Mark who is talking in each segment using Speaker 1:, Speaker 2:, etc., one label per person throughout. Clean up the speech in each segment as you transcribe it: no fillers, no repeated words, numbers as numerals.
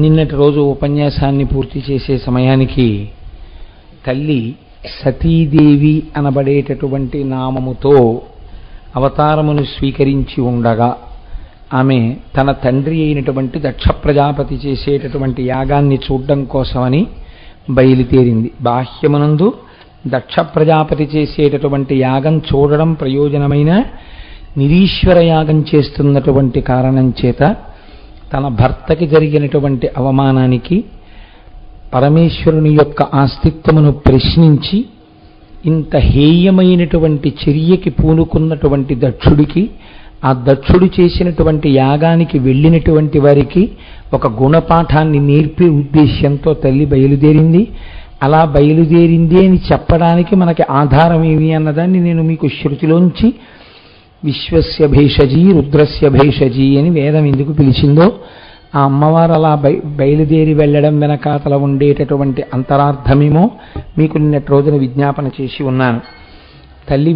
Speaker 1: నిన్నటి రోజు ఉపన్యాసాన్ని పూర్తి చేసే సమయానికి తల్లి సతీదేవి అనబడేటటువంటి నామముతో అవతారమును స్వీకరించి ఉండగా ఆమె తన తండ్రి అయినటువంటి దక్ష ప్రజాపతి చేసేటటువంటి యాగాన్ని చూడడం కోసమని బయలుదేరింది. బాహ్యమునందు దక్ష ప్రజాపతి చేసేటటువంటి యాగం చూడడం ప్రయోజనమైన నిరీశ్వర యాగం చేస్తున్నటువంటి కారణం చేత తన భర్తకి జరిగినటువంటి అవమానానికి పరమేశ్వరుని యొక్క ఆస్తిత్వమును ప్రశ్నించి ఇంత హేయమైనటువంటి చర్యకి పూనుకున్నటువంటి దక్షుడికి, ఆ దక్షుడు చేసినటువంటి యాగానికి వెళ్ళినటువంటి వారికి ఒక గుణపాఠాన్ని నేర్పే ఉద్దేశ్యంతో తల్లి బయలుదేరింది. అలా బయలుదేరింది అని చెప్పడానికి మనకి ఆధారం ఏమి అన్నదాన్ని నేను మీకు శృతిలోంచి విశ్వస్య భేషజీ రుద్రస్య భేషజీ అని వేదం ఎందుకు పిలిచిందో, ఆ అమ్మవారు అలా బయలుదేరి వెళ్ళడం వెనకాతల ఉండేటటువంటి అంతరార్థమేమో మీకు నిన్నటి రోజున విజ్ఞాపన చేసి ఉన్నాను. తల్లి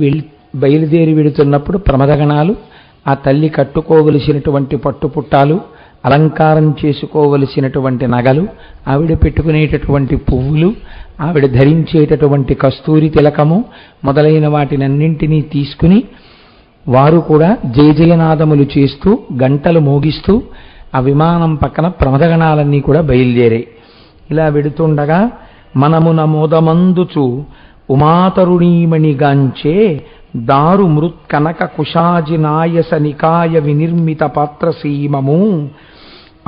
Speaker 1: బయలుదేరి వెడుతున్నప్పుడు ప్రమదగణాలు ఆ తల్లి కట్టుకోవలసినటువంటి పట్టుపుట్టాలు, అలంకారం చేసుకోవలసినటువంటి నగలు, ఆవిడ పెట్టుకునేటటువంటి పువ్వులు, ఆవిడ ధరించేటటువంటి కస్తూరి తిలకము మొదలైన వాటినన్నింటినీ తీసుకుని వారు కూడా జయజయనాదములు చేస్తూ గంటలు మోగిస్తూ ఆ విమానం పక్కన ప్రమదగణాలన్నీ కూడా బయలుదేరాయి. ఇలా వెడుతుండగా మనమున మోదమందుచు ఉమాతరుణీమణిగాంచే దారు మృత్కనక కుశాజినాయస నికాయ వినిర్మిత పాత్రసీమము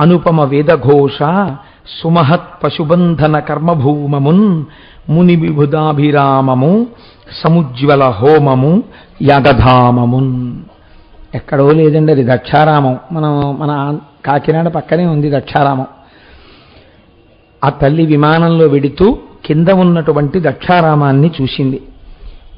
Speaker 1: అనుపమ వేదఘోష సుమహత్ పశుబంధన కర్మభూమమున్ ముని విభుదాభిరామము సముజ్వల హోమము యాగధామమున్. ఎక్కడో లేదండి, అది దక్షారామం. మన కాకినాడ పక్కనే ఉంది దక్షారామం. ఆ తల్లి విమానంలో వెడుతూ కింద ఉన్నటువంటి దక్షారామాన్ని చూసింది.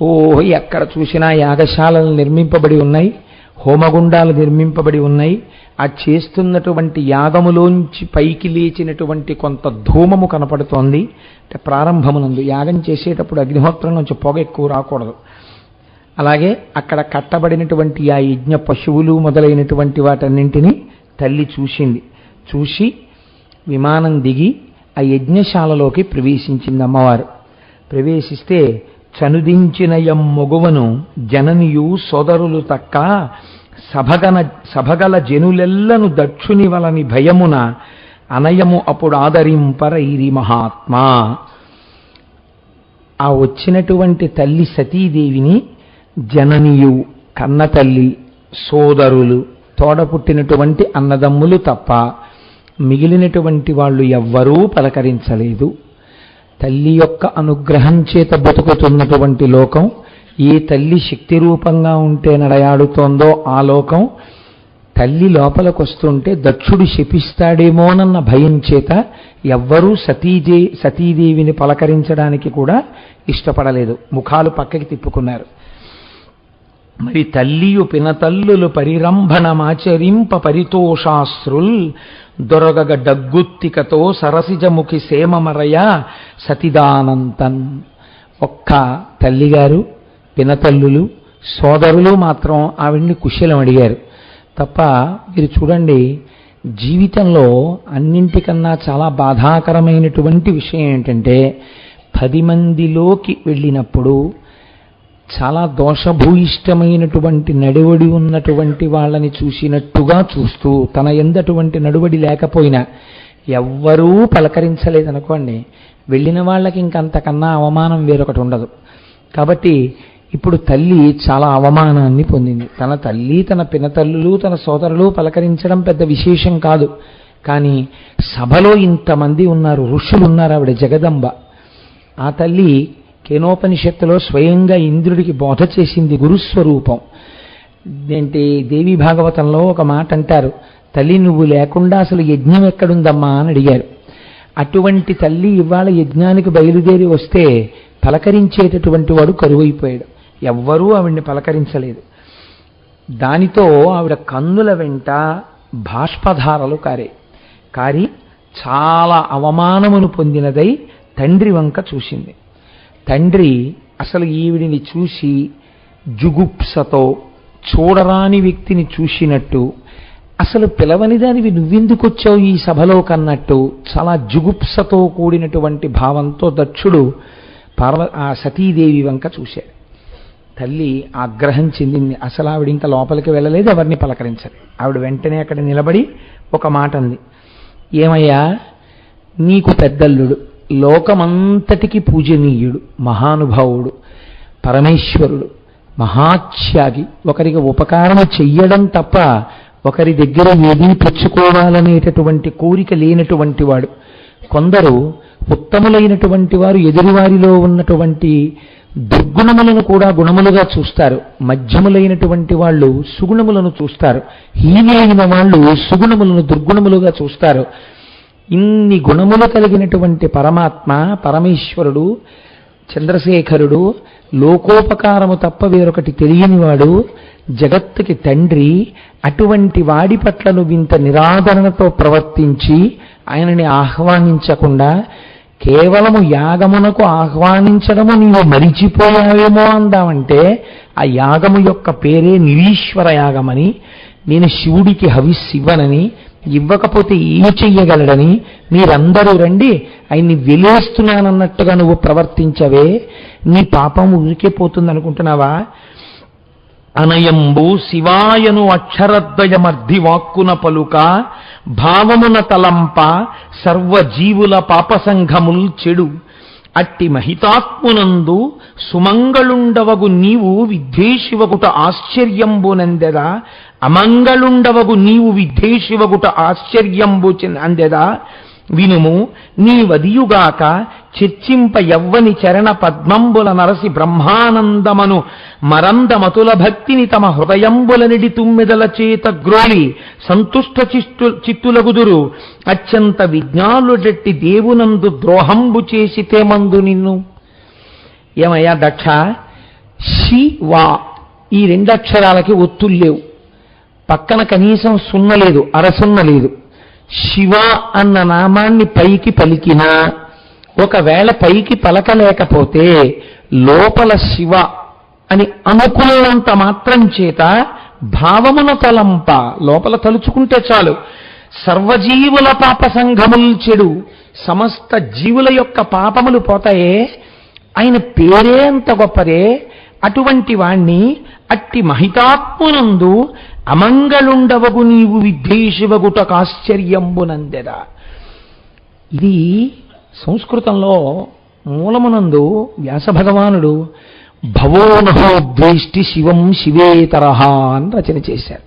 Speaker 1: ఓహో, ఎక్కడ చూసినా యాగశాలలు నిర్మింపబడి ఉన్నాయి, హోమగుండాలు నిర్మింపబడి ఉన్నాయి. ఆ చేస్తున్నటువంటి యాగములోంచి పైకి లేచినటువంటి కొంత ధూమము కనపడుతోంది. అంటే ప్రారంభమునందు యాగం చేసేటప్పుడు అగ్నిహోత్రం నుంచి పొగ ఎక్కువ రాకూడదు. అలాగే అక్కడ కట్టబడినటువంటి ఆ యజ్ఞ పశువులు మొదలైనటువంటి వాటన్నింటినీ తల్లి చూసింది. చూసి విమానం దిగి ఆ యజ్ఞశాలలోకి ప్రవేశించింది అమ్మవారు. ప్రవేశిస్తే చనుదించిన మొగువను జననియు సోదరులు తక్క సభగల జనులెల్లను దక్షుని వలని భయమున అనయము అప్పుడు ఆదరింపరైరి మహాత్మా. ఆ వచ్చినటువంటి తల్లి సతీదేవిని జననియు కన్న తల్లి, సోదరులు, తోడపుట్టినటువంటి అన్నదమ్ములు తప్ప మిగిలినటువంటి వాళ్ళు ఎవ్వరూ పలకరించలేదు. తల్లి యొక్క అనుగ్రహం చేత బతుకుతున్నటువంటి లోకం, ఏ తల్లి శక్తి రూపంగా ఉంటే నడయాడుతోందో ఆ లోకం, తల్లి లోపలికి వస్తుంటే దక్షుడు శపిస్తాడేమోనన్న భయం చేత ఎవ్వరూ సతీదేవిని పలకరించడానికి కూడా ఇష్టపడలేదు, ముఖాలు పక్కకి తిప్పుకున్నారు. మరి తల్లియు పినతల్లులు పరిరంభణమాచరింప పరితోషాశ్రుల్ దొరగగ డగ్గుత్తికతో సరసిజముఖి సేమమరయ సతిదానంతన్. ఒక్క తల్లిగారు, పినతల్లులు, సోదరులు మాత్రం ఆవిడ్ని కుశలం అడిగారు తప్ప. మీరు చూడండి, జీవితంలో అన్నింటికన్నా చాలా బాధాకరమైనటువంటి విషయం ఏంటంటే 10 మందిలోకి వెళ్ళినప్పుడు చాలా దోషభూయిష్టమైనటువంటి నడువడి ఉన్నటువంటి వాళ్ళని చూసినట్టుగా చూస్తూ తన ఎందటువంటి నడువడి లేకపోయినా ఎవ్వరూ పలకరించలేదనుకోండి, వెళ్ళిన వాళ్ళకి ఇంకంతకన్నా అవమానం వేరొకటి ఉండదు. కాబట్టి ఇప్పుడు తల్లి చాలా అవమానాన్ని పొందింది. తన తల్లి, తన పినతల్లులు, తన సోదరులు పలకరించడం పెద్ద విశేషం కాదు. కానీ సభలో ఇంతమంది ఉన్నారు, ఋషులు ఉన్నారు, ఆవిడ జగదంబ. ఆ తల్లి కేనోపనిషత్తులో స్వయంగా ఇంద్రుడికి బోధ చేసింది గురుస్వరూపం. ఏంటి, దేవి భాగవతంలో ఒక మాట అంటారు, తల్లి నువ్వు లేకుండా అసలు యజ్ఞం ఎక్కడుందమ్మా అని అడిగారు. అటువంటి తల్లి ఇవాళ యజ్ఞానికి బయలుదేరి వస్తే పలకరించేటటువంటి వాడు కరువైపోయాడు. ఎవ్వరూ ఆవిడ్ని పలకరించలేదు. దానితో ఆవిడ కన్నుల వెంట బాష్పధారలు కారి చాలా అవమానమును పొందినదై తండ్రి వంక చూసింది. తండ్రి అసలు ఈవిడిని చూసి జుగుప్సతో చూడరాని వ్యక్తిని చూసినట్టు అసలు పిలవని దానివి నువ్వెందుకు వచ్చావు ఈ సభలో కన్నట్టు చాలా జుగుప్సతో కూడినటువంటి భావంతో దక్షుడు ఆ సతీదేవి వంక చూశాడు. తల్లి ఆగ్రహం చెందింది. అసలు ఆవిడ ఇంకా లోపలికి వెళ్ళలేదు, ఎవరిని పలకరించలేదు. ఆవిడ వెంటనే అక్కడ నిలబడి ఒక మాట అంది. ఏమయ్యా, నీకు పెద్దల్లుడు, లోకమంతటికి పూజనీయుడు, మహానుభావుడు, పరమేశ్వరుడు, మహాత్యాగి, ఒకరికి ఉపకారం చెయ్యడం తప్ప ఒకరి దగ్గర ఏదీ తెచ్చుకోవాలనేటటువంటి కోరిక లేనటువంటి వాడు. కొందరు ఉత్తములైనటువంటి వారు ఎదురువారిలో ఉన్నటువంటి దుర్గుణములను కూడా గుణములుగా చూస్తారు, మధ్యములైనటువంటి వాళ్ళు సుగుణములను చూస్తారు, హీనైన వాళ్ళు సుగుణములను దుర్గుణములుగా చూస్తారు. ఇన్ని గుణములు కలిగినటువంటి పరమాత్మ, పరమేశ్వరుడు, చంద్రశేఖరుడు, లోకోపకారము తప్ప వేరొకటి తెలియనివాడు, జగత్తుకి తండ్రి, అటువంటి వాడి పట్ల నువ్వు ఇంత నిరాదరణతో ప్రవర్తించి ఆయనని ఆహ్వానించకుండా కేవలము యాగమునకు ఆహ్వానించడము నీవు మరిచిపోయావేమో అందామంటే ఆ యాగము యొక్క పేరే నిరీశ్వర యాగమని, నేను శివుడికి హవిస్సివ్వనని, ఇవ్వకపోతే ఏమి చెయ్యగలడని, మీరందరూ రండి ఆయన్ని వెలేస్తున్నానన్నట్టుగా నువ్వు ప్రవర్తించవే, నీ పాపం ఊరికే అనుకుంటున్నావా? అనయంబు శివాయను అక్షరద్వయమర్ధి వాక్కున పలుక, భావమున తలంప సర్వజీవుల పాపసంఘముల్ చెడు. అట్టి మహితాత్మునందు సుమంగళుండవగు నీవు విద్వేషివగుట ఆశ్చర్యంబునందెదా, అమంగళుండవగు నీవు విద్వేషివగుట ఆశ్చర్యంబు అందెదా. వినుము, నీ వదియుగాక చర్చింప యవ్వని చరణ పద్మంబుల నరసి బ్రహ్మానందమను మరందమతుల భక్తిని తమ హృదయంబులనిడి తుమ్మెదల చేత గ్రోలి సంతుష్ట చిత్తులగుదురు. అత్యంత విజ్ఞానుడెట్టి దేవునందు ద్రోహంబు చేసి తేమందు నిన్ను. ఏమయ్యా దక్ష, శివా ఈ రెండక్షరాలకి ఒత్తులు లేవు, పక్కన కనీసం సున్న లేదు, అరసున్న లేదు. శివ అన్న నామాన్ని పైకి పలికినా, ఒకవేళ పైకి పలకలేకపోతే లోపల శివ అని అనుకున్నంత మాత్రం చేత భావమున తలంప, లోపల తలుచుకుంటే చాలు, సర్వజీవుల పాప సంఘముల్ చెడు, సమస్త జీవుల యొక్క పాపములు పోతాయే. ఆయన పేరే అంత గొప్పదే. అటువంటి వాణ్ణి, అట్టి మహితాత్మునందు అమంగళుండవగు నీవు విద్వేషివగుటకాశ్చర్యంబునందెదా. ఇది సంస్కృతంలో మూలమునందు వ్యాసభగవానుడు భవోనహో ద్వేష్టి శివం శివేతరహ అని రచన చేశారు.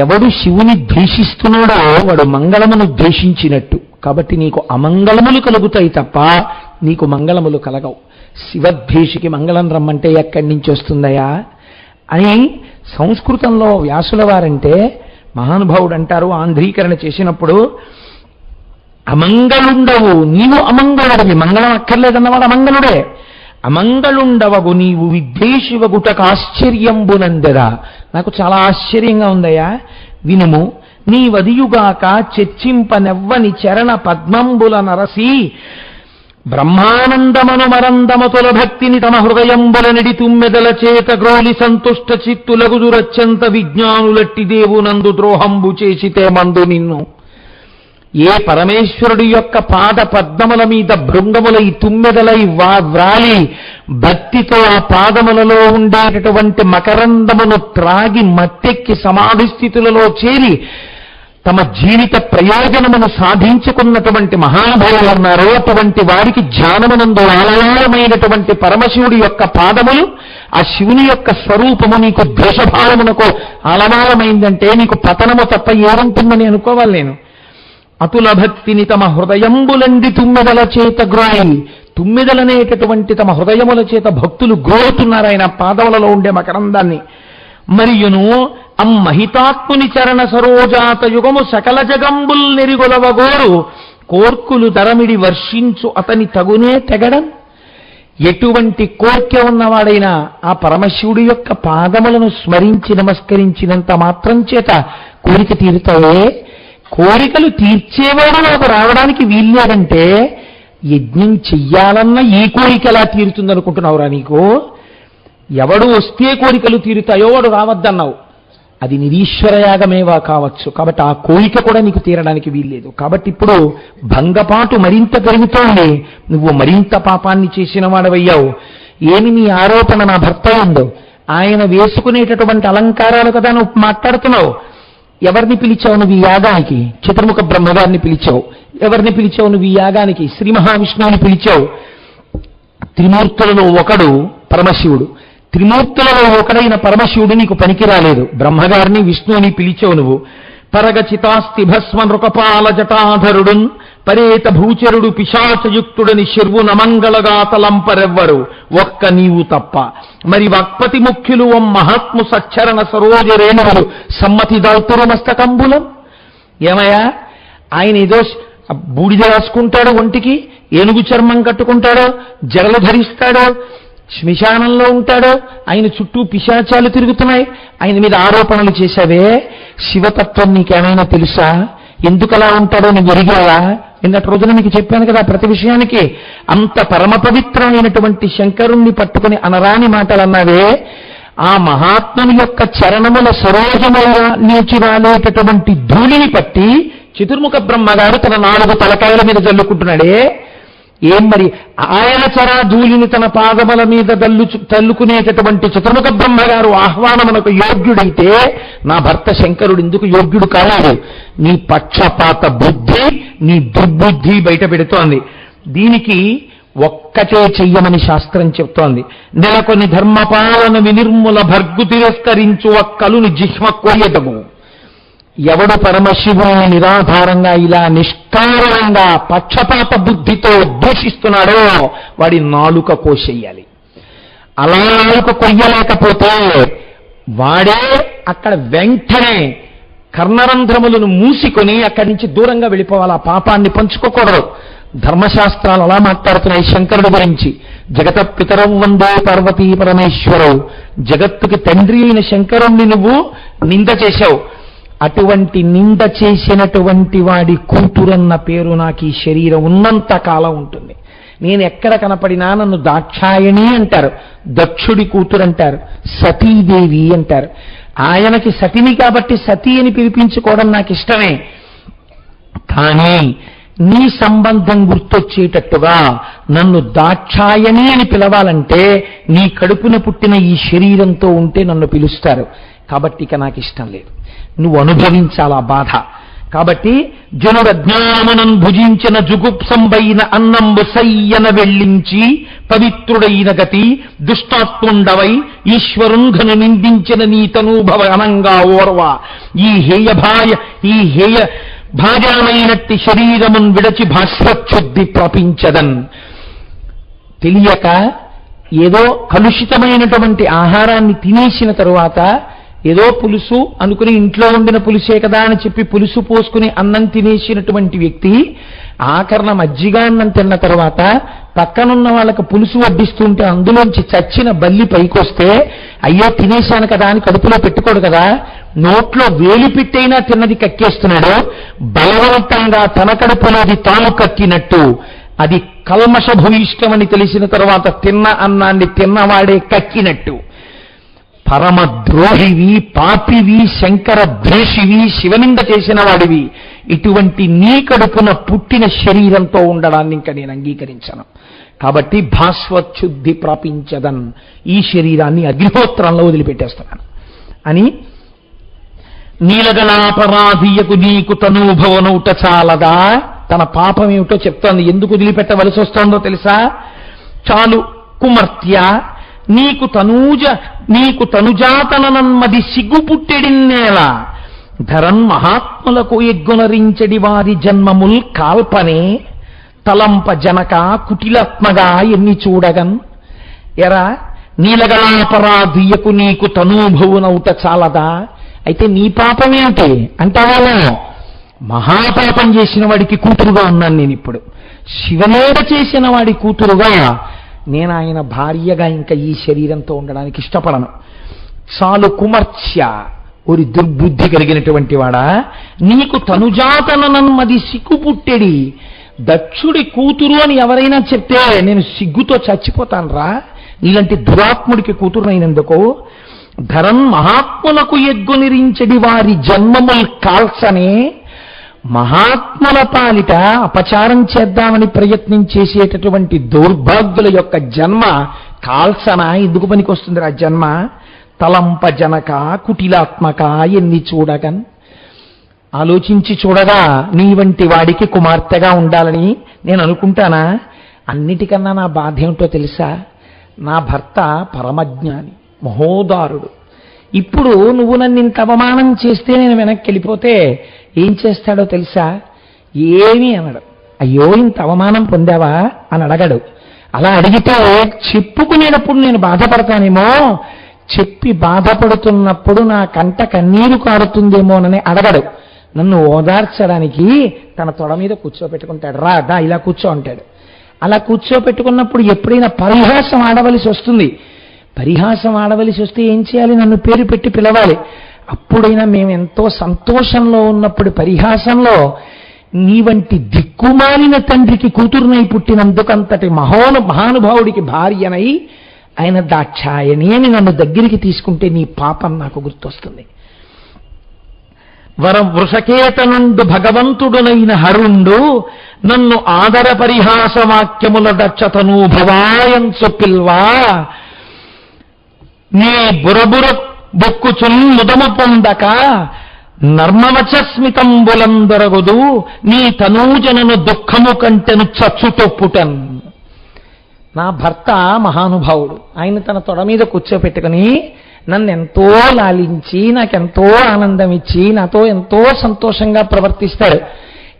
Speaker 1: ఎవడు శివుని ద్వేషిస్తున్నాడో వాడు మంగళమును ద్వేషించినట్టు. కాబట్టి నీకు అమంగళములు కలుగుతాయి తప్ప నీకు మంగళములు కలగవు. శివద్వేషికి మంగళం రమ్మంటే ఎక్కడి నుంచి వస్తుందయా అని సంస్కృతంలో వ్యాసుల వారంటే మహానుభావుడు అంటారు. ఆంధ్రీకరణ చేసినప్పుడు అమంగళుండవు నీవు అమంగళుడివి, మంగళం అక్కర్లేదన్నవాడు అమంగళుడే. అమంగళుండవగు నీవు విద్వేషివగుటకు ఆశ్చర్యంబునందెదా. నాకు చాలా ఆశ్చర్యంగా ఉందయ్యా. వినుము, నీ వదియుగాక చర్చింపనెవ్వని చరణ పద్మంబుల నరసి బ్రహ్మానందమను మరందమతుల భక్తిని తమ హృదయంబులనిడి తుమ్మెదల చేత గ్రోలి సంతుష్ట చిత్తులగుదురత్యంత విజ్ఞానులట్టి దేవునందు ద్రోహంబు చేసితే మందు నిన్ను. ఏ పరమేశ్వరుడి యొక్క పాద పద్మముల మీద భృంగములై తుమ్మెదలై వ్రాలి భక్తితో ఆ పాదములలో ఉండేటటువంటి మకరందమును త్రాగి మత్తెక్కి సమాధి స్థితులలో చేరి తమ జీవిత ప్రయోజనమును సాధించుకున్నటువంటి మహానుభావులు ఉన్నారు. అటువంటి వారికి ధ్యానమునందు ఆలయాలమైనటువంటి పరమశివుడి యొక్క పాదములు, ఆ శివుని యొక్క స్వరూపము నీకు ద్వేషభావమునకు ఆలమాలమైందంటే నీకు పతనము తప్ప ఏముంటుందని అనుకోవాలి నేను. అతుల భక్తిని తమ హృదయంబులండి తుమ్మెదల చేత గ్రోయి, తుమ్మెదలనేటటువంటి తమ హృదయముల చేత భక్తులు గ్రోతున్నారు ఆయన పాదములలో ఉండే మకరందాన్ని. మరియును అమ్మహితాత్ముని చరణ సరోజాత యుగము సకల జగంబుల్ నెరిగొలవగోరు కోర్కులు ధరమిడి వర్షించు అతని తగునే తెగడం. ఎటువంటి కోర్కె ఉన్నవాడైనా ఆ పరమశివుడి యొక్క పాదములను స్మరించి నమస్కరించినంత మాత్రం చేత కోరిక తీరుతాయే. కోరికలు తీర్చేవాడు నాకు రావడానికి వీల్లేదంటే యజ్ఞం చెయ్యాలన్న ఈ కోరిక ఎలా తీరుతుందనుకుంటున్నావురా నీకు? ఎవడు వస్తే కోరికలు తీరుతాయో వాడు రావద్దన్నావు. అది నిరీశ్వరయాగమేవా కావచ్చు. కాబట్టి ఆ కోరిక కూడా నీకు తీరడానికి వీల్లేదు. కాబట్టి ఇప్పుడు భంగపాటు మరింత పెరుగుతోంది, నువ్వు మరింత పాపాన్ని చేసిన వాడవయ్యావు. ఏమి నీ ఆరోపణ నా భర్త ఉందో, ఆయన వేసుకునేటటువంటి అలంకారాలు కదా నువ్వు మాట్లాడుతున్నావు. ఎవరిని పిలిచావు నువ్వు ఈ యాగానికి? చతుర్ముఖ బ్రహ్మగారిని పిలిచావు. ఎవరిని పిలిచావు నువ్వు ఈ యాగానికి? శ్రీ మహావిష్ణువుని పిలిచావు. త్రిమూర్తులలో ఒకడు పరమశివుడు. త్రిమూర్తులలో ఒకడైన పరమశివుడు నీకు పనికి రాలేదు. బ్రహ్మగారిని విష్ణువుని పిలిచావు నువ్వు. పరగచితాస్తి భస్మ నృకపాల జటాధరుడున్ పరేత భూచరుడు పిశాచయుక్తుడని శర్వు నమంగళగా తలంపరెవ్వరు ఒక్క నీవు తప్ప. మరి వక్పతి ముఖ్యులు మహాత్ము సచ్చరణ సరోజరేణువులు సమ్మతి దాల్తురు మస్తకంబులం. ఏమయ్యా, ఆయన ఏదో బూడిద రాసుకుంటాడు, ఒంటికి ఏనుగు చర్మం కట్టుకుంటాడో, జడలు ధరిస్తాడో, శ్మశానంలో ఉంటాడో, ఆయన చుట్టూ పిశాచాలు తిరుగుతున్నాయి, ఆయన మీద ఆరోపణలు చేశావే. శివతత్వం నీకేమైనా తెలుసా? ఎందుకలా ఉంటాడో నువ్వు ఎరిగావా? నిన్నటి రోజున మీకు చెప్పాను కదా, ప్రతి విషయానికి అంత పరమ పవిత్రమైనటువంటి శంకరుణ్ణి పట్టుకుని అనరాని మాటలు అన్నావే. ఆ మహాత్ముని యొక్క చరణముల సరోజముల నుంచి రాలేటటువంటి ధూళిని పట్టి చతుర్ముఖ బ్రహ్మగారు తన 4 తలకాయల మీద జల్లుకుంటున్నాడే. ఏం మరి ఆయన చరా ధూళిని తన పాదముల మీద తల్లుకునేటటువంటి చతుర్ముఖ బ్రహ్మగారు ఆహ్వానమునకు యోగ్యుడైతే నా భర్త శంకరుడు ఎందుకు యోగ్యుడు కాలేదు? నీ పక్షపాత బుద్ధి, నీ దుర్బుద్ధి బయట పెడుతోంది. దీనికి ఒక్కటే చెయ్యమని శాస్త్రం చెప్తోంది. నెలకొని ధర్మపాలన వినిర్ముల భర్గు తిరస్కరించు ఒక్కలుని జిహ్మ కోయదము. ఎవడు పరమశివుని నిరాధారంగా ఇలా నిష్కారణంగా పక్షపాత బుద్ధితో దూషిస్తున్నాడో వాడి నాలుక కోసేయాలి. అలా నాలుక కొయ్యలేకపోతే వాడే అక్కడ వెంటనే కర్ణరంధ్రములను మూసుకొని అక్కడి నుంచి దూరంగా వెళ్ళిపోవాలి. ఆ పాపాన్ని పంచుకోకూడదు. ధర్మశాస్త్రాలు అలా మాట్లాడుతున్నాయి శంకరుడి గురించి. జగత పితరం వందే పార్వతీ పరమేశ్వరవు. జగత్తుకి తండ్రి అయిన శంకరుణ్ణి నువ్వు నింద చేశావు. అటువంటి నింద చేసినటువంటి వాడి కూతురన్న పేరు నాకు ఈ శరీరం ఉన్నంత కాలం ఉంటుంది. నేను ఎక్కడ కనపడినా నన్ను దాక్షాయణి అంటారు, దక్షుడి కూతురు అంటారు, సతీదేవి అంటారు. ఆయనకి సతిని కాబట్టి సతీ అని పిలిపించుకోవడం నాకు ఇష్టమే. కానీ నీ సంబంధం గుర్తొచ్చేటట్టుగా నన్ను దాక్షాయణి అని పిలవాలంటే నీ కడుపున పుట్టిన ఈ శరీరంతో ఉంటే నన్ను పిలుస్తారు. కాబట్టి ఇక నాకు ఇష్టం లేదు. నువ్వు అనుభవించాలా బాధ. కాబట్టి జనుడ జ్ఞానమునం భుజించిన జుగుప్సంబైన అన్నంబు సయ్యన వెళ్ళించి పవిత్రుడైన గతి దుష్టాత్ముండవై ఈశ్వరుంఘను నిందించిన నీ తనూభవ అనంగా ఓర్వ. ఈ హేయ భాజామైనట్టి శరీరమున్ విడచి భాస్వచ్ఛుద్ధి ప్రాపించదన్. తెలియక ఏదో కలుషితమైనటువంటి ఆహారాన్ని తినేసిన తరువాత ఏదో పులుసు అనుకుని ఇంట్లో ఉండిన పులుసే కదా అని చెప్పి పులుసు పోసుకుని అన్నం తినేసినటువంటి వ్యక్తి ఆఖరణ మజ్జిగ అన్నం తిన్న తర్వాత పక్కనున్న వాళ్ళకి పులుసు వడ్డిస్తుంటే అందులోంచి చచ్చిన బల్లి పైకొస్తే అయ్యో తినేశాను కదా అని కడుపులో పెట్టుకోడు కదా, నోట్లో వేలు పెట్టైనా తిన్నది కక్కేస్తున్నాడు. బలవంతంగా తన కడుపులోది తాను కక్కినట్టు అది కల్మషభూయిష్టమని తెలిసిన తర్వాత తిన్న అన్నాన్ని తిన్నవాడే కక్కినట్టు. పరమద్రోహివి, పాపివి, శంకర ద్వేషివి, శివనింద చేసిన వాడివి. ఇటువంటి నీ కడుపున పుట్టిన శరీరంతో ఉండడాన్ని ఇంకా నేను అంగీకరించను. కాబట్టి భాస్వచ్ఛుద్ధి ప్రాపించదన్. ఈ శరీరాన్ని అగ్నిహోత్రంలో వదిలిపెట్టేస్తున్నాను అని నీలగలాపరాధీయకు నీకు తనూభవనౌట చాలదా. తన పాపం ఏమిటో చెప్తోంది. ఎందుకు వదిలిపెట్టవలసి వస్తోందో తెలుసా? చాలు కుమర్త్య నీకు తనుజాతనన్మది సిగ్గు పుట్టెడిన్నేల ధరన్ మహాత్ములకు ఎగ్గునరించడి వారి జన్మముల్ కాల్పనే తలంప జనక కుటిలాత్మగా ఎన్ని చూడగన్. ఎరా నీలగలాపరాధీయకు నీకు తనూభవునౌట చాలదా. అయితే నీ పాపమేమిటి అంటావా? మహాపాపం చేసిన వాడికి కూతురుగా ఉన్నాను నేను ఇప్పుడు. శివనేడ చేసిన వాడి కూతురుగా నేను ఆయన భార్యగా ఇంకా ఈ శరీరంతో ఉండడానికి ఇష్టపడను. చాలు కుమర్చ్య, ఒక దుర్బుద్ధి కలిగినటువంటి వాడా, నీకు తనుజాతనన్మది సిగ్గు పుట్టెడి. దక్షుడి కూతురు అని ఎవరైనా చెప్తే నేను సిగ్గుతో చచ్చిపోతాను రా. నీలాంటి దురాత్ముడికి కూతురునైనందుకు ధరన్ మహాత్ములకు ఎగ్గునిరించడి వారి జన్మముల్ కాల్సనే. మహాత్ముల పాలిట అపచారం చేద్దామని ప్రయత్నం చేసేటటువంటి దౌర్భాగ్యుల యొక్క జన్మ కాల్సన. ఎందుకు పనికొస్తుంది ఆ జన్మ? తలంప జనక కుటిలాత్మక ఎన్ని చూడగన్. ఆలోచించి చూడగా నీ వంటి వాడికి కుమార్తెగా ఉండాలని నేను అనుకుంటానా? అన్నిటికన్నా నా బాధ ఏమిటో తెలుసా? నా భర్త పరమజ్ఞాని, మహోదారుడు. ఇప్పుడు నువ్వు నన్ను ఇంత అవమానం చేస్తే నేను వెనక్కి వెళ్ళిపోతే ఏం చేస్తాడో తెలుసా? ఏమీ అనడు. అయ్యో ఇంత అవమానం పొందావా అని అడగడు. అలా అడిగితే చెప్పుకునేటప్పుడు నేను బాధపడతానేమో, చెప్పి బాధపడుతున్నప్పుడు నా కంట కన్నీరు కారుతుందేమోనని అడగడు. నన్ను ఓదార్చడానికి తన తొడ మీద కూర్చోపెట్టుకుంటాడు. దా ఇలా కూర్చో అంటాడు. అలా కూర్చోపెట్టుకున్నప్పుడు ఎప్పుడైనా పరిహాసం ఆడవలసి వస్తుంది. పరిహాసం ఆడవలసి వస్తే ఏం చేయాలి? నన్ను పేరు పెట్టి పిలవాలి. అప్పుడైనా మేము ఎంతో సంతోషంలో ఉన్నప్పుడు పరిహాసంలో నీ వంటి దిక్కుమాలిన తండ్రికి కూతురునై పుట్టినందుకంతటి మహానుభావుడికి భార్యనై ఆయన దాక్షాయణి అని నన్ను దగ్గరికి తీసుకుంటే నీ పాపం నాకు గుర్తొస్తుంది. వృషకేతనుండు భగవంతుడునైన హరుండు నన్ను ఆదర పరిహాస వాక్యముల దక్షతను భవాయంచు పిల్వా. నీ బురబుర బొక్కుచున్ ముదము పొందక నర్మవచస్మితంబులందరగుదు నీ తనూజనను దుఃఖము కంటెను చచ్చుతొప్పుటన్. నా భర్త మహానుభావుడు. ఆయన తన తొడ మీద కూర్చోపెట్టుకుని నన్ను ఎంతో లాలించి నాకెంతో ఆనందం ఇచ్చి నాతో ఎంతో సంతోషంగా ప్రవర్తిస్తాడు.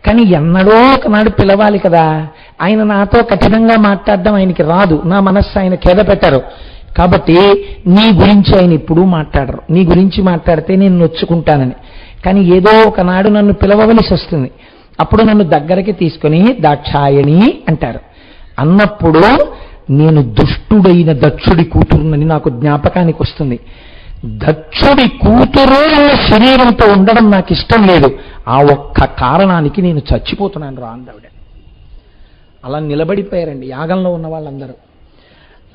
Speaker 1: కానీ ఎన్నడో ఒకనాడు పిలవాలి కదా. ఆయన నాతో కఠినంగా మాట్లాడడం ఆయనకి రాదు. నా మనస్సు ఆయన ఖేద పెట్టారు. కాబట్టి నీ గురించి ఆయన ఎప్పుడూ మాట్లాడరు. నీ గురించి మాట్లాడితే నేను నొచ్చుకుంటానని. కానీ ఏదో ఒకనాడు నన్ను పిలవవలసి వస్తుంది. అప్పుడు నన్ను దగ్గరికి తీసుకుని దాక్షాయణి అంటారు. అన్నప్పుడు నేను దుష్టుడైన దక్షుడి కూతురునని నాకు జ్ఞాపకానికి వస్తుంది. దక్షుడి కూతురు శరీరంతో ఉండడం నాకు ఇష్టం లేదు. ఆ ఒక్క కారణానికి నేను చచ్చిపోతున్నాను రా అందావిడ. అలా నిలబడిపోయారండి యాగంలో ఉన్న వాళ్ళందరూ.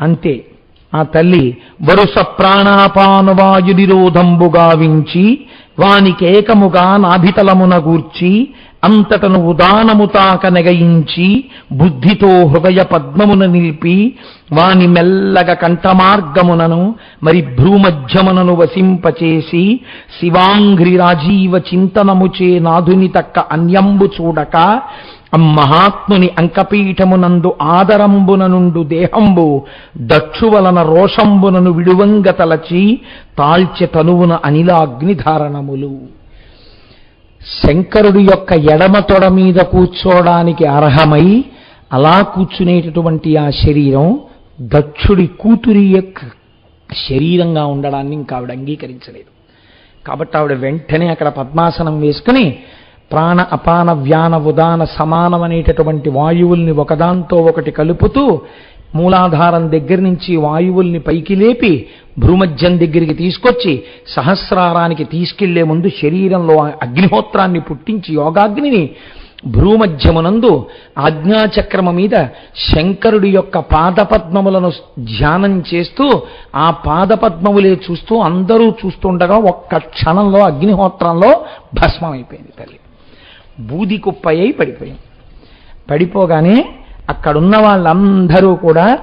Speaker 1: అంతే ఆ తల్లి వరుస ప్రాణాపానవాయు నిరోధంబు గావించి వానికేకముగా నాభితలమున గూర్చి అంతటను ఉదానము తాక నెగయించి బుద్ధితో హృదయ పద్మమున నిలిపి వాని మెల్లగ కంఠమార్గమునను మరి భ్రూమధ్యమునను వసింపచేసి శివాంఘ్రి రాజీవ చింతనముచే నాధుని తక్క అన్యంబు చూడక మహాత్ముని అంకపీఠమునందు ఆదరంబుననుండు దేహంబు దక్షువలన రోషంబునను విడువంగ తలచి తాల్చె తనువున అనిలాగ్నిధారణములు. శంకరుడి యొక్క ఎడమ తొడ మీద కూర్చోవడానికి అర్హమై అలా కూర్చునేటటువంటి ఆ శరీరం దక్షుడి కూతురి యొక్క శరీరంగా ఉండడాన్ని ఇంకా ఆవిడ అంగీకరించలేదు. కాబట్టి ఆవిడ వెంటనే అక్కడ పద్మాసనం వేసుకుని ప్రాణ అపాన వ్యాన ఉదాన సమానమనేటటువంటి వాయువుల్ని ఒకదాంతో ఒకటి కలుపుతూ మూలాధారం దగ్గర నుంచి వాయువుల్ని పైకి లేపి భ్రూమధ్యం దగ్గరికి తీసుకొచ్చి సహస్రారానికి తీసుకెళ్లే ముందు శరీరంలో అగ్నిహోత్రాన్ని పుట్టించి యోగాగ్నిని భ్రూమధ్యమునందు ఆజ్ఞాచక్రమ మీద శంకరుడి యొక్క పాదపద్మములను ధ్యానం చేస్తూ ఆ పాదపద్మములే చూస్తూ అందరూ చూస్తుండగా ఒక్క క్షణంలో అగ్నిహోత్రంలో భస్మమైపోయింది తల్లి. బూది కుప్పయ్యి పడిపోయింది. పడిపోగానే అక్కడున్న వాళ్ళందరూ కూడా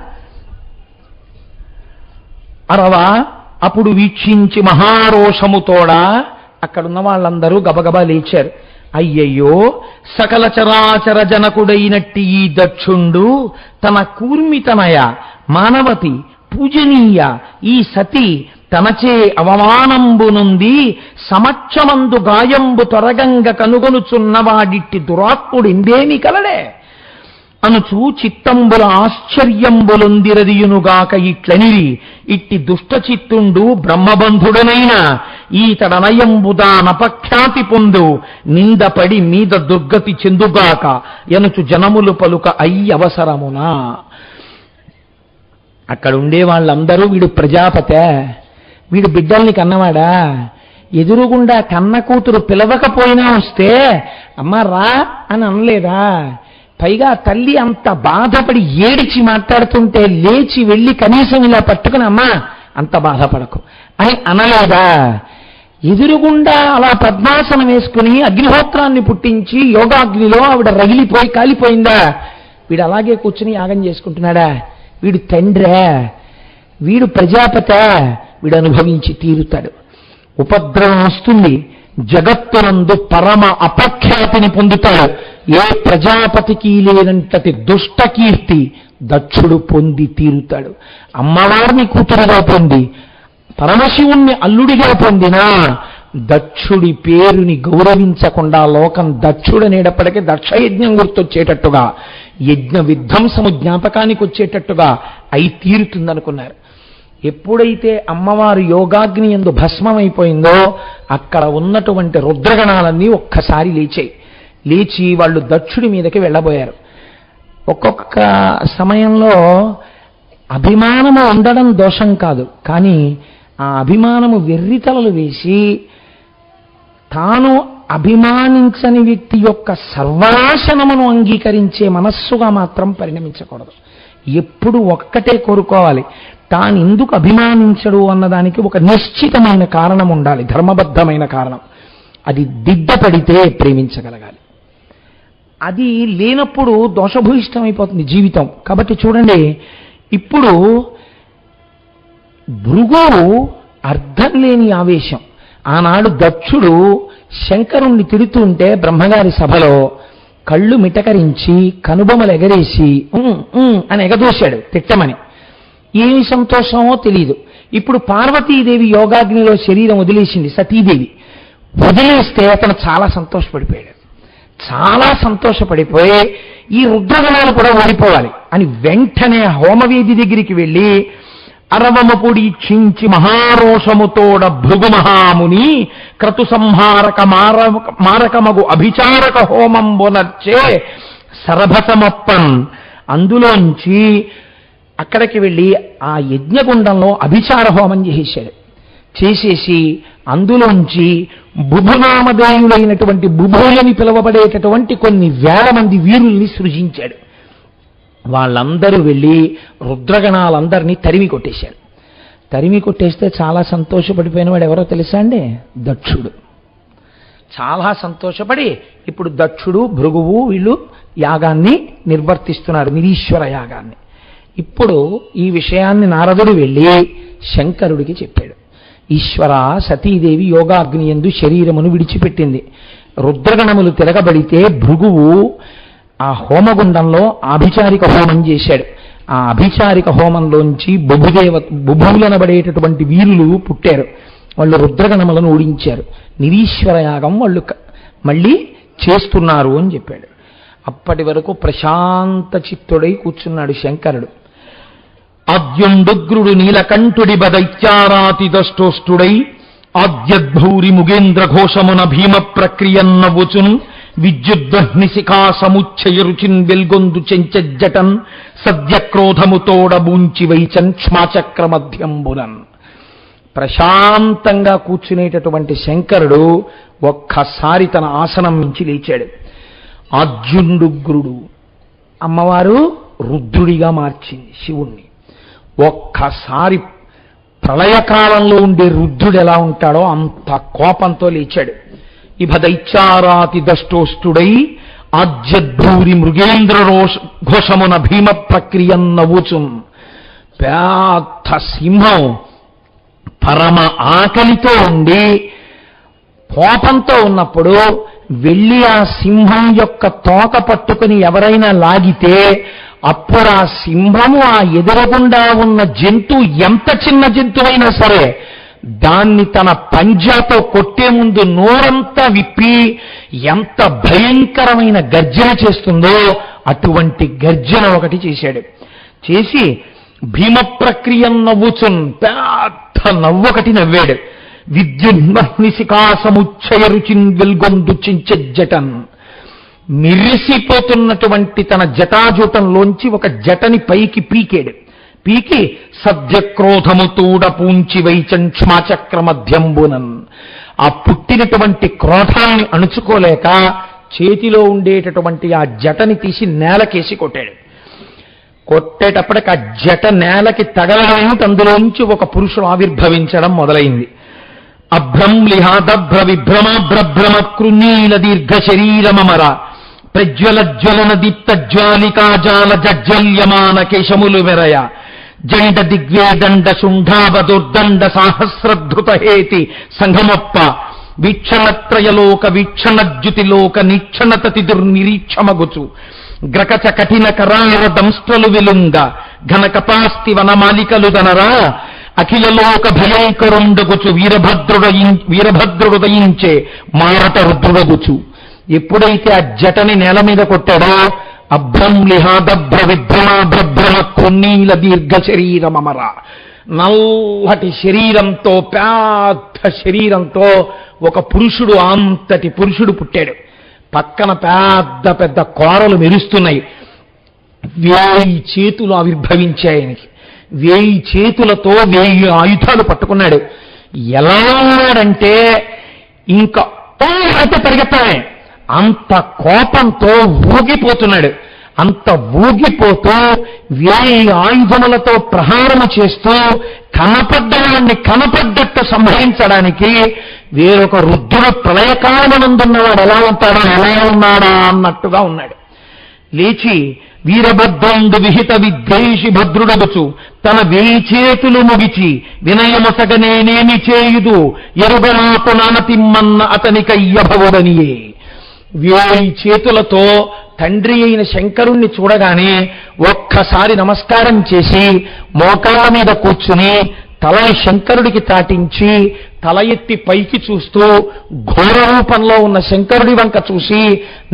Speaker 1: అరవా అప్పుడు వీక్షించి మహారోషముతోడా అక్కడున్న వాళ్ళందరూ గబగబా లేచారు. అయ్యయ్యో సకల చరాచర జనకుడైనట్టి ఈ దక్షుండు తన కూర్మితనయ మానవతి పూజనీయ ఈ సతి తనచే అవమానంబునుంది సమక్షమందు గాయంబు త్వరగంగ కనుగొనుచున్నవాడిట్టి దురాత్ముడిందేమి కలడే అనుచు చిత్తంబుల ఆశ్చర్యంబులొందిరదియునుగాక ఇట్లనిరి ఇట్టి దుష్టచిత్తుండు బ్రహ్మబంధుడనైన ఈతడనయంబుదా నపఖ్యాతి పొందు నిందపడి మీద దుర్గతి చెందుగాక ఎనుచు జనములు పలుక అయ్యవసరమునా. అక్కడ ఉండే వాళ్ళందరూ వీడు ప్రజాపతే, వీడు బిడ్డల్ని కన్నవాడా, ఎదురుగుండా కన్న కూతురు పిలవకపోయినా వస్తే అమ్మ రా అని అనలేదా? పైగా తల్లి అంత బాధపడి ఏడిచి మాట్లాడుతుంటే లేచి వెళ్ళి కనీసం ఇలా పట్టుకుని అమ్మా అంత బాధపడకు అని అనలేదా? ఎదురుగుండా అలా పద్మాసనం వేసుకుని అగ్నిహోత్రాన్ని పుట్టించి యోగాగ్నిలో ఆవిడ రగిలిపోయి కాలిపోయిందా? వీడు అలాగే కూర్చుని యాగం చేసుకుంటున్నాడా? వీడు తండ్రా? వీడు ప్రజాపతే? వీడు అనుభవించి తీరుతాడు. ఉపద్రవం వస్తుంది, జగత్తునందు పరమ అపఖ్యాతిని పొందుతాడు. ఏ ప్రజాపతికి లేనంతటి దుష్టకీర్తి దక్షుడు పొంది తీరుతాడు. అమ్మవారిని కూతురుగా పొంది పరమశివుణ్ణి అల్లుడిగా పొందినా దక్షుడి పేరుని గౌరవించకుండా లోకం దక్షుడనేటప్పటికీ దక్షయజ్ఞం గుర్తొచ్చేటట్టుగా, యజ్ఞ విధ్వంసము జ్ఞాపకానికి వచ్చేటట్టుగా అయి తీరుతుందనుకున్నారు. ఎప్పుడైతే అమ్మవారు యోగాగ్ని యందు భస్మమైపోయిందో అక్కడ ఉన్నటువంటి రుద్రగణాలన్నీ ఒక్కసారి లేచాయి. లేచి వాళ్ళు దక్షుడి మీదకి వెళ్ళబోయారు. ఒక్కొక్క సమయంలో అభిమానము ఉండడం దోషం కాదు, కానీ ఆ అభిమానము వెర్రితలలు వేసి తాను అభిమానించని వ్యక్తి యొక్క సర్వనాశనమును అంగీకరించే మనస్సుగా మాత్రం పరిణమించకూడదు. ఎప్పుడు ఒక్కటే కోరుకోవాలి, తాను ఎందుకు అభిమానించడు అన్నదానికి ఒక నిశ్చితమైన కారణం ఉండాలి, ధర్మబద్ధమైన కారణం. అది దిద్దపడితే ప్రేమించగలగాలి. అది లేనప్పుడు దోషభూయిష్టమైపోతుంది జీవితం. కాబట్టి చూడండి, ఇప్పుడు భృగు అర్థం లేని ఆవేశం. ఆనాడు దక్షుడు శంకరుణ్ణి తిడుతుంటే బ్రహ్మగారి సభలో కళ్ళు మిటకరించి కనుబొమలు ఎగరేసి అని ఎగదోశాడు తిట్టమని. ఏమి సంతోషమో తెలియదు. ఇప్పుడు పార్వతీదేవి యోగాగ్నిలో శరీరం వదిలేసింది, సతీదేవి వదిలేస్తే అతను చాలా సంతోషపడిపోయాడు. చాలా సంతోషపడిపోయి ఈ రుద్రగణాలు కూడా ఓడిపోవాలి అని వెంటనే హోమవేది దగ్గరికి వెళ్ళి అరవమ పొడి చించి మహారోషముతోడ భృగు మహాముని క్రతు సంహారక మారకమగు అభిచారక హోమంబునర్చే సరభసమప్పన్ అందులోంచి అక్కడికి వెళ్ళి ఆ యజ్ఞగుండంలో అభిచార హోమం చేసేసి అందులోంచి బుభునామధేయులైనటువంటి బుభులని పిలువబడేటటువంటి కొన్ని వేల మంది వీరుల్ని సృజించాడు. వాళ్ళందరూ వెళ్ళి రుద్రగణాలందరినీ తరిమి కొట్టేశారు. తరిమి కొట్టేస్తే చాలా సంతోషపడిపోయిన వాడు ఎవరో తెలుసా అండి? దక్షుడు. చాలా సంతోషపడి ఇప్పుడు దక్షుడు భృగువు వీళ్ళు యాగాన్ని నిర్వర్తిస్తున్నారు, నిరీశ్వర యాగాన్ని. ఇప్పుడు ఈ విషయాన్ని నారదుడు వెళ్ళి శంకరుడికి చెప్పాడు. ఈశ్వర, సతీదేవి యోగాగ్ని యందు శరీరమును విడిచిపెట్టింది. రుద్రగణములు తిరగబడితే భృగువు ఆ హోమగుండంలో ఆభిచారిక హోమం చేశాడు. ఆ అభిచారిక హోమంలోంచి బుభువులనబడేటటువంటి వీరులు పుట్టారు. వాళ్ళు రుద్రగణములను ఓడించారు. నిరీశ్వర యాగం వాళ్ళు మళ్ళీ చేస్తున్నారు అని చెప్పాడు. అప్పటి వరకు ప్రశాంత చిత్తుడై కూర్చున్నాడు శంకరుడు. ఆద్యుండుగ్రుడు నీలకంఠుడి బదైత్యారాతి దష్టోష్టుడై ఆద్యద్భౌరి ముగేంద్ర ఘోషమున భీమ ప్రక్రియన్నవుచున్ విద్యుద్వహ్నిశిఖా సముచ్చయ రుచిన్ వెల్గొందు చెంచజ్జటన్ సద్యక్రోధముతోడ బూంచి వైచన్ క్ష్మాచక్ర మధ్యంబునన్. ప్రశాంతంగా కూర్చునేటటువంటి శంకరుడు ఒక్కసారి తన ఆసనం నుంచి లేచాడు. ఆద్యుండుగ్రుడు, అమ్మవారు రుద్రుడిగా మార్చింది శివుణ్ణి. ఒక్కసారి ప్రళయకాలంలో ఉండే రుద్రుడు ఎలా ఉంటాడో అంత కోపంతో లేచాడు. ఇభదైత్యారాతి దష్టోష్టుడై ఆద్యద్భూరి మృగేంద్ర ఘోషమున భీమ ప్రక్రియన్నవుచున్. పెద్ద సింహం పరమ ఆకలితో ఉండి కోపంతో ఉన్నప్పుడు వెళ్ళి ఆ సింహం యొక్క తోక పట్టుకుని ఎవరైనా లాగితే అప్పుడు ఆ సింహము ఆ ఎదురకుండా ఉన్న జంతువు ఎంత చిన్న జంతువైనా సరే దాన్ని తన పంజాతో కొట్టే ముందు నోరంతా విప్పి ఎంత భయంకరమైన గర్జన చేస్తుందో అటువంటి గర్జన ఒకటి చేశాడు. చేసి భీమ ప్రక్రియ నవ్వుచున్ పెద్ద నవ్వొకటి నవ్వాడు. విద్యున్మహ్నిశిఖా సముచ్చయ రుచిన్ వెల్గొందు చించజ్జటన్. మిరిసిపోతున్నటువంటి తన జటాజూటంలోంచి ఒక జటని పైకి పీకాడు. పీకి సద్యక్రోధముతూడ పూంచి వైచన్ క్ష్మాచక్ర మధ్యంబునన్. ఆ పుట్టినటువంటి క్రోధాన్ని అణుచుకోలేక చేతిలో ఉండేటటువంటి ఆ జటని తీసి నేలకేసి కొట్టాడు. కొట్టేటప్పటికి ఆ జట నేలకి తగలడం, అందులోంచి ఒక పురుషుడు ఆవిర్భవించడం మొదలైంది. అభ్రంలిహాదభ్ర విభ్రమాభ్రభ్రమ కృనీల దీర్ఘ శరీరమర ప్రజ్వల జ్వలన దీప్త జ్వాలికాజాల జజ్వల్యమాన కేశములు వెరయ జండ దిగ్వేదండ శుంఠావ దుర్దండ సాహస్రధృత హేతి సంఘమొప్ప వీక్షణత్రయలోక వీక్షణజ్యుతిలోక నీక్షణతతి దుర్నిరీక్షమగుచు గ్రకచ కఠిన కరార దంస్ట్రలు విలుంగ ఘన కపాస్తి వనమాలికలు దనరా అఖిలలోక భయంకరుండగుచు వీరభద్రుడయించే మారట రుద్రుడగుచు. ఎప్పుడైతే ఆ జటని నేల మీద కొట్టాడో అభ్రంలిహాదభ్ర విభ్రమాభ్రభ్రమ కొన్నీల దీర్ఘ శరీరమర, నల్లటి శరీరంతో పెద్ద శరీరంతో ఒక పురుషుడు, అంతటి పురుషుడు పుట్టాడు. పక్కన పెద్ద పెద్ద కోరలు మెరుస్తున్నాయి. 1000 చేతులు ఆవిర్భవించాయి ఆయనకి. 1000 చేతులతో 1000 ఆయుధాలు పట్టుకున్నాడు. ఎలా ఉన్నాడంటే ఇంకా అయితే పరిగెత్తానే, అంత కోపంతో ఊగిపోతున్నాడు. అంత ఊగిపోతూ 1000 ఆయుధములతో ప్రహారము చేస్తూ కనపడ్డవాడిని కనపడ్డట్టు సంహరించడానికి వేరొక రుద్రుడు ప్రళయకాలమునందున్నవాడు ఎలా ఉంటాడా, ఎలా ఉన్నాడా అన్నట్టుగా ఉన్నాడు. లేచి వీరభద్రుండు విహిత విద్వేషి భద్రుడగుచు తన 1000 చేతులు ముగిచి వినయమొసగనేనేమి చేయుదు ఎరుగనాకు నానతిమ్మన్న అతనికయ్యభవుడనియే. 1000 చేతులతో తండ్రి అయిన శంకరుణ్ణి చూడగానే ఒక్కసారి నమస్కారం చేసి మోకాళ్ళ మీద కూర్చుని తల శంకరుడికి తాటించి తల ఎత్తి పైకి చూస్తూ ఘోర రూపంలో ఉన్న శంకరుడి వంక చూసి,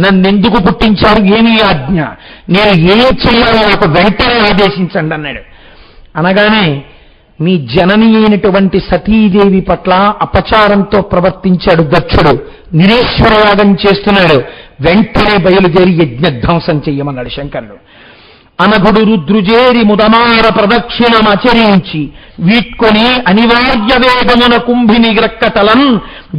Speaker 1: నన్నెందుకు పుట్టించారు, ఏమీ ఆజ్ఞ, నేను ఏం చేయాలో నాకు వెంటనే ఆదేశించండి అన్నాడు. అనగానే మీ జనని అయినటువంటి సతీదేవి పట్ల అపచారంతో ప్రవర్తించాడు దక్షుడు, నిరేశ్వరయాగం చేస్తున్నాడు, వెంటనే బయలుదేరి యజ్ఞధ్వంసం చెయ్యమన్నాడు శంకరుడు. అనగుడు రుద్రుజేరి ముదమార ప్రదక్షిణమచరించి వీట్కొని అనివార్య వేగమున కుంభిని గ్రక్కతలన్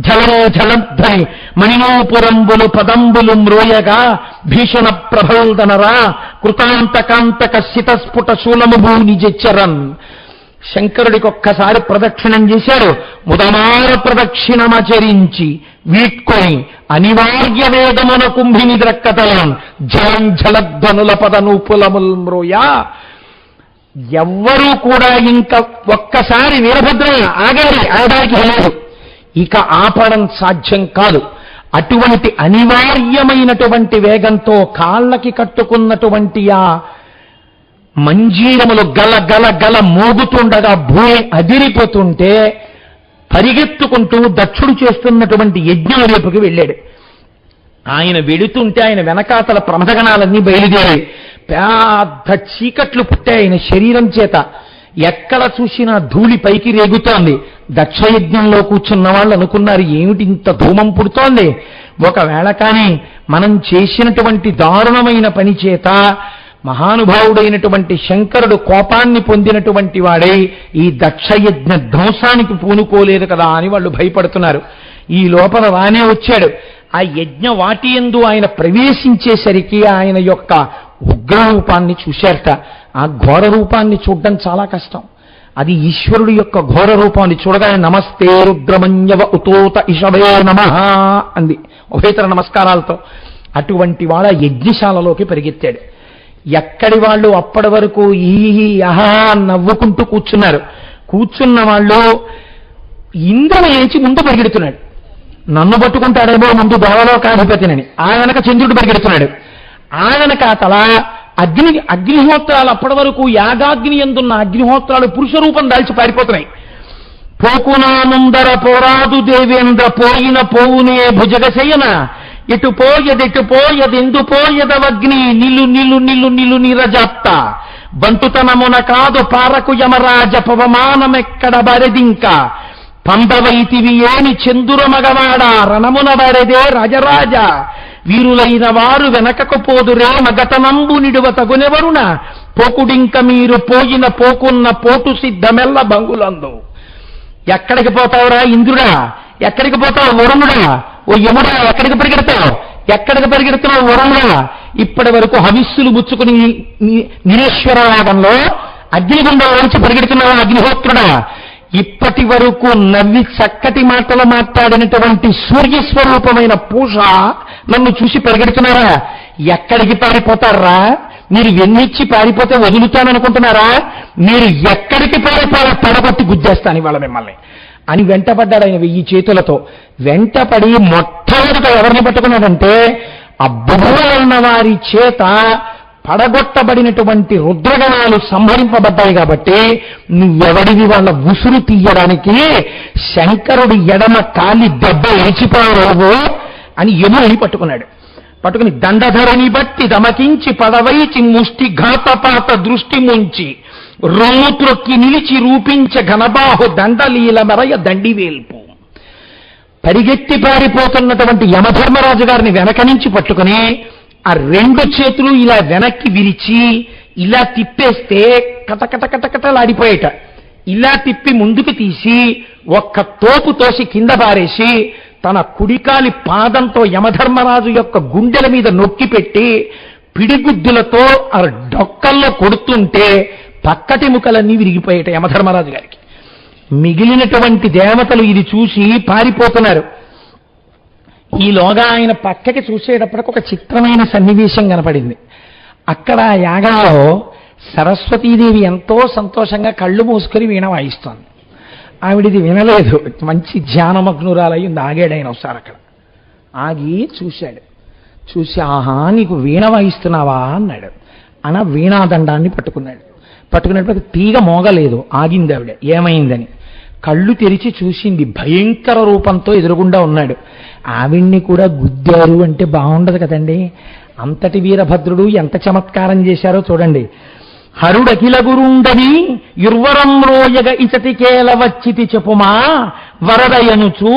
Speaker 1: జలం జలధ్వని మణినోపురంబులు పదంబులు మ్రోయగా భీషణ ప్రభల్దనరా కృతాంతకాంతక శితస్ఫుట శూలము భూని జెచ్చరన్. శంకరుడికి ఒక్కసారి ప్రదక్షిణం చేశాడు. ముదమార ప్రదక్షిణమచరించి వీట్కొని అనివార్య వేదమున కుంభిని ద్రక్కతలం జలం జలధ్వనుల పదనూపులముల్ మ్రోయా. ఎవ్వరూ కూడా ఇంకా ఒక్కసారి వీరభద్ర ఆగాలి, ఆగడానికి లేదు, ఇక ఆపడం సాధ్యం కాదు. అటువంటి అనివార్యమైనటువంటి వేగంతో కాళ్ళకి కట్టుకున్నటువంటి ఆ మంజీరములు గల గల గల మోగుతుండగా భూమి అదిరిపోతుంటే పరిగెత్తుకుంటూ దక్షుడు చేస్తున్నటువంటి యజ్ఞం వైపుకి వెళ్ళాడు. ఆయన వెడుతుంటే ఆయన వెనకాతల ప్రమథగణాలన్నీ బయలుదేరాయి. పెద్ద చీకట్లు పుట్టాయి ఆయన శరీరం చేత. ఎక్కడ చూసినా ధూళి పైకి రేగుతోంది. దక్షయజ్ఞంలో కూర్చున్న వాళ్ళు అనుకున్నారు, ఏమిటి ఇంత ధూమం పుడుతోంది, ఒకవేళ కానీ మనం చేసినటువంటి దారుణమైన పని చేత మహానుభావుడైనటువంటి శంకరుడు కోపాన్ని పొందినటువంటి వాడై ఈ దక్షయజ్ఞ ధ్వంసానికి పూనుకోలేదు కదా అని వాళ్ళు భయపడుతున్నారు. ఈ లోపల రానే వచ్చాడు. ఆ యజ్ఞ వాటియందు ఆయన ప్రవేశించేసరికి ఆయన యొక్క ఉగ్రరూపాన్ని చూశారట. ఆ ఘోర రూపాన్ని చూడడం చాలా కష్టం. అది ఈశ్వరుడు యొక్క ఘోర రూపాన్ని చూడగానే నమస్తే రుద్రమన్యవ ఉతోత ఇషవే నమః అంది ఉభయతర నమస్కారాలతో. అటువంటి వాళ్ళ యజ్ఞశాలలోకి పరిగెత్తాడు. ఎక్కడి వాళ్ళు అప్పటి వరకు ఈ అహా నవ్వుకుంటూ కూర్చున్నారు. కూర్చున్న వాళ్ళు ఇంద్రుడు లేచి ముందు పరిగెడుతున్నాడు. నన్ను పట్టుకుంటాడేమో ముందు దేవలోకాధిపతినని. ఆయనక చంద్రుడు పరిగెడుతున్నాడు. ఆయనక తల అగ్నిహోత్రాలు అప్పటి వరకు యాగాగ్ని ఎందున్న అగ్నిహోత్రాలు పురుష రూపం దాల్చి పారిపోతున్నాయి. పోకునానందర పోరాదు దేవేంద్ర పోయిన పోవునే భుజగశయన ఇటు పోయదెటు పోయదెందు పోయదవగ్ని నిలు నిలు నిలు నిలు నిరజాప్త బంటుతనమున కాదు పారకు యమరాజ పవమానమెక్కడ బరెదింక పందవైతివి ఏని చందుర మగవాడ రణమున బరెదే రాజరాజ వీరులైన వారు వెనకకు పోదురే మగతనంబు నిడువ తగునెవరున పోకుడింక మీరు పోయిన పోకున్న పోటు సిద్ధమెల్ల బంగులందు. ఎక్కడికి పోతావురా ఇంద్రుడా, ఎక్కడికి పోతావు వరుణుడా, ఓ యముడా ఎక్కడికి పరిగెడతావు, ఎక్కడికి పరిగెడుతున్నావు వరంగా? ఇప్పటి వరకు హవిస్సులు బుచ్చుకుని నిరేశ్వర యాగంలో అగ్నిగుండంలోంచి పరిగెడుతున్నావా అగ్నిహోత్రుడా? ఇప్పటి వరకు నవ్వి చక్కటి మాటలు మాట్లాడినటువంటి సూర్యస్వరూపమైన పూష నన్ను చూసి పరిగెడుతున్నారా? ఎక్కడికి పారిపోతారా? మీరు ఎన్నిచ్చి పారిపోతే వదులుతాననుకుంటున్నారా? మీరు ఎక్కడికి పారిపోయి పడగొట్టి గుద్దేస్తాను ఇవాళ మిమ్మల్ని అని వెంటపడ్డాడు ఆయన 1000 చేతులతో. వెంటపడి మొట్టమొదట ఎవరిని పట్టుకున్నాడంటే అబ్బున్న వారి చేత పడగొట్టబడినటువంటి రుద్రగణాలు సంహరింపబడ్డాయి కాబట్టి నువ్వెవడివి వాళ్ళ ఉసురు తీయడానికి శంకరుడి ఎడమ కాలి దెబ్బ ఏచిపోయావు అని యముని పట్టుకున్నాడు. పట్టుకుని దండధరుని బట్టి దమకించి పడవైచి ముష్టి ఘాతపాత దృష్టి ముంచి రొమ్ము త్రొక్కి నిలిచి రూపించ ఘనబాహు దండలీల మెరయ దండివేల్పు. పరిగెత్తి పారిపోతున్నటువంటి యమధర్మరాజు గారిని వెనక నుంచి పట్టుకుని ఆ 2 చేతులు ఇలా వెనక్కి విరిచి ఇలా తిప్పేస్తే కటకటకటకటలాడిపోయేట. ఇలా తిప్పి ముందుకు తీసి ఒక్క తోపు తోసి కింద పారేసి తన కుడికాలి పాదంతో యమధర్మరాజు యొక్క గుండెల మీద నొక్కి పెట్టి పిడిగుద్దులతో ఆ డొక్కల్లో కొడుతుంటే పక్కటి ముఖలన్నీ విరిగిపోయేట యమధర్మరాజు గారికి. మిగిలినటువంటి దేవతలు ఇది చూసి పారిపోతున్నారు. ఈలోగా ఆయన పక్కకి చూసేటప్పటికి ఒక చిత్రమైన సన్నివేశం కనపడింది. అక్కడ యాగంలో సరస్వతీదేవి ఎంతో సంతోషంగా కళ్ళు మూసుకొని వీణ వాయిస్తోంది. ఆవిడిది వినలేదు, మంచి ధ్యానమగ్నురాలై ఉంది. ఆగాడైన ఒకసారి అక్కడ ఆగి చూశాడు. చూసి ఆహా నీకు వీణ వాయిస్తున్నావా అన్నాడు. అన వీణాదండాన్ని పట్టుకున్నాడు. పట్టుకున్నప్పుడు తీగ మోగలేదు. ఆగింది ఆవిడ. ఏమైందని కళ్ళు తెరిచి చూసింది. భయంకర రూపంతో ఎదురుగుండా ఉన్నాడు. ఆవిడ్ని కూడా గుద్దారు అంటే బాగుండదు కదండి. అంతటి వీరభద్రుడు ఎంత చమత్కారం చేశారో చూడండి. హరుడకిల గురుండని యుర్వరం రోయగ ఇచటికేల వచ్చితి చెప్పుమా వరదయనుచు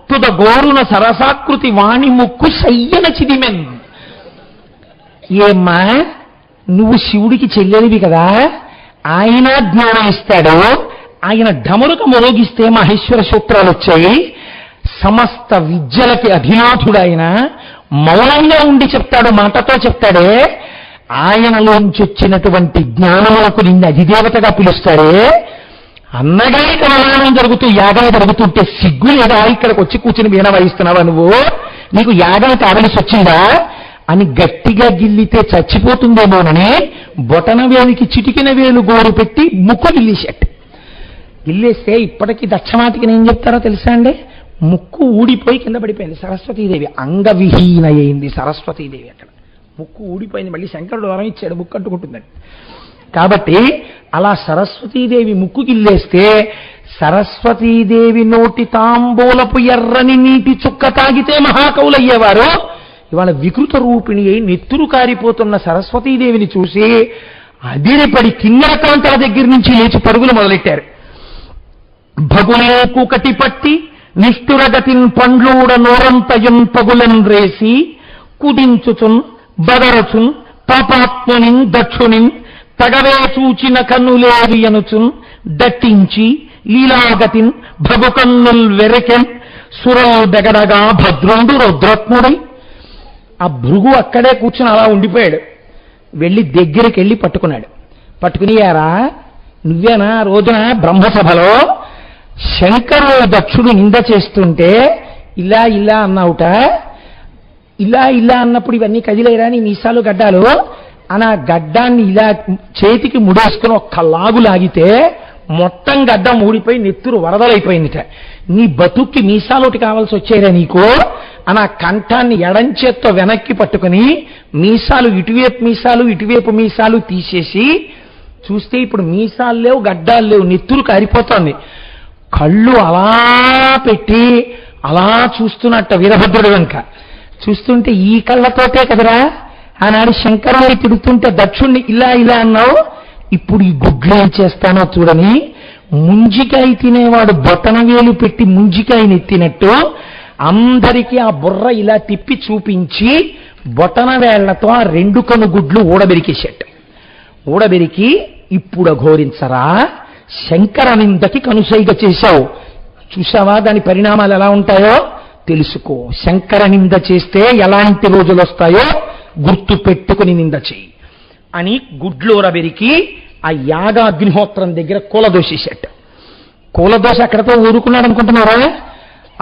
Speaker 1: తుద గోరున సరసాకృతి వాణి ముక్కు సయ్యన చిదిమెన్. ఏమ్మా నువ్వు శివుడికి చెల్లెలివి కదా, ఆయన జ్ఞానం ఇస్తాడు. ఆయన ఢమరుక మోగిస్తే మహేశ్వర సూత్రాలు వచ్చాయి. సమస్త విద్యలకి అధినాథుడైన మౌనంగా ఉండి చెప్తాడు, మాటతో చెప్తాడే. ఆయనలోంచి వచ్చినటువంటి జ్ఞానములకు నిన్ను అధిదేవతగా పిలుస్తాడే. అన్నగారి కమలానం జరుగుతూ యాగం జరుగుతుంటే సిగ్గు లేదా ఇక్కడికి వచ్చి కూర్చుని వీణ వాయిస్తున్నావా నువ్వు? నీకు యాగం కావలసి వచ్చిందా అని గట్టిగా గిల్లితే చచ్చిపోతుందేమోనని బొటన వేలికి చిటికిన వేలు గోరు పెట్టి ముక్కు గిల్లేసేట. గిల్లేస్తే ఇప్పటికీ దక్షమాతికి ఏం చెప్తారో తెలుసా అండి? ముక్కు ఊడిపోయి కింద పడిపోయింది. సరస్వతీదేవి అంగవిహీన అయింది. సరస్వతీదేవి అక్కడ ముక్కు ఊడిపోయింది. మళ్ళీ శంకరుడు వరం ఇచ్చాడు ముక్కు అంటుకుంటుందని. కాబట్టి అలా సరస్వతీదేవి ముక్కు గిల్లేస్తే సరస్వతీదేవి నోటి తాంబూలపు ఎర్రని నీటి చుక్క తాగితే మహాకవులయ్యేవారు. ఇవాళ వికృత రూపిణి అయి నెత్తురు కారిపోతున్న సరస్వతీదేవిని చూసి అదిరిపడి కిన్నెరకాంతల దగ్గర నుంచి లేచి పరుగులు మొదలెట్టారు. భగులే కూకటి పట్టి నిష్ఠురగతిన్ పండ్లూడ నోరంతయున్ పగులన్ రేసి కుడించుచున్ బదరచున్ పాపాత్మునిన్ దక్షునిన్ తగవే చూచిన కన్నులేవి అనుచున్ దట్టించి లీలాగతిన్ భగుకన్నుల్ వెరకెన్ సురల్ బెగడగా భద్రుండు రుద్రత్ముడై. ఆ భృగు అక్కడే కూర్చుని అలా ఉండిపోయాడు. వెళ్ళి దగ్గరికి వెళ్ళి పట్టుకున్నాడు. పట్టుకునియారా నువ్వేనా రోజున బ్రహ్మసభలో శంకరుడు దక్షుడు నింద చేస్తుంటే ఇలా ఇలా అన్నావుట, ఇలా ఇలా అన్నప్పుడు ఇవన్నీ కదిలేరా నీ మీసాలు గడ్డాలు అని ఆ గడ్డాన్ని ఇలా చేతికి ముడేసుకుని ఒక్క లాగు లాగితే మొత్తం గడ్డం ఊడిపోయి నెత్తురు వరదలైపోయిందిట. నీ బతుక్కి మీసాలోటి కావాల్సి వచ్చేరా నీకు అని ఆ కంఠాన్ని ఎడంచేత్తో వెనక్కి పట్టుకుని మీసాలు ఇటువైపు మీసాలు తీసేసి చూస్తే ఇప్పుడు మీసాలు లేవు, గడ్డాలు లేవు, నెత్తురు కారిపోతోంది. కళ్ళు అలా పెట్టి అలా చూస్తున్నట్ట వీరభద్రుడు వెనుక. చూస్తుంటే ఈ కళ్ళతోటే కదరా ఆనాడు శంకరుని తిడుతుంటే దక్షుణ్ణి ఇలా ఇలా అన్నావు, ఇప్పుడు ఈ గుడ్లు ఏం చేస్తానో చూడని ముంజికాయ తినేవాడు బొటన వేలు పెట్టి ముంజికాయని ఎత్తినట్టు అందరికీ ఆ బుర్ర ఇలా తిప్పి చూపించి బొటన వేళ్లతో ఆ 2 కను గుడ్లు ఊడబెరికేసేట. ఊడబెరికి ఇప్పుడు అఘోరించరా శంకర నిందకి కనుసైగ చేశావు, చూసావా దాని పరిణామాలు ఎలా ఉంటాయో తెలుసుకో. శంకర నింద చేస్తే ఎలాంటి రోజులు వస్తాయో గుర్తు పెట్టుకుని నింద చేయి అని గుడ్లోర బెరికి ఆ యాగ అగ్నిహోత్రం దగ్గర కూలదోసేసేట. కూలదోశ అక్కడతో ఊరుకున్నాడు అనుకుంటున్నారా?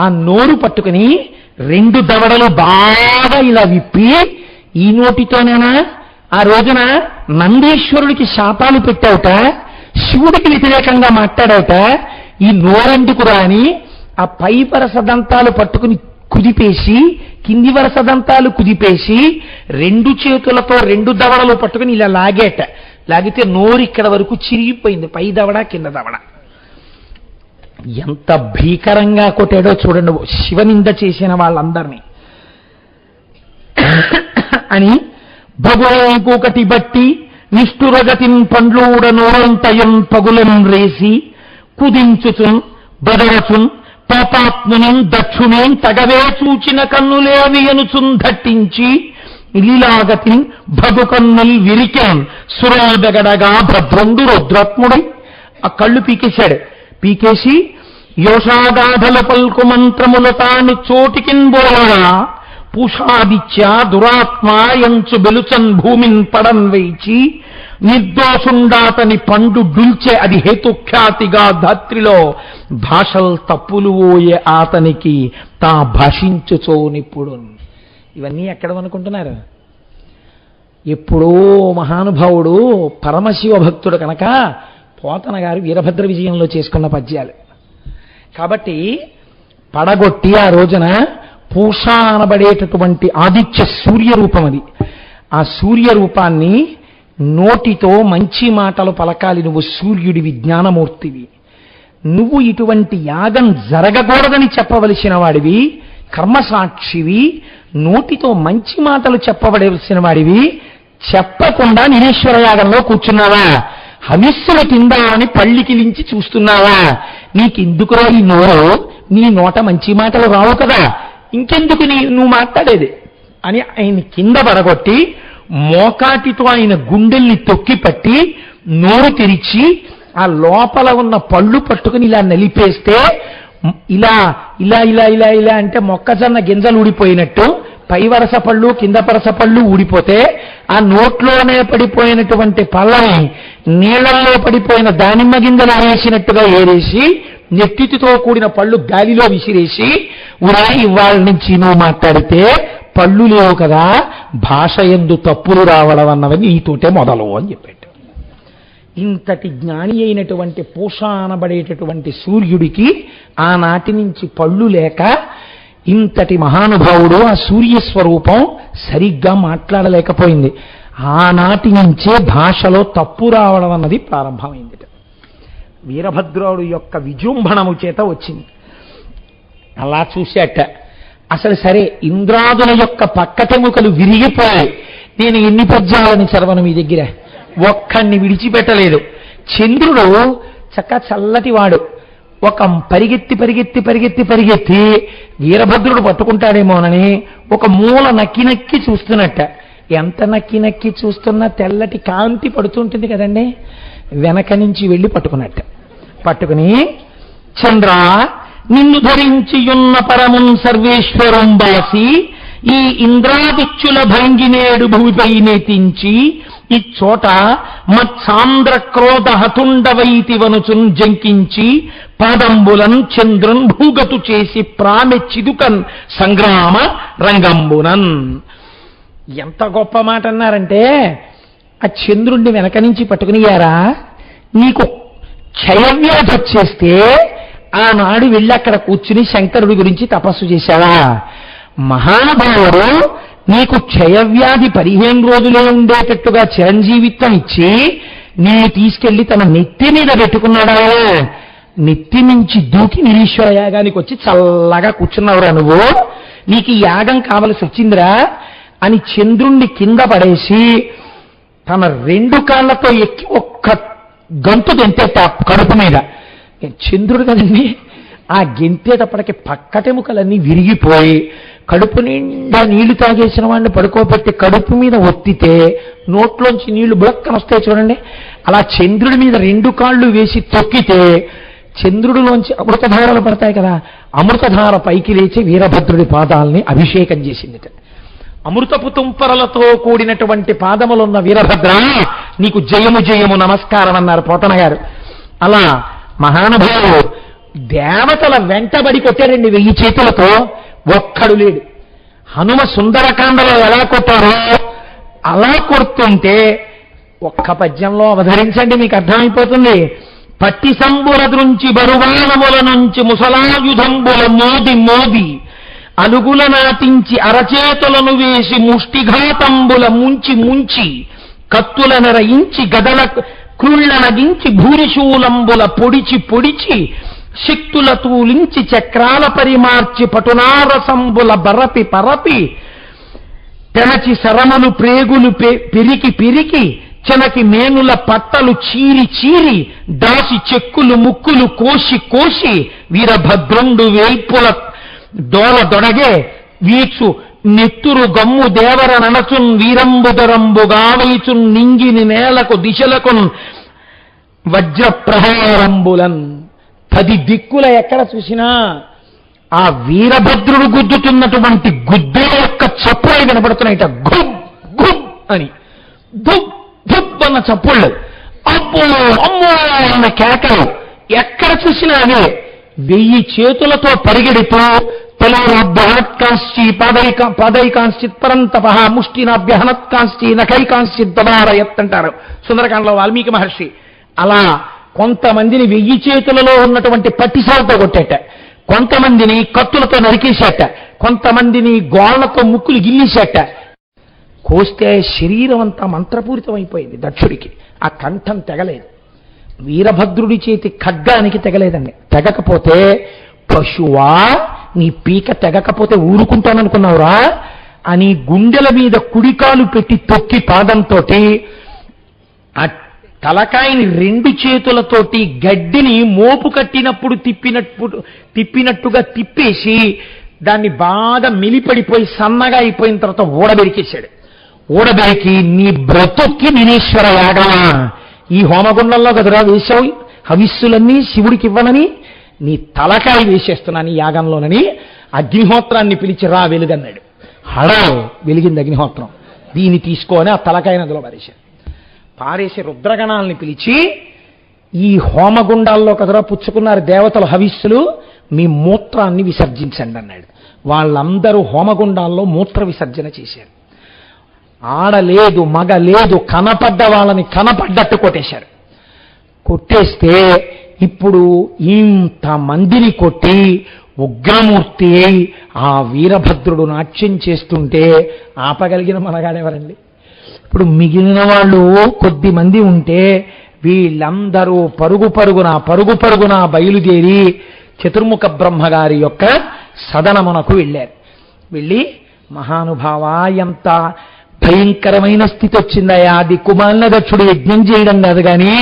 Speaker 1: ఆ నోరు పట్టుకుని 2 దవడలు బాగా ఇలా విప్పి, ఈ నోటితోనేనా ఆ రోజున నందీశ్వరుడికి శాపాలు పెట్టావుట, శివుడికి వ్యతిరేకంగా మాట్లాడావుట, ఈ నోరందుకురా అని ఆ పై వరస దంతాలు పట్టుకుని కుదిపేసి, కింది వరస దంతాలు కుదిపేసి 2 చేతులతో 2 దవడలు పట్టుకుని ఇలా లాగేట. లాగితే నోరు ఇక్కడ వరకు చిరిగిపోయింది, పై దవడ కింద దవడ. ఎంత భీకరంగా కొట్టాడో చూడండి శివనింద చేసిన వాళ్ళందరినీ. అని భగవంకుకటి బట్టి నిష్ఠురగతిన్ పండ్లూడ నోరంతయం పగులం రేసి కుదించుచున్ బదవచున్ పాపాత్మునిన్ దక్షుణేన్ తగవే చూచిన కన్నులేవి అనుచున్ దట్టించి లీలాగతిన్ భగుకన్నుల్ విరికాన్ సురాబెగడగా భద్రండు రుద్రాత్ముడై ఆ కళ్ళు పీకేశాడు. పీకేసి యోషాగాధల పల్కు మంత్రముల తాని చోటికిన్ బోలా పూషాదిత్య దురాత్మ ఎంచు బెలుచన్ భూమిన్ పడన్ వేచి నిర్దోషుండాతని పండు డుల్చే అది హేతుఖ్యాతిగా ధాత్రిలో భాషల్ తప్పులు ఓయే ఆతనికి తా భాషించుచోనిప్పుడు. ఇవన్నీ ఎక్కడమనుకుంటున్నారు? ఎప్పుడో మహానుభావుడు పరమశివ భక్తుడు కనుక పోతన గారు వీరభద్ర విజయంలో చేసుకున్న పద్యాలు కాబట్టి పడగొట్టి ఆ రోజున పూష అనబడేటటువంటి ఆదిత్య సూర్యరూపం అది. ఆ సూర్యరూపాన్ని నోటితో మంచి మాటలు పలకాలి. నువ్వు సూర్యుడివి, జ్ఞానమూర్తివి. నువ్వు ఇటువంటి యాగం జరగకూడదని చెప్పవలసిన వాడివి, కర్మసాక్షివి. నోటితో మంచి మాటలు చెప్పవలసిన వాడివి. చెప్పకుండా నిరీశ్వర యాగంలో కూర్చున్నావా? హవిస్సుల కింద అని పళ్ళికిలించి చూస్తున్నావా? నీకెందుకురా ఈ నోరు? నీ నోట మంచి మాటలు రావు కదా, ఇంకెందుకు నువ్వు మాట్లాడేది అని ఆయన కింద పడగొట్టి మోకాటితో ఆయన గుండెల్ని తొక్కి పట్టి నోరు తెరిచి ఆ లోపల ఉన్న పళ్ళు పట్టుకుని ఇలా నలిపేస్తే ఇలా ఇలా ఇలా ఇలా ఇలా అంటే మొక్కజొన్న గింజలు ఊడిపోయినట్టు పై వరస పళ్ళు కింద వరస పళ్ళు ఊడిపోతే ఆ నోట్లోనే పడిపోయినటువంటి పళ్ళని నీళ్లలో పడిపోయిన దానిమ్మ గింజలు వేసినట్టుగా ఏరేసి నెట్టితో కూడిన పళ్ళు గాలిలో విసిరేసి ఉరా ఇవాళ నుంచి నువ్వు మాట్లాడితే పళ్ళు లేవు కదా, భాష యందు తప్పులు రావడం అన్నవని నీతోటే మొదలు అని చెప్పాడు. ఇంతటి జ్ఞాని అయినటువంటి పూష అనబడేటటువంటి సూర్యుడికి ఆనాటి నుంచి పళ్ళు లేక ఇంతటి మహానుభావుడు ఆ సూర్యస్వరూపం సరిగ్గా మాట్లాడలేకపోయింది. ఆనాటి నుంచే భాషలో తప్పు రావడం అన్నది ప్రారంభమైంది. వీరభద్రుడు యొక్క విజృంభణము చేత వచ్చింది. అలా చూశాట. అసలు సరే ఇంద్రాదుల యొక్క పక్కటెముకలు విరిగిపోయాయి. నేను ఎన్ని పద్యాలని చదవను మీ దగ్గర, ఒక్కడిని విడిచిపెట్టలేదు. చంద్రుడు చల్లటి వాడు. ఒక పరిగెత్తి పరిగెత్తి పరిగెత్తి పరిగెత్తి వీరభద్రుడు పట్టుకుంటాడేమోనని ఒక మూల నక్కి నక్కి చూస్తున్నట్ట. ఎంత నక్కి నక్కి చూస్తున్నా తెల్లటి కాంతి పడుతుంటుంది కదండి, వెనక నుంచి వెళ్ళి పట్టుకున్నట్ట. పట్టుకుని చంద్ర నిన్ను ధరించియున్న పరమున్ సర్వేశ్వరం బాసి ఈ ఇంద్రాదిత్యుల భంగినేడు భూమిపై నెతించి ఇచ్చోట మత్సాంద్ర క్రోధ హతుండవైతివనుచున్ జంకించి పాదంబులన్ చంద్రున్ భూగతు చేసి ప్రామెచ్చిదుకన్ సంగ్రామ రంగంబునన్. ఎంత గొప్ప మాట అన్నారంటే, ఆ చంద్రుణ్ణి వెనక నుంచి పట్టుకునియారా, నీకు క్షయవ్యాధి వచ్చేస్తే ఆనాడు వెళ్ళి అక్కడ కూర్చుని శంకరుడి గురించి తపస్సు చేశావా? మహానుభావుడు నీకు క్షయవ్యాధి 15 రోజులే ఉండేటట్టుగా చిరంజీవిత్వం ఇచ్చి నిన్ను తీసుకెళ్లి తన నెత్తి మీద పెట్టుకున్నాడా? నెత్తి నుంచి దూకి నిరీశ్వర యాగానికి వచ్చి చల్లగా కూర్చున్నావురా నువ్వు, నీకు ఈ యాగం కావలసి వచ్చిందిరా అని చంద్రుణ్ణి కింద పడేసి తన 2 కాళ్లతో ఎక్కి ఒక్క గంతు గెంతేట కడుపు మీద. చంద్రుడు కదండి, ఆ గెంతేటప్పటికి పక్కటెముకలన్నీ విరిగిపోయి కడుపు నిండా నీళ్లు తాగేసిన వాడిని పడుకోబెట్టి కడుపు మీద ఒత్తితే నోట్లోంచి నీళ్లు బుడక్కన వస్తాయి చూడండి. అలా చంద్రుడి మీద 2 కాళ్ళు వేసి తొక్కితే చంద్రుడిలోంచి అమృతధారలు పడతాయి కదా, అమృతధార పైకి లేచి వీరభద్రుడి పాదాలని అభిషేకం చేసిందిట. అమృతపు తుంపరలతో కూడినటువంటి పాదములున్న వీరభద్ర, నీకు జయము జయము నమస్కారం అన్నారు పోతన గారు. అలా మహానుభావులు దేవతల వెంటబడి కొట్టారండి 1000 చేతులతో, ఒక్కడు లేడు. హనుమ సుందరకాండలో ఎలా కొట్టారో అలా కొడుతుంటే ఒక్క పద్యంలో అవధరించండి, మీకు అర్థమైపోతుంది. పట్టి సంబుల దృంచి బరువానముల నుంచి ముసలాయుధంబుల మోది మోది అలుగుల నాటించి అరచేతులను వేసి ముష్టిఘాతంబుల ముంచి ముంచి కత్తుల నెరయించి గదల క్రుళ్ళనగించి భూరిశూలంబుల పొడిచి పొడిచి శక్తుల తూలించి చక్రాల పరిమార్చి పటునారసంబుల బరపి పరపి తెనచి సరములు ప్రేగులు పిరికి పిరికి చెనకి మేనుల పట్టలు చీరి చీరి దాసి చెక్కులు ముక్కులు కోసి కోసి వీరభద్రుండు వేల్పుల డోల దొడగే వీచు నెత్తురు గమ్ము దేవర ననచున్ వీరంబుదరంబుగా వైచున్ నింగిని నేలకు దిశలకున్ వజ్ర ప్రహారంబులన్. 10 దిక్కుల ఎక్కడ చూసినా ఆ వీరభద్రుడు గుద్దుతున్నటువంటి గుద్దెల యొక్క చప్పుళ్ళు కనపడుతున్నాయిట. గుబ్ గుబ్ అని, ధుబ్ ధుబ్ అన్న చప్పుళ్ళు, అబ్బో అమ్మో అన్న కేకలు, ఎక్కడ చూసినా అదే. 1000 చేతులతో పరిగెడుతూ తలోభ్యహనత్కాంశ్చి పాదైకాంశ్చిత్ పరంతప ముష్టినాభ్యహనత్కాంశ్చి నఖైకాంశ్చిత్ దబారయత్ అంటారు సుందరకాండలో వాల్మీకి మహర్షి. అలా కొంతమందిని 1000 చేతులలో ఉన్నటువంటి పట్టిసాలతో కొట్టేట, కొంతమందిని కత్తులతో నరికేశాట, కొంతమందిని గోళ్లతో ముక్కులు గిల్లేశాట. కోస్తే శరీరం అంతా మంత్రపూరితం అయిపోయింది దక్షుడికి. ఆ కంఠం తెగలేదు. వీరభద్రుడి చేతి ఖడ్గానికి తెగలేదండి. తెగకపోతే పశువా నీ పీక తెగకపోతే ఊరుకుంటాననుకున్నావురా అని గుండెల మీద కుడికాలు పెట్టి తొక్కి పాదంతో ఆ తలకాయని 2 చేతులతోటి గడ్డిని మోపు కట్టినప్పుడు తిప్పినట్టుగా తిప్పేసి దాన్ని బాగా మిలిపడిపోయి సన్నగా అయిపోయిన తర్వాత ఊడబెరికేశాడు. ఊడబెరికి నీ బ్రతుక్కి నిరీశ్వర యాగమా, ఈ హోమగుండంలో కదరా వేశావు హవిస్సులన్నీ శివుడికి ఇవ్వనని, నీ తలకాయ వేసేస్తున్నాను ఈ యాగంలోనని అగ్నిహోత్రాన్ని పిలిచి రా వెలుగన్నాడు. హడా వెలిగింది అగ్నిహోత్రం. దీన్ని తీసుకొని ఆ తలకాయ నదిలో పారేసి రుద్రగణాలని పిలిచి, ఈ హోమగుండాల్లో కదరా పుచ్చుకున్నారు దేవతలు హవిస్సులు, మీ మూత్రాన్ని విసర్జించండి అన్నాడు. వాళ్ళందరూ హోమగుండాల్లో మూత్ర విసర్జన చేశారు. ఆడలేదు మగ లేదు, కనపడ్డ వాళ్ళని కనపడ్డట్టు కొట్టేశారు. కొట్టేస్తే ఇప్పుడు ఇంతమందిని కొట్టి ఉగ్రమూర్తి ఆ వీరభద్రుడు నాట్యం చేస్తుంటే ఆపగలిగిన మనగాడెవరండి? ఇప్పుడు మిగిలిన వాళ్ళు కొద్ది మంది ఉంటే వీళ్ళందరూ పరుగు పరుగున బయలుదేరి చతుర్ముఖ బ్రహ్మగారి యొక్క సదనమునకు వెళ్ళారు. వెళ్ళి, మహానుభావ ఎంత భయంకరమైన స్థితి వచ్చిందయా, దిక్కుమాలిన దక్షుడు యజ్ఞం చేయడం కాదు కానీ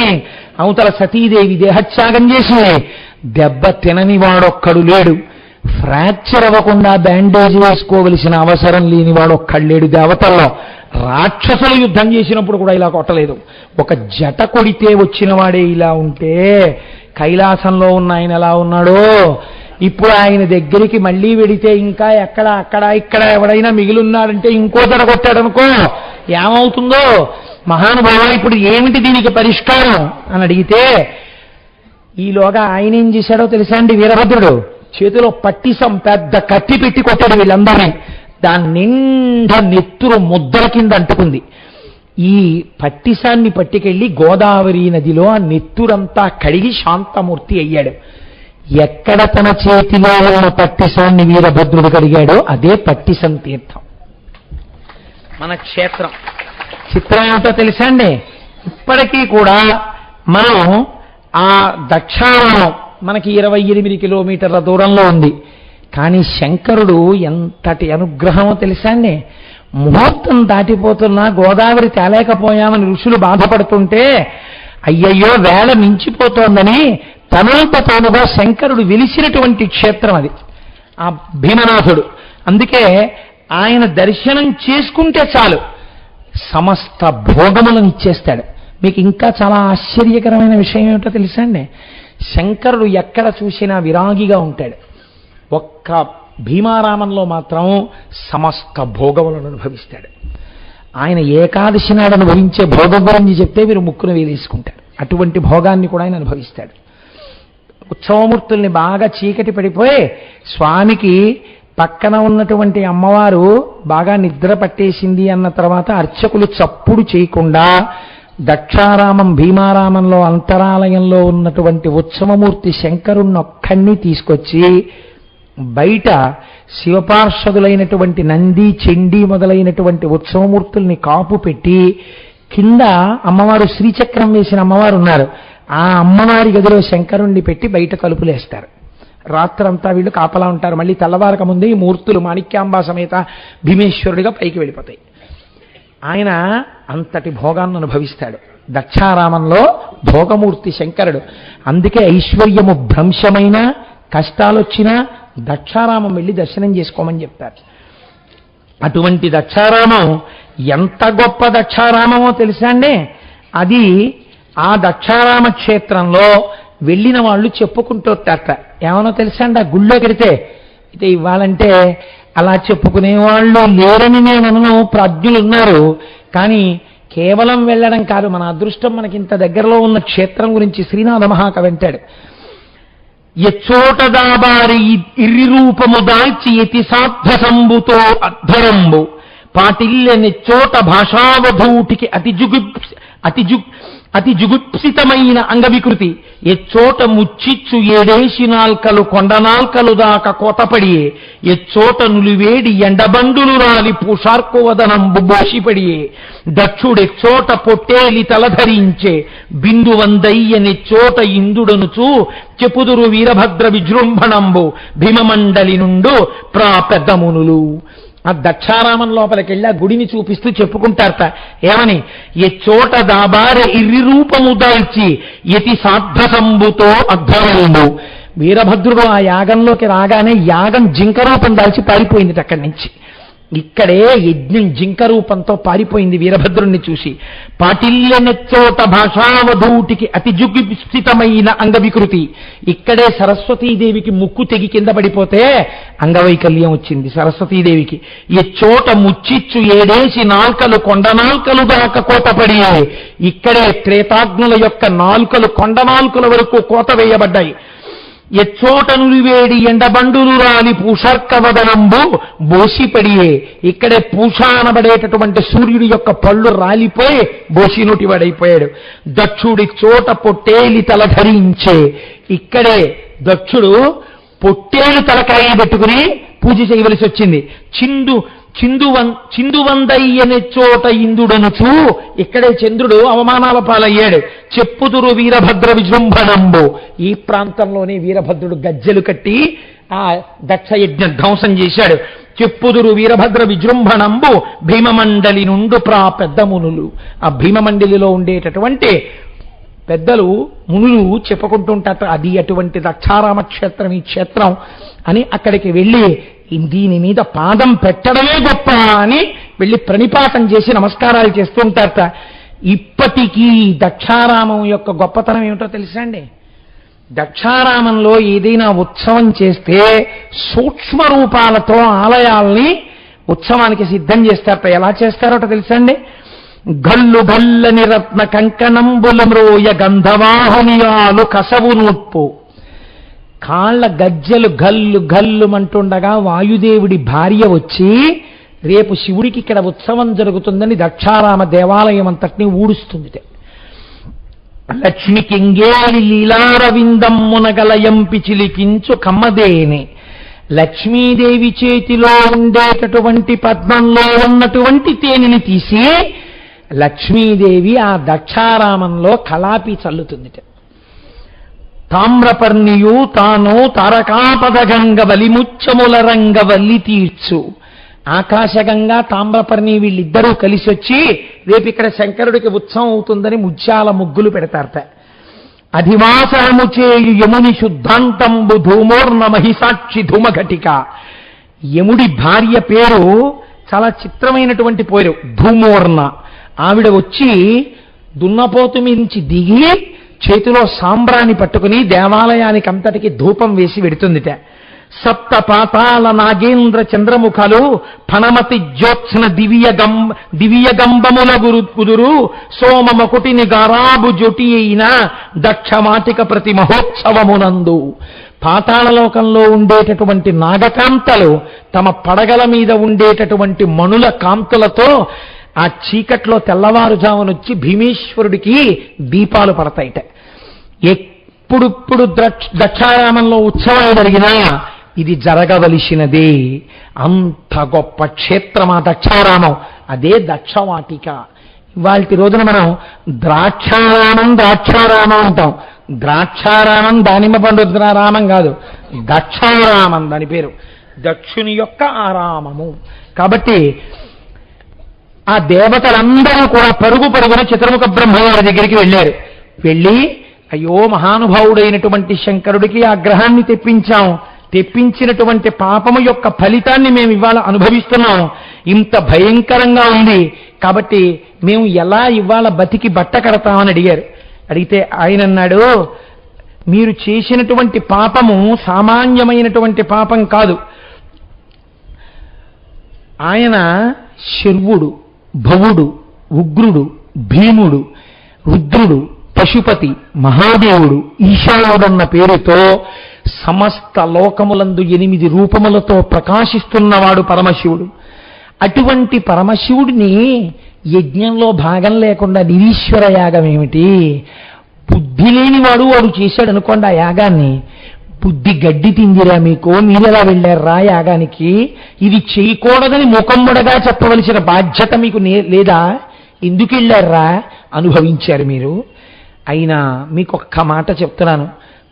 Speaker 1: అవతల సతీదేవి దేహత్యాగం చేసి దెబ్బ తినని వాడొక్కడు లేడు, ఫ్రాక్చర్ అవ్వకుండా బ్యాండేజ్ వేసుకోవలసిన అవసరం లేని వాడొక్కడు లేడు దేవతల్లో. రాక్షసులు యుద్ధం చేసినప్పుడు కూడా ఇలా కొట్టలేదు. ఒక జట కొడితే వచ్చిన వాడే ఇలా ఉంటే కైలాసంలో ఉన్న ఆయన ఎలా ఉన్నాడో, ఇప్పుడు ఆయన దగ్గరికి మళ్ళీ వెడితే ఇంకా ఎక్కడ అక్కడ ఇక్కడ ఎవడైనా మిగిలిన్నాడంటే ఇంకో తడ కొట్టాడనుకో ఏమవుతుందో. మహానుభావ ఇప్పుడు ఏమిటి దీనికి పరిష్కారం అని అడిగితే, ఈలోగా ఆయన ఏం చేశాడో తెలుసా అండి? వీరభద్రుడు చేతిలో పట్టిసం పెద్ద కత్తి పెట్టి కొట్టాడు వీళ్ళందరినీ. దాని నిండా నెత్తురు ముద్దల కింద అంటుకుంది. ఈ పట్టిసాన్ని పట్టుకెళ్ళి గోదావరి నదిలో ఆ నెత్తురంతా కడిగి శాంతమూర్తి అయ్యాడు. ఎక్కడ తన చేతిలో ఉన్న పట్టిసాన్ని వీరభద్రుడు కడిగాడో అదే పట్టిసం తీర్థం, మన క్షేత్రం. చిత్రం ఏమిటో తెలుసా అండి? ఇప్పటికీ కూడా మనం ఆ దక్షారామం మనకి 28 కిలోమీటర్ల దూరంలో ఉంది. కానీ శంకరుడు ఎంతటి అనుగ్రహమో తెలుసా అండి? ముహూర్తం దాటిపోతున్నా గోదావరి తేలేకపోయామని ఋషులు బాధపడుతుంటే అయ్యయ్యో వేళ మించిపోతోందని తనంత తానుగా శంకరుడు వెలిసినటువంటి క్షేత్రం అది, ఆ భీమనాథుడు. అందుకే ఆయన దర్శనం చేసుకుంటే చాలు సమస్త భోగములను ఇచ్చేస్తాడు. మీకు ఇంకా చాలా ఆశ్చర్యకరమైన విషయం ఏమిటో తెలుసా అండి?
Speaker 2: శంకరుడు ఎక్కడ చూసినా విరాగిగా ఉంటాడు. ఒక్క భీమారామంలో మాత్రం సమస్త భోగములను అనుభవిస్తాడు. ఆయన ఏకాదశి నాడు అనుభవించే భోగం గురించి చెప్తే మీరు ముక్కును వేలేసుకుంటారు. అటువంటి భోగాన్ని కూడా ఆయన అనుభవిస్తాడు. ఉత్సవమూర్తుల్ని బాగా చీకటి పడిపోయి స్వామికి పక్కన ఉన్నటువంటి అమ్మవారు బాగా నిద్ర పట్టేసింది అన్న తర్వాత అర్చకులు చప్పుడు చేయకుండా దక్షారామం భీమారామంలో అంతరాలయంలో ఉన్నటువంటి ఉత్సవమూర్తి శంకరుణ్ణొక్కడిని తీసుకొచ్చి బయట శివపార్షదులైనటువంటి నంది చండీ మొదలైనటువంటి ఉత్సవమూర్తుల్ని కాపు పెట్టి కింద అమ్మవారు శ్రీచక్రం వేసిన అమ్మవారు ఉన్నారు. ఆ అమ్మవారి గదిలో శంకరుణ్ణి పెట్టి బయట తలుపులేస్తారు. రాత్రంతా వీళ్ళు కాపలా ఉంటారు. మళ్ళీ తెల్లవారక ముందే ఈ మూర్తులు మాణిక్యాంబా సమేత భీమేశ్వరుడిగా పైకి వెళ్ళిపోతాయి. ఆయన అంతటి భోగాన్ని అనుభవిస్తాడు. దక్షారామంలో భోగమూర్తి శంకరుడు. అందుకే ఐశ్వర్యము భ్రంశమైన కష్టాలొచ్చినా దక్షారామం వెళ్ళి దర్శనం చేసుకోమని చెప్తారు. అటువంటి దక్షారామం ఎంత గొప్ప దక్షారామమో తెలుసా అండి? అది ఆ దక్షారామ క్షేత్రంలో వెళ్ళిన వాళ్ళు చెప్పుకుంటుంటారట. ఏమనో తెలుసా అండి? ఆ గుళ్ళో కడితే అయితే ఇవ్వాలంటే అలా చెప్పుకునే వాళ్ళు లేరని నేను అనను, ప్రాజ్ఞులు ఉన్నారు. కానీ కేవలం వెళ్ళడం కాదు, మన అదృష్టం మనకి ఇంత దగ్గరలో ఉన్న క్షేత్రం గురించి శ్రీనాథ మహాకవి అంటాడు. ఎచ్చోట దాబారి ఇర్రి రూపము దాల్చి ఎతి సాధ్వసంబుతో అధ్వరంబు పాటిల్లెని చోట భాషావధూటికి అతి జుగుప్సితమైన అంగవికృతి ఎచ్చోట ముచ్చిచ్చు ఏడేసి నాల్కలు కొండనాల్కలు దాకా కోతపడియే ఎచ్చోట నులివేడి ఎండబండులు రాలి పూషార్కువదనంబు బోషిపడియే దక్షుడెచ్చోట పొట్టేలి తలధరించే బిందువందయ్యనెచ్చోట ఇందుడనుచూ చెపుదురు వీరభద్ర విజృంభణంబు భీమమండలి నుండు ప్రాపెద్దమునులు. ఆ దక్షారామం లోపలికి వెళ్ళి ఆ గుడిని చూపిస్తూ చెప్పుకుంటారట. ఏమని? ఏ చోట దాబార ఇర్రి రూపము దాల్చి యతి సాధ్వసంబుతో అధ్వరంబు. వీరభద్రుడు ఆ యాగంలోకి రాగానే యాగం జింక రూపం దాల్చి పారిపోయింది అక్కడి నుంచి. ఇక్కడే యజ్ఞం జింక రూపంతో పారిపోయింది వీరభద్రుణ్ణి చూసి. పాటిల్లెనెచ్చోట భాషావధూటికి అతి జుగుప్సితమైన అంగవికృతి. ఇక్కడే సరస్వతీదేవికి ముక్కు తెగి కింద పడిపోతే అంగవైకల్యం వచ్చింది సరస్వతీదేవికి. ఈ చోట ముచ్చిచ్చు ఏడేసి నాల్కలు కొండనాల్కలు దాకా కోతపడి ఇక్కడే త్రేతాగ్నుల యొక్క నాల్కలు కొండనాల్కుల వరకు కోత వేయబడ్డాయి. ఎచ్చోట నులివేడి ఎండబండులు రాలి పూషర్కవదనంబు బోసిపడియే ఇక్కడే పూష అనబడేటటువంటి సూర్యుడి యొక్క పళ్ళు రాలిపోయి బోసి నోటివాడైపోయాడు. దక్షుడి చోట పొట్టేలి తల ధరించే ఇక్కడే దక్షుడు పొట్టేలు తలకాయ పెట్టుకుని పూజ చేయవలసి వచ్చింది. చిందువందయ్యనే చోట ఇందుడనుచూ ఇక్కడే చంద్రుడు అవమానాల పాలయ్యాడు. చెప్పుదురు వీరభద్ర విజృంభణంబు ఈ ప్రాంతంలోనే వీరభద్రుడు గజ్జెలు కట్టి ఆ దక్షయజ్ఞ ధ్వంసం చేశాడు. చెప్పుదురు వీరభద్ర విజృంభణంబు భీమమండలి నుండు పెద్దమునులు. ఆ భీమమండలిలో ఉండేటటువంటి పెద్దలు మునులు చెప్పుకుంటుంటారు అది అటువంటి దక్షారామ క్షేత్రం ఈ క్షేత్రం అని. అక్కడికి వెళ్ళి దీని మీద పాదం పెట్టడమే గొప్ప అని వెళ్ళి ప్రణిపాతం చేసి నమస్కారాలు చేస్తూ ఉంటారట. ఇప్పటికీ దక్షారామం యొక్క గొప్పతనం ఏమిటో తెలుసా అండి? దక్షారామంలో ఏదైనా ఉత్సవం చేస్తే సూక్ష్మ రూపాలతో ఆలయాల్ని ఉత్సవానికి సిద్ధం చేస్తారట. ఎలా చేస్తారట తెలుసా అండి? గల్లు గల్లని రత్న కంకణంబుల మ్రోయ గంధవాహనియాలు కసవు నూట్పు. కాళ్ల గజ్జలు గల్లు గల్లుమంటుండగా వాయుదేవుడి భార్య వచ్చి రేపు శివుడికి ఇక్కడ ఉత్సవం జరుగుతుందని దక్షారామ దేవాలయం అంతటినీ ఊడుస్తుంది. లక్ష్మికింగేలి లీలారవిందమ్మునగలయంపి చిలికించు కమ్మదేని. లక్ష్మీదేవి చేతిలో ఉండేటటువంటి పద్మంలో ఉన్నటువంటి తేనెని తీసి లక్ష్మీదేవి ఆ దక్షారామంలో కలాపి చల్లుతుంది. తామ్రపర్ణియు తాను తారకాపదగంగ వలిముచ్చముల రంగ వల్లి తీర్చు. ఆకాశగంగా తామ్రపర్ణి వీళ్ళిద్దరూ కలిసి వచ్చి రేపు ఇక్కడ శంకరుడికి ఉత్సవం అవుతుందని ముత్యాల ముగ్గులు పెడతారట. అధివాసనము చేయు యముని శుద్ధాంతంబు ధూమోర్ణ మహిసాక్షి ధూమఘటిక. యముడి భార్య పేరు చాలా చిత్రమైనటువంటి పేరు ధూమోర్ణ. ఆవిడ వచ్చి దున్నపోతు మించి దిగి చేతిలో సాంబ్రాణి పట్టుకుని దేవాలయానికి అంతటికి ధూపం వేసి వెడుతుందిట. సప్త పాతాల నాగేంద్ర చంద్రముఖలు ఫణమతి జ్యోత్స్న దివ్యగంబముల కుదురు సోమమకుటిని గారాబు జొటి అయిన దక్షమాటిక ప్రతి మహోత్సవమునందు. పాతాళలోకంలో ఉండేటటువంటి నాగకాంతలు తమ పడగల మీద ఉండేటటువంటి మణుల కాంతులతో ఆ చీకట్లో తెల్లవారుజామునొచ్చి భీమేశ్వరుడికి దీపాలు పడతాయిట. ఎప్పుడిప్పుడు దక్షారామంలో ఉత్సవాలు జరిగినా ఇది జరగవలసినదే. అంత గొప్ప క్షేత్రం ఆ దక్షారామం. అదే దక్షవాటిక. ఇవాళ రోజున మనం ద్రాక్షారామం అంటాం. ద్రాక్షారామం దానిమ్మ పండు రామం కాదు, దక్షారామం దాని పేరు. దక్షుని యొక్క ఆరామము. కాబట్టి ఆ దేవతలందరూ కూడా పరుగున చిత్రముఖ బ్రహ్మగారి దగ్గరికి వెళ్ళారు. వెళ్ళి అయ్యో మహానుభావుడైనటువంటి శంకరుడికి ఆ గ్రహాన్ని తెప్పించినటువంటి పాపము యొక్క ఫలితాన్ని మేము ఇవాళ అనుభవిస్తున్నాం. ఇంత భయంకరంగా ఉంది, కాబట్టి మేము ఎలా ఇవాళ బతికి బట్ట కడతామని అడిగారు. అడిగితే ఆయన అన్నాడు, మీరు చేసినటువంటి పాపము సామాన్యమైనటువంటి పాపం కాదు. ఆయన శర్వుడు, భవుడు, ఉగ్రుడు, భీముడు, రుద్రుడు, పశుపతి, మహాదేవుడు, ఈశానుడన్న పేరుతో సమస్త లోకములందు 8 రూపములతో ప్రకాశిస్తున్నవాడు పరమశివుడు. అటువంటి పరమశివుడిని యజ్ఞంలో భాగం లేకుండా నిరీశ్వర యాగం ఏమిటి? బుద్ధి లేనివాడు వాడు చేశాడు అనుకోండి ఆ యాగాన్ని. బుద్ధి గడ్డి తిందిరా మీకు, మీరెలా వెళ్ళారా యాగానికి? ఇది చేయకూడదని ముఖమ్మడగా చెప్పవలసిన బాధ్యత మీకు లేదా? ఎందుకు వెళ్ళారా? అనుభవించారు మీరు. అయినా మీకు ఒక్క మాట చెప్తున్నాను,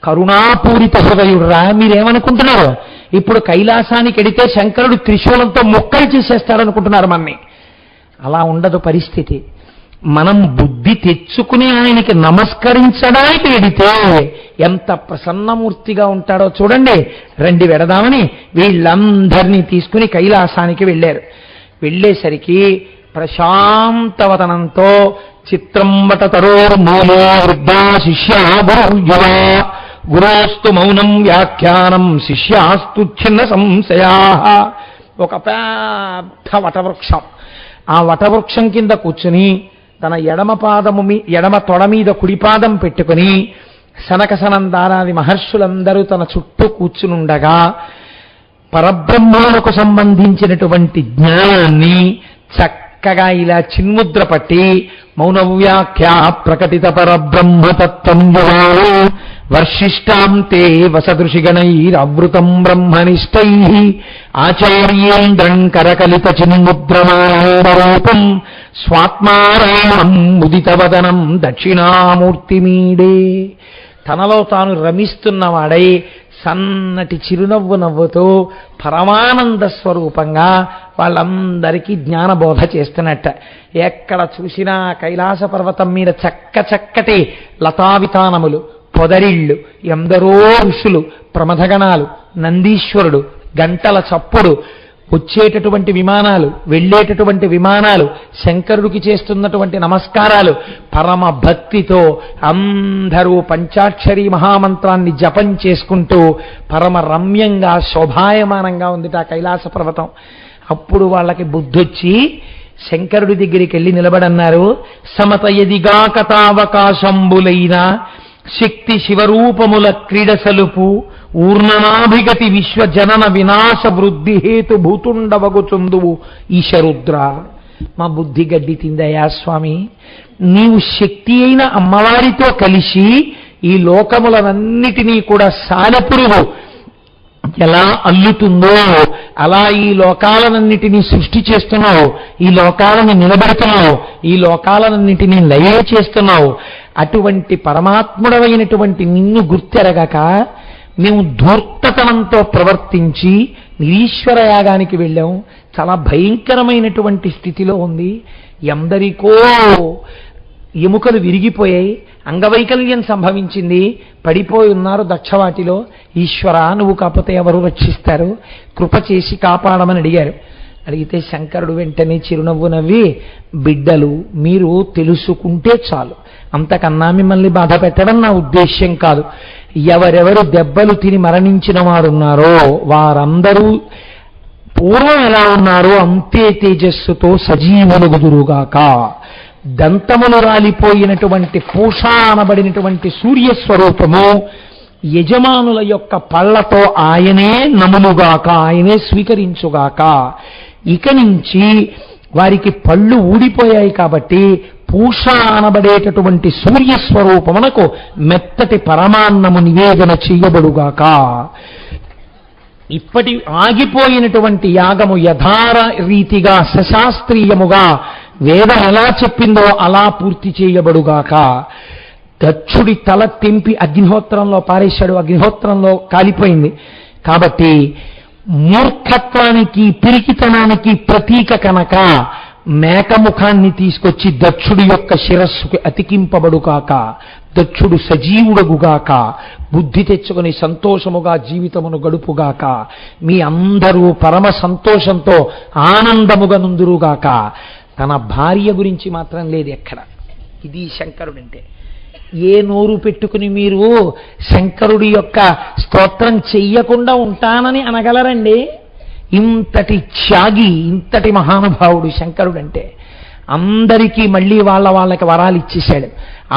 Speaker 2: కరుణాపూరిత హృదయుడురా. మీరేమనుకుంటున్నారు? ఇప్పుడు కైలాసానికి ఎడితే శంకరుడు త్రిశూలంతో మొక్కలు చేసేస్తాడనుకుంటున్నారు మన్ని. అలా ఉండదు పరిస్థితి. మనం బుద్ధి తెచ్చుకుని ఆయనకి నమస్కరించడానికి ఎడితే ఎంత ప్రసన్నమూర్తిగా ఉంటాడో చూడండి. రండి వెడదామని వీళ్ళందరినీ తీసుకుని కైలాసానికి వెళ్ళారు. వెళ్ళేసరికి ప్రశాంతవదనంతో చిత్రంవట తరోర్మూలో వృద్ధా శిష్యా గురుర్యువా గురోస్తు మౌనం వ్యాఖ్యానం శిష్యాస్తు చిన్న సంశయా. ఒక పెద్ద వటవృక్షం. ఆ వటవృక్షం కింద కూర్చుని తన ఎడమ తొడ మీద కుడిపాదం పెట్టుకుని సనకసనందారాది మహర్షులందరూ తన చుట్టూ కూర్చునుండగా పరబ్రహ్మకు సంబంధించినటువంటి జ్ఞానాన్ని చక్కగా ఇలా చిన్ముద్ర పట్టి మౌనవ్యాఖ్యా ప్రకటిత పరబ్రహ్మతత్వం వర్షిష్టాం తే వసదృషిగణైరవృతం బ్రహ్మనిష్టై ఆచార్యేంద్రం కరకలిత చిన్ముద్రమానందరూపం స్వాత్మారామం ముదితవదనం దక్షిణామూర్తిమీడే. తనలో తాను రమిస్తున్నవాడై సన్నటి చిరునవ్వు నవ్వుతూ పరమానంద స్వరూపంగా వాళ్ళందరికీ జ్ఞానబోధ చేస్తున్నట్ట. ఎక్కడ చూసినా కైలాస పర్వతం మీద చక్కటి లతావితానములు, పొదరిళ్ళు, ఎందరో ఋషులు, ప్రమథగణాలు, నందీశ్వరుడు, గంటల చప్పుడు, వచ్చేటటువంటి విమానాలు, వెళ్ళేటటువంటి విమానాలు, శంకరుడికి చేస్తున్నటువంటి నమస్కారాలు, పరమ భక్తితో అందరూ పంచాక్షరీ మహామంత్రాన్ని జపం చేసుకుంటూ పరమ రమ్యంగా శోభాయమానంగా ఉంది ఆ కైలాస పర్వతం. అప్పుడు వాళ్ళకి బుద్ధొచ్చి శంకరుడి దగ్గరికి వెళ్ళి నిలబడన్నారు. సమతయదిగాకతావకాశంబులైన శక్తి శివరూపముల క్రీడసలుపు ఊర్ణనాభిగతి విశ్వజనన వినాశ వృద్ధి హేతు భూతుండవగుచుందువు ఈశరుద్ర. మా బుద్ధి గడ్డి తిందయ్యా స్వామి. నీవు శక్తి అయిన అమ్మవారితో కలిసి ఈ లోకములనన్నిటినీ కూడా సాలెపురుగు ఎలా అల్లుతుందో అలా ఈ లోకాలనన్నిటినీ సృష్టి చేస్తున్నావు, ఈ లోకాలను నిలబెడుతున్నావు, ఈ లోకాలనన్నిటినీ లయ చేస్తున్నావు. అటువంటి పరమాత్ముడవైనటువంటి నిన్ను గుర్తెరగక మేము ధూర్తతనంతో ప్రవర్తించి నిరీశ్వర యాగానికి వెళ్ళాం. చాలా భయంకరమైనటువంటి స్థితిలో ఉంది. ఎందరికో ఎముకలు విరిగిపోయాయి, అంగవైకల్యం సంభవించింది, పడిపోయి ఉన్నారు దక్షవాటిలో. ఈశ్వర నువ్వు కాకపోతే ఎవరు రక్షిస్తారు? కృప చేసి కాపాడమని అడిగారు. అడిగితే శంకరుడు వెంటనే చిరునవ్వు నవ్వి, బిడ్డలు మీరు తెలుసుకుంటే చాలు, అంతకన్నా మిమ్మల్ని బాధ పెట్టడం నా ఉద్దేశ్యం కాదు. ఎవరెవరు దెబ్బలు తిని మరణించిన వారున్నారో వారందరూ పూర్వం ఎలా ఉన్నారో అంతే తేజస్సుతో సజీవులుగుదురుగాక. దంతములు రాలిపోయినటువంటి పూష అనబడినటువంటి సూర్యస్వరూపము యజమానుల యొక్క పళ్లతో ఆయనే నములుగాక, ఆయనే స్వీకరించుగాక. ఇక నుంచి వారికి పళ్ళు ఊడిపోయాయి కాబట్టి పూష అనబడేటటువంటి సూర్యస్వరూపమునకు మెత్తటి పరమాన్నము నివేదన చెయ్యబడుగాక. ఇప్పటి ఆగిపోయినటువంటి యాగము యథార రీతిగా సశాస్త్రీయముగా వేదం ఎలా చెప్పిందో అలా పూర్తి చేయబడుగాక. దక్షుడి తల తెంపి అగ్నిహోత్రంలో పారేశాడు, అగ్నిహోత్రంలో కాలిపోయింది. కాబట్టి మూర్ఖత్వానికి పిరికితనానికి ప్రతీక కనుక మేకముఖాన్ని తీసుకొచ్చి దక్షుడి యొక్క శిరస్సుకి అతికింపబడుగాక. దక్షుడు సజీవుడగుగాక, బుద్ధి తెచ్చుకుని సంతోషముగా జీవితమును గడుపుగాక. మీ అందరూ పరమ సంతోషంతో ఆనందముగా నుందురుగాక. తన భార్య గురించి మాత్రం లేదు ఎక్కడ. ఇది శంకరుడంటే. ఏ నోరు పెట్టుకుని మీరు శంకరుడి యొక్క స్తోత్రం చెయ్యకుండా ఉంటానని అనగలరండి? ఇంతటి త్యాగి, ఇంతటి మహానుభావుడు శంకరుడంటే. అందరికీ మళ్ళీ వాళ్ళకి వరాలు ఇచ్చేశాడు,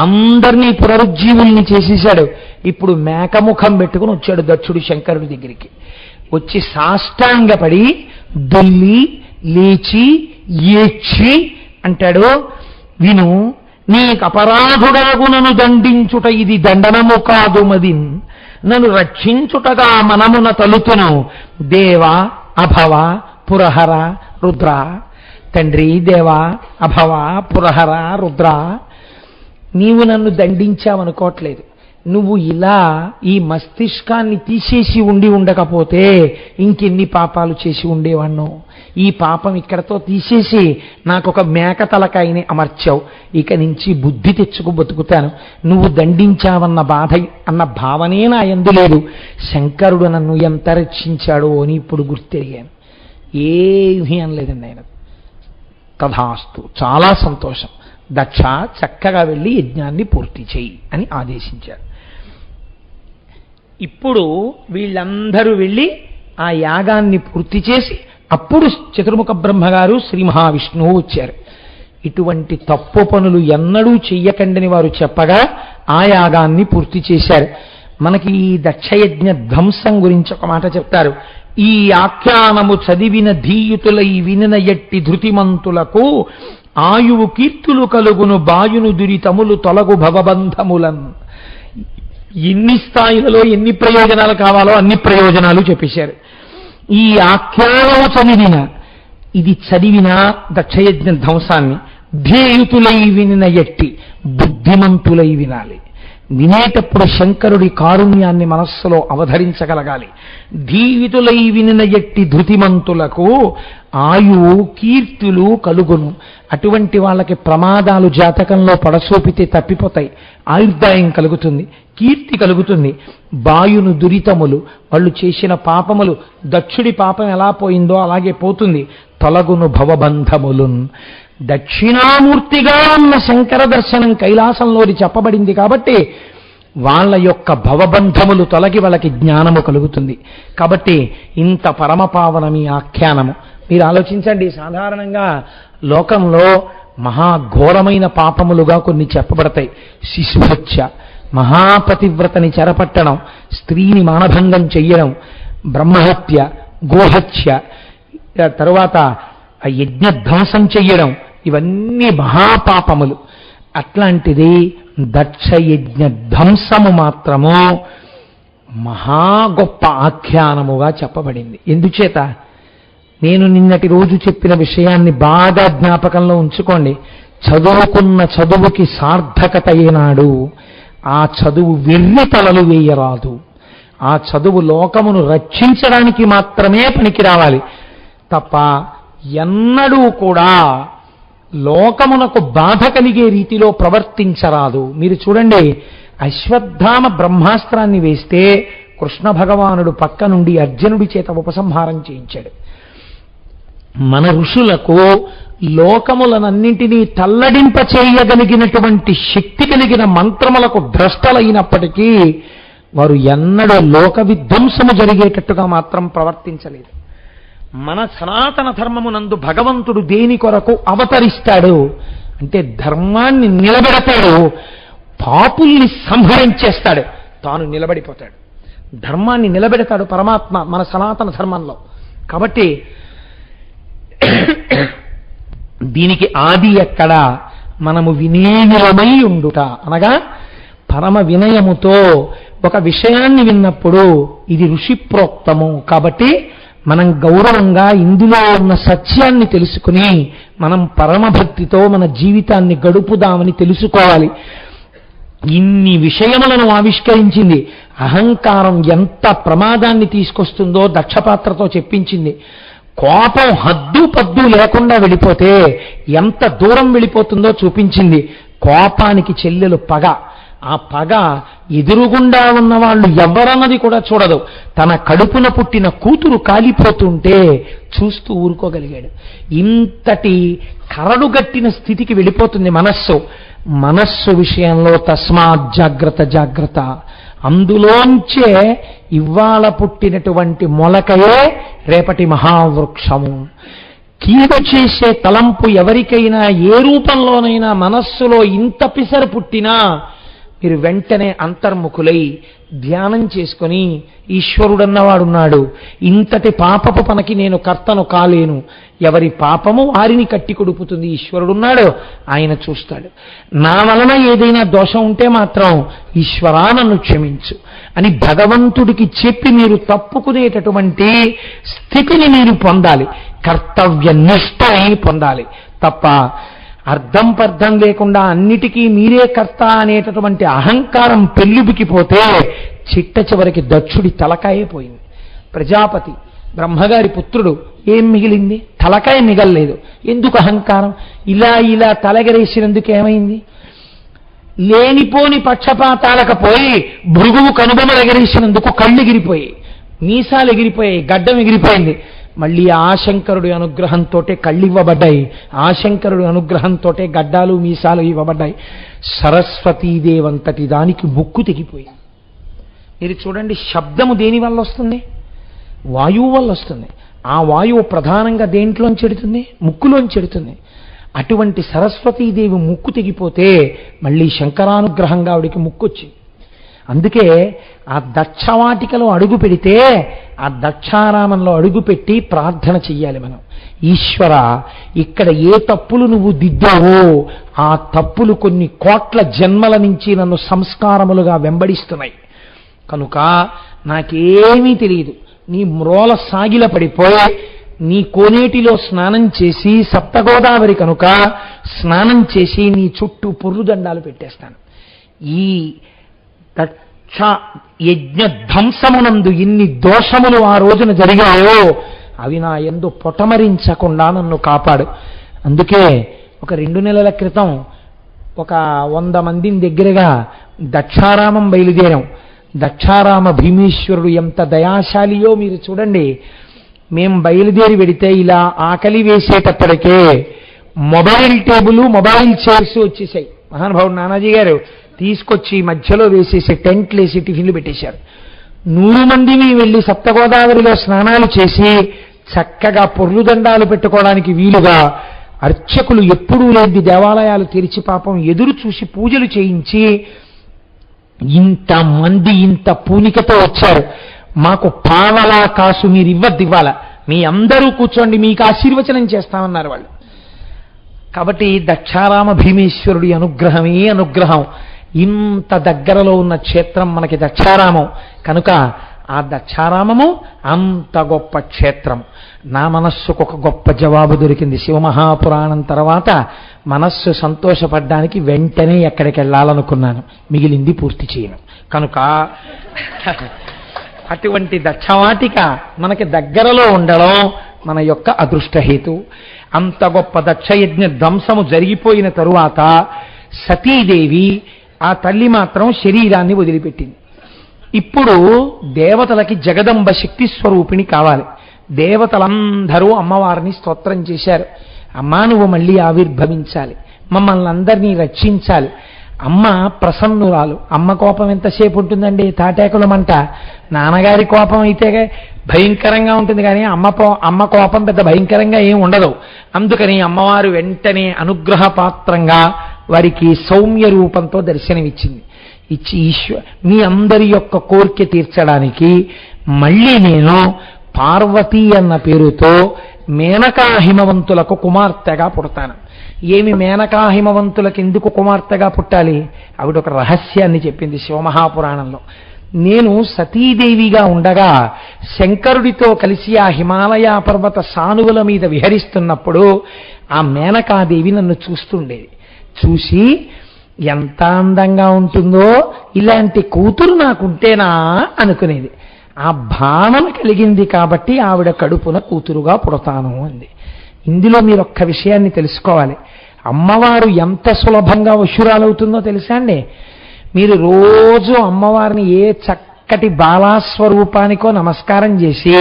Speaker 2: అందరినీ పునరుజ్జీవుల్ని చేసేశాడు. ఇప్పుడు మేకముఖం పెట్టుకుని వచ్చాడు దక్షుడు శంకరుడి దగ్గరికి. వచ్చి సాష్టాంగపడి దొల్లి లేచి ఏడ్చి అంటాడు, విను, నీకు అపరాధుడగు నన్ను దండించుట ఇది దండనము కాదు మదిన్, నన్ను రక్షించుటగా మనమున తలుతును దేవ అభవ పురహర రుద్ర. తండ్రి, దేవ అభవ పురహర రుద్ర, నీవు నన్ను దండించావనుకోవట్లేదు. నువ్వు ఇలా ఈ మస్తిష్కాన్ని తీసేసి ఉండకపోతే ఇంకెన్ని పాపాలు చేసి ఉండేవాణ్ణు. ఈ పాపం ఇక్కడతో తీసేసి నాకొక మేక తలకాయని అమర్చావు. ఇక నుంచి బుద్ధి తెచ్చుకు బతుకుతాను. నువ్వు దండించావన్న బాధ అన్న భావనే నా యందు లేదు. శంకరుడు నన్ను ఎంత రక్షించాడో అని ఇప్పుడు గుర్తెరిగాను. ఏమీ అనలేదండి ఆయన. తథాస్తు, చాలా సంతోషం, దక్ష చక్కగా వెళ్ళి యజ్ఞాన్ని పూర్తి చేయి అని ఆదేశించారు. ఇప్పుడు వీళ్ళందరూ వెళ్ళి ఆ యాగాన్ని పూర్తి చేసి అప్పుడు చతుర్ముఖ బ్రహ్మగారు శ్రీ మహావిష్ణువు వచ్చారు. ఇటువంటి తప్పు పనులు ఎన్నడూ చెయ్యకండని వారు చెప్పగా ఆ యాగాన్ని పూర్తి చేశారు. మనకి ఈ దక్షయజ్ఞ ధ్వంసం గురించి ఒక మాట చెప్తారు. ఈ ఆఖ్యానము చదివిన ధీయుతులై వినిన ఎట్టి ధృతిమంతులకు ఆయువు కీర్తులు కలుగును బాయును దురితములు తొలగు భవబంధములన్. ఎన్ని స్థాయిలలో ఎన్ని ప్రయోజనాలు కావాలో అన్ని ప్రయోజనాలు చెప్పేశారు. ఈ ఆఖ్యానము చదివిన, ఇది చదివిన దక్షయజ్ఞ ధ్వంసాన్ని ధ్యేయుతులై వినిన ఎట్టి బుద్ధిమంతులై వినాలి. వినేటప్పుడు శంకరుడి కారుణ్యాన్ని మనస్సులో అవధరించగలగాలి. ధీవితులై వినిన ఎట్టి ధృతిమంతులకు ఆయువు కీర్తులు కలుగును. అటువంటి వాళ్ళకి ప్రమాదాలు జాతకంలో పడసోపితే తప్పిపోతాయి, ఆయుర్దాయం కలుగుతుంది, కీర్తి కలుగుతుంది. బాయును దురితములు, వాళ్ళు చేసిన పాపములు, దక్షుడి పాపం ఎలా పోయిందో అలాగే పోతుంది. తొలగును భవబంధములున్. దక్షిణామూర్తిగా ఉన్న శంకర దర్శనం కైలాసంలోని చెప్పబడింది కాబట్టి వాళ్ళ యొక్క భవబంధములు తొలగి వాళ్ళకి జ్ఞానము కలుగుతుంది. కాబట్టి ఇంత పరమపావనమి ఆఖ్యానము. మీరు ఆలోచించండి, సాధారణంగా లోకంలో మహాఘోరమైన పాపములుగా కొన్ని చెప్పబడతాయి. శిశుహత్య, మహాపతివ్రతని చెరపట్టడం, స్త్రీని మానభంగం చెయ్యడం, బ్రహ్మహత్య, గోహత్య, తరువాత యజ్ఞధ్వంసం చెయ్యడం, ఇవన్నీ మహాపాపములు. అట్లాంటిది దక్షయజ్ఞ ధ్వంసము మాత్రము మహా గొప్ప ఆఖ్యానముగా చెప్పబడింది. ఎందుచేత? నేను నిన్నటి రోజు చెప్పిన విషయాన్ని బాగా జ్ఞాపకంలో ఉంచుకోండి. చదువుకున్న చదువుకి సార్థకత ఏనాడు ఆ చదువు వెర్రి తలలు వేయరాదు. ఆ చదువు లోకమును రక్షించడానికి మాత్రమే పనికి రావాలి తప్ప ఎన్నడూ కూడా లోకమునకు బాధ కలిగే రీతిలో ప్రవర్తించరాదు. మీరు చూడండి, అశ్వత్థామ బ్రహ్మాస్త్రాన్ని వేస్తే కృష్ణ భగవానుడు పక్క నుండి అర్జునుడి చేత ఉపసంహారం చేయించాడు. మన ఋషులకు లోకములనన్నింటినీ తల్లడింప చేయగలిగినటువంటి శక్తి కలిగిన మంత్రములకు భ్రష్టలైనప్పటికీ వారు ఎన్నడూ లోక విధ్వంసము జరిగేటట్టుగా మాత్రం ప్రవర్తించలేదు. మన సనాతన ధర్మమునందు భగవంతుడు దేని కొరకు అవతరిస్తాడు అంటే ధర్మాన్ని నిలబెడతాడు, పాపుల్ని సంహరించేస్తాడు, తాను నిలబడిపోతాడు. ధర్మాన్ని నిలబెడతాడు పరమాత్మ మన సనాతన ధర్మంలో. కాబట్టి దీనికి ఆది ఎక్కడ? మనము వినేయులమై ఉండుట అనగా పరమ వినయముతో ఒక విషయాన్ని విన్నప్పుడు ఇది ఋషి ప్రోక్తము కాబట్టి మనం గౌరవంగా ఇందులో ఉన్న సత్యాన్ని తెలుసుకుని మనం పరమభక్తితో మన జీవితాన్ని గడుపుదామని తెలుసుకోవాలి. ఇన్ని విషయములను ఆవిష్కరించింది. అహంకారం ఎంత ప్రమాదాన్ని తీసుకొస్తుందో దక్షపాత్రతో చెప్పించింది. కోపం హద్దు పద్దు లేకుండా వెళ్ళిపోతే ఎంత దూరం వెళ్ళిపోతుందో చూపించింది. కోపానికి చెల్లెలు పగ. ఆ పగ ఎదురుగుండా ఉన్న వాళ్ళు ఎవరన్నది కూడా చూడదు. తన కడుపున పుట్టిన కూతురు కాలిపోతుంటే చూస్తూ ఊరుకోగలిగాడు. ఇంతటి కరడుగట్టిన స్థితికి వెళ్ళిపోతుంది మనస్సు. మనస్సు విషయంలో తస్మాత్ జాగ్రత్త జాగ్రత్త. అందులోంచే ఇవాళ పుట్టినటువంటి మొలకయే రేపటి మహావృక్షము. కీడు చేసే తలంపు ఎవరికైనా ఏ రూపంలోనైనా మనస్సులో ఇంత పిసరు పుట్టినా మీరు వెంటనే అంతర్ముఖులై ధ్యానం చేసుకొని ఈశ్వరుడన్నవాడున్నాడు, ఇంతటి పాపపు పనికి నేను కర్తను కాలేను, ఎవరి పాపము వారిని కట్టి కొడుపుతుంది, ఈశ్వరుడున్నాడు, ఆయన చూస్తాడు. నా వలన ఏదైనా దోషం ఉంటే మాత్రం ఈశ్వరా నన్ను క్షమించు అని భగవంతుడికి చెప్పి మీరు తప్పుకునేటటువంటి స్థితిని మీరు పొందాలి. కర్తవ్య నిష్ఠని పొందాలి తప్ప అర్థం పర్థం లేకుండా అన్నిటికీ మీరే కర్త అనేటటువంటి అహంకారం పెళ్ళిబికిపోతే చిట్ట చివరికి దక్షుడి తలకాయే పోయింది. ప్రజాపతి బ్రహ్మగారి పుత్రుడు, ఏం మిగిలింది? తలకాయ మిగల్లేదు. ఎందుకు అహంకారం? ఇలా ఇలా తలగరేసినందుకు ఏమైంది? లేనిపోని పక్షపాతాలకు పోయి భృగువు కనుబొమలు ఎగరేసినందుకు కళ్ళు ఎగిరిపోయాయి, మీసాలు ఎగిరిపోయాయి, గడ్డం ఎగిరిపోయింది. మళ్ళీ ఆశంకరుడి అనుగ్రహంతో కళ్ళు ఇవ్వబడ్డాయి, ఆశంకరుడి అనుగ్రహంతో గడ్డాలు మీసాలు ఇవ్వబడ్డాయి. సరస్వతీదేవంతటి దానికి ముక్కు తెగిపోయింది. మీరు చూడండి, శబ్దము దేని వల్ల వస్తుంది? వాయువు వల్ల వస్తుంది. ఆ వాయువు ప్రధానంగా దేంట్లోంచి చెడుతుంది? ముక్కులోంచి చెడుతుంది. అటువంటి సరస్వతీదేవి ముక్కు తెగిపోతే మళ్ళీ శంకరానుగ్రహంగా ఆవిడికి ముక్కు వచ్చింది. అందుకే ఆ దక్షవాటికలో అడుగు పెడితే ఆ దక్షారామంలో అడుగుపెట్టి ప్రార్థన చెయ్యాలి మనం. ఈశ్వర, ఇక్కడ ఏ తప్పులు నువ్వు దిద్దావో ఆ తప్పులు కొన్ని కోట్ల జన్మల నుంచి నన్ను సంస్కారములుగా వెంబడిస్తున్నాయి కనుక నాకేమీ తెలియదు. నీ మ్రోల సాగిల పడిపోయి నీ కోనేటిలో స్నానం చేసి, సప్తగోదావరి కనుక స్నానం చేసి నీ చుట్టూ పొర్రుదండాలు పెట్టేస్తాను. ఈ దక్ష యజ్ఞ ధ్వంసమునందు ఎన్ని దోషములు ఆ రోజున జరిగాయో అవి నా యందు పొటమరించకుండా నన్ను కాపాడు. అందుకే ఒక 2 నెలల క్రితం ఒక 100 మందిని దగ్గరగా దక్షారామం బయలుదేరాం. దక్షారామ భీమేశ్వరుడు ఎంత దయాశాలియో మీరు చూడండి. మేం బయలుదేరి వెడితే ఇలా ఆకలి వేసేటప్పటికే మొబైల్ టేబుల్, మొబైల్ చైర్స్ వచ్చేసాయి. మహానుభావుడు నానాజీ గారు తీసుకొచ్చి మధ్యలో వేసేసి టెంట్లు వేసి టిఫిన్లు పెట్టేశారు. 100 మందిని వెళ్ళి సప్తగోదావరిలో స్నానాలు చేసి చక్కగా పొర్లుదండాలు పెట్టుకోవడానికి వీలుగా అర్చకులు ఎప్పుడూ లేని దేవాలయాలు తెరిచి పాపం ఎదురు చూసి పూజలు చేయించి ఇంతమంది ఇంత పూనికతో వచ్చారు. మాకు పావలా కాసు మీరు ఇవ్వద్దివ్వాల, మీ అందరూ కూర్చోండి, మీకు ఆశీర్వచనం చేస్తామన్నారు వాళ్ళు. కాబట్టి దక్షారామ భీమేశ్వరుడి అనుగ్రహమే అనుగ్రహం. ఇంత దగ్గరలో ఉన్న క్షేత్రం మనకి దక్షారామం కనుక ఆ దక్షారామము అంత గొప్ప క్షేత్రం. నా మనస్సుకు ఒక గొప్ప జవాబు దొరికింది. శివమహాపురాణం తర్వాత మనస్సు సంతోషపడ్డానికి వెంటనే ఎక్కడికి వెళ్ళాలనుకున్నాను, మిగిలింది పూర్తి చేయను. కనుక అటువంటి దక్షవాటిక మనకి దగ్గరలో ఉండడం మన యొక్క అదృష్టహేతు. అంత గొప్ప దక్షయజ్ఞ ధ్వంసము జరిగిపోయిన తరువాత సతీదేవి ఆ తల్లి మాత్రం శరీరాన్ని వదిలిపెట్టింది. ఇప్పుడు దేవతలకి జగదంబ శక్తి స్వరూపిణి కావాలి. దేవతలందరూ అమ్మవారిని స్తోత్రం చేశారు. అమ్మా, నువ్వు మళ్ళీ ఆవిర్భవించాలి, మమ్మల్ని అందరినీ రక్షించాలి. అమ్మ ప్రసన్నురాలు. అమ్మ కోపం ఎంతసేపు ఉంటుందండి? తాటాకుల మంట. నాన్నగారి కోపం అయితే భయంకరంగా ఉంటుంది, కానీ అమ్మ కోపం పెద్ద భయంకరంగా ఏం ఉండదు. అందుకని అమ్మవారు వెంటనే అనుగ్రహ పాత్రంగా వారికి సౌమ్య రూపంతో దర్శనమిచ్చింది. ఇచ్చి మీ అందరి యొక్క కోరిక తీర్చడానికి మళ్ళీ నేను పార్వతి అన్న పేరుతో మేనకా హిమవంతులకు కుమార్తెగా పుడతాను. ఏమి మేనకా హిమవంతులకు ఎందుకు కుమార్తెగా పుట్టాలి? ఆవిడ ఒక రహస్యాన్ని చెప్పింది శివమహాపురాణంలో. నేను సతీదేవిగా ఉండగా శంకరుడితో కలిసి ఆ హిమాలయ పర్వత సానువుల మీద విహరిస్తున్నప్పుడు ఆ మేనకాదేవి నన్ను చూస్తుండేది. చూసి ఎంత అందంగా ఉంటుందో, ఇలాంటి కూతురు నాకుంటేనా అనుకునేది. ఆ భావన కలిగింది కాబట్టి ఆవిడ కడుపున కూతురుగా పుడతాను అంది. ఇందులో మీరు ఒక్క విషయాన్ని తెలుసుకోవాలి. అమ్మవారు ఎంత సులభంగా వశురాలవుతుందో తెలుసా అండి? మీరు రోజు అమ్మవారిని ఏ చక్కటి బాలాస్వరూపానికో నమస్కారం చేసి,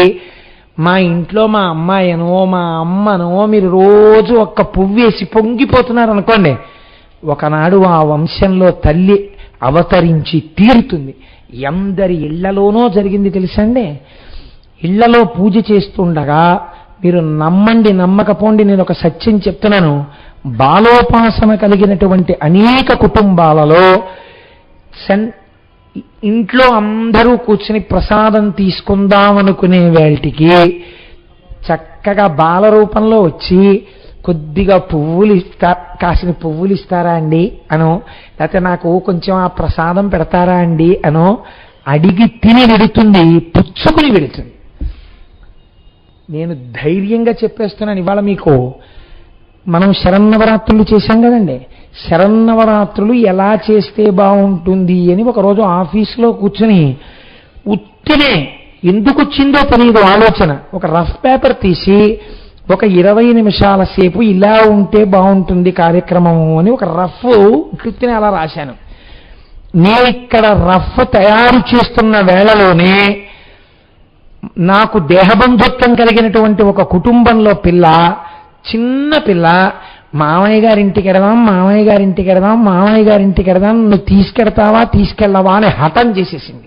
Speaker 2: మా ఇంట్లో మా అమ్మాయనో మా అమ్మనో మీరు రోజు ఒక్క పువ్వేసి పొంగిపోతున్నారు అనుకోండి, ఒకనాడు ఆ వంశంలో తల్లి అవతరించి తీరుతుంది. ఎందరి ఇళ్లలోనో జరిగింది తెలుసండి. ఇళ్లలో పూజ చేస్తుండగా మీరు నమ్మండి నమ్మకపోండి, నేను ఒక సత్యం చెప్తున్నాను. బాలోపాసన కలిగినటువంటి అనేక కుటుంబాలలో ఇంట్లో అందరూ కూర్చుని ప్రసాదం తీసుకుందామనుకునే వేళటికి చక్కగా బాల రూపంలో వచ్చి కొద్దిగా పువ్వులు కాసిన పువ్వులు ఇస్తారా అండి అనో, లేకపోతే నాకు కొంచెం ఆ ప్రసాదం పెడతారా అండి అనో అడిగి తిని వెడుతుంది, పుచ్చుకుని వెడుతుంది. నేను ధైర్యంగా చెప్పేస్తున్నాను. ఇవాళ మీకు మనం శరన్నవరాత్రులు చేశాం కదండి. శరన్నవరాత్రులు ఎలా చేస్తే బాగుంటుంది అని ఒకరోజు ఆఫీసులో కూర్చుని ఉట్టినే ఎందుకు వచ్చిందో తెలియదు ఆలోచన. ఒక రఫ్ పేపర్ తీసి ఒక 20 నిమిషాల సేపు ఇలా ఉంటే బాగుంటుంది కార్యక్రమము అని ఒక రఫ్ ఉట్టినే అలా రాశాను. నేను ఇక్కడ రఫ్ తయారు చేస్తున్న వేళలోనే నాకు దేహబంధుత్వం కలిగినటువంటి ఒక కుటుంబంలో చిన్న పిల్ల మామయ్య గారింటికి ఎడదాం, మామయ్య గారింటికి ఎడదాం, మామయ్య గారింటికి ఎడదాం, నువ్వు తీసుకెడతావా తీసుకెళ్ళవా అని హఠం చేసేసింది.